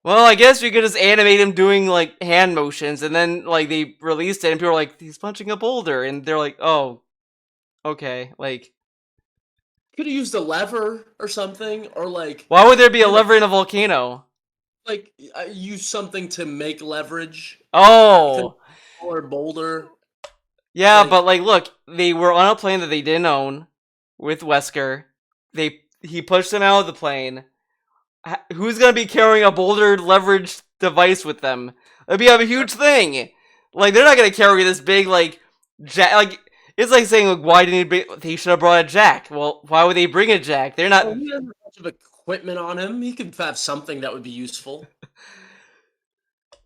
Speaker 1: Well, I guess we could just animate him doing like hand motions, and then like they released it, and people were like, "He's punching a boulder," and they're like, "Oh, okay." Like,
Speaker 2: Could have used a lever or something, or
Speaker 1: Why would there be a
Speaker 2: you know,
Speaker 1: lever in a volcano?
Speaker 2: use something to make leverage. Could
Speaker 1: Oh,
Speaker 2: or boulder.
Speaker 1: yeah, but
Speaker 2: Like,
Speaker 1: like, look, they were on a plane that they didn't own with Wesker. He pushed them out of the plane. Who's gonna be carrying a boulder leverage device with them? That'd be a huge thing. Like, they're not gonna carry this big like jack. Like, it's like saying, like, why didn't they should have brought a jack? Well, why would they bring a jack? They're not.
Speaker 2: well, he has a bunch of equipment on him. He could have something that would be useful.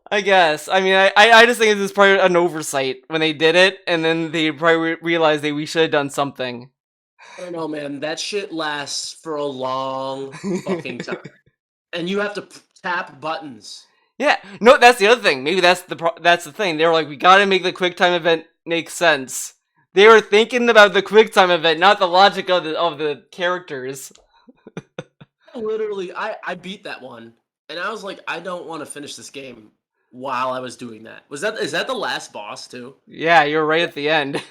Speaker 1: I guess. I mean, I just think this is probably an oversight when they did it, and then they probably realized we should have done something.
Speaker 2: I don't know, man. That shit lasts for a long fucking time, and you have to tap buttons.
Speaker 1: Yeah, no, that's the other thing. Maybe that's the thing. They were like, we gotta make the QuickTime event make sense. They were thinking about the QuickTime event, not the logic of the characters.
Speaker 2: Literally, I beat that one, and I was like, I don't want to finish this game while I was doing that. Is that the last boss too?
Speaker 1: Yeah, you're right at the end.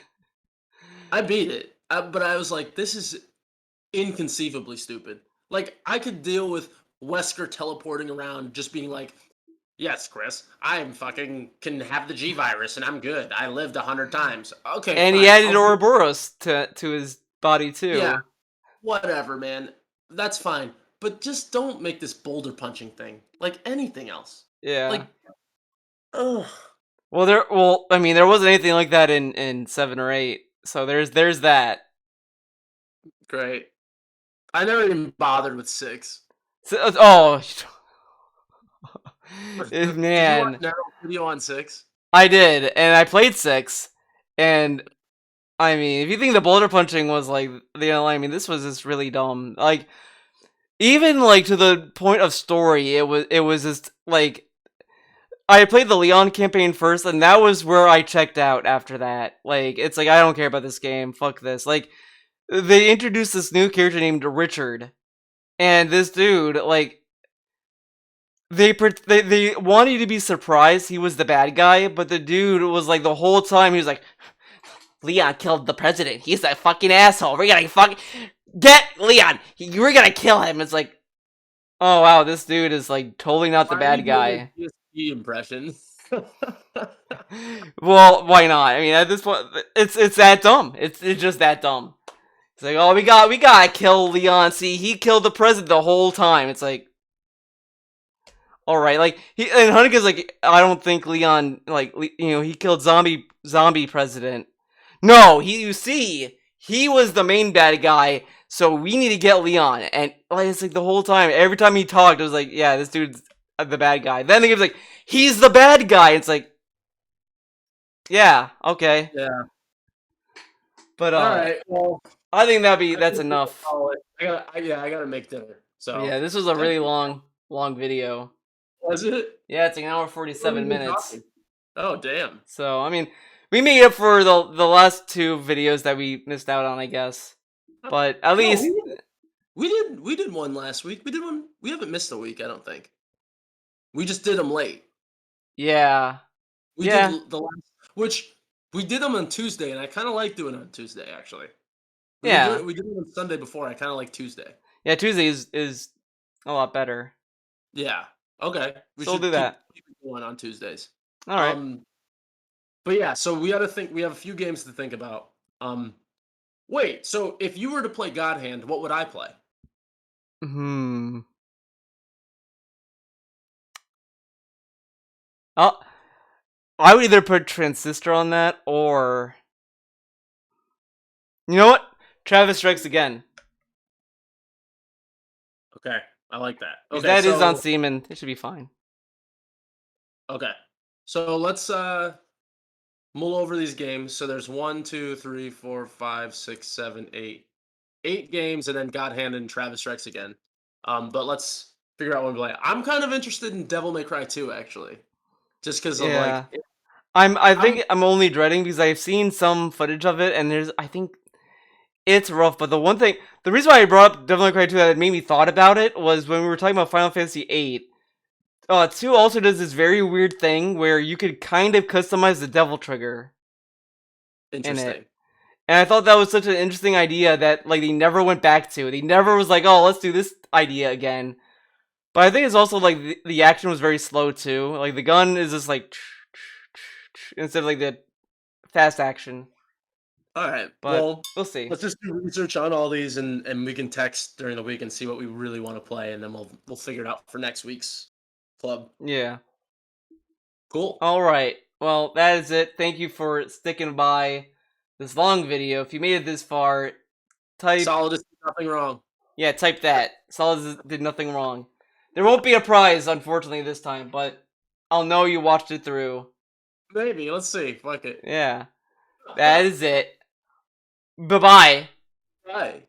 Speaker 2: I beat it, but I was like, this is inconceivably stupid. Like, I could deal with Wesker teleporting around, just being like, "Yes, Chris, I'm fucking can have the G virus, and I'm good. I lived 100 times. Okay,
Speaker 1: And he
Speaker 2: fine.
Speaker 1: added Ouroboros to his body
Speaker 2: Yeah,
Speaker 1: too.
Speaker 2: whatever, man. That's fine. But just don't make this boulder punching thing like anything else. Like,
Speaker 1: Yeah.
Speaker 2: ugh.
Speaker 1: Well, I mean, there wasn't anything like that in 7 or 8. So there's that.
Speaker 2: Great. I never even bothered with 6.
Speaker 1: So, oh,
Speaker 2: Did you watch
Speaker 1: man,
Speaker 2: Naruto video on 6?
Speaker 1: I did, and I played 6, and I mean, if you think the boulder punching was like I mean, this was just really dumb. Like, even like to the point of story, it was just like I played the Leon campaign first, and that was where I checked out after that. Like, it's like, I don't care about this game. Fuck this. Like, they introduced this new character named Richard, and this dude, like, they wanted you to be surprised he was the bad guy, but the dude was like the whole time he was like, Leon killed the president. He's a fucking asshole. We're gonna get Leon. We're gonna kill him. It's like, oh wow, this dude is like totally not the
Speaker 2: Why are you
Speaker 1: bad
Speaker 2: doing
Speaker 1: guy.
Speaker 2: a PSP impression?
Speaker 1: Well, why not? I mean, at this point, it's that dumb. It's just that dumb. It's like, oh, we gotta kill Leon. See, he killed the president the whole time. It's like, all right, like and Hunnigan's like, I don't think Leon, like, he killed zombie president. No, you see, he was the main bad guy. So we need to get Leon. And like, it's like the whole time, every time he talked, it was like, yeah, this dude's the bad guy. Then the game's like, he's the bad guy. It's like, yeah, okay.
Speaker 2: Yeah.
Speaker 1: But
Speaker 2: All right. Well,
Speaker 1: I think
Speaker 2: I
Speaker 1: that's
Speaker 2: think we can
Speaker 1: enough.
Speaker 2: call it. I gotta make dinner.
Speaker 1: Yeah,
Speaker 2: So,
Speaker 1: this was a
Speaker 2: thank
Speaker 1: really
Speaker 2: you.
Speaker 1: long video.
Speaker 2: Was it?
Speaker 1: Yeah, it's an hour
Speaker 2: What have
Speaker 1: 47
Speaker 2: we been
Speaker 1: minutes.
Speaker 2: talking? Oh, damn.
Speaker 1: So I mean, we made up for the last 2 videos that we missed out on, I guess. But at
Speaker 2: No,
Speaker 1: least,
Speaker 2: we did one last week. We did one. We haven't missed a week. I don't think. We just did them late.
Speaker 1: yeah,
Speaker 2: We
Speaker 1: yeah,
Speaker 2: did the last, which we did them on Tuesday, and I kind of like doing it on Tuesday. Actually,
Speaker 1: yeah,
Speaker 2: we did it on Sunday before. I kind of like Tuesday.
Speaker 1: yeah. Tuesday is a lot better.
Speaker 2: Yeah. Okay. We
Speaker 1: So we'll do
Speaker 2: should keep
Speaker 1: that.
Speaker 2: it going on Tuesdays.
Speaker 1: All right.
Speaker 2: Um. But yeah, so we got to think. We have a few games to think about. Wait. So if you were to play God Hand, what would I play?
Speaker 1: Hmm. Oh, I would either put Transistor on that or you know what? Travis Strikes Again.
Speaker 2: Okay, I like that.
Speaker 1: Because
Speaker 2: Okay,
Speaker 1: that is on
Speaker 2: so
Speaker 1: Steam and it should be fine.
Speaker 2: okay, so let's mull over these games. So there's 1, 2, 3, 4, 5, 6, 7, 8, 8 games, and then God Hand and Travis Strikes Again. But let's figure out one to play. I'm kind of interested in Devil May Cry 2, actually, just because of like
Speaker 1: Yeah. I
Speaker 2: I'm
Speaker 1: think I'm only dreading because I've seen some footage of it and I think it's rough, but the reason why I brought up Devil May Cry 2 that made me thought about it was when we were talking about Final Fantasy 8. 2 also does this very weird thing where you could kind of customize the devil trigger in
Speaker 2: interesting.
Speaker 1: it. And I thought that was such an interesting idea that like they never went back to. They never was like, oh, let's do this idea again. But I think it's also like the action was very slow too. Like the gun is just like instead of like the fast action.
Speaker 2: All right.
Speaker 1: But
Speaker 2: Well,
Speaker 1: we'll see.
Speaker 2: let's just do research on all these, and we can text during the week and see what we really want to play, and then we'll figure it out for next week's club.
Speaker 1: Yeah.
Speaker 2: Cool.
Speaker 1: All right. Well, that is it. Thank you for sticking by this long video. If you made it this far, type
Speaker 2: Solid is nothing wrong.
Speaker 1: yeah, type that. Solid did nothing wrong. There won't be a prize, unfortunately, this time, but I'll know you watched it through.
Speaker 2: Maybe. Let's see. Fuck it.
Speaker 1: Yeah. That is it. Bye-bye.
Speaker 2: Bye.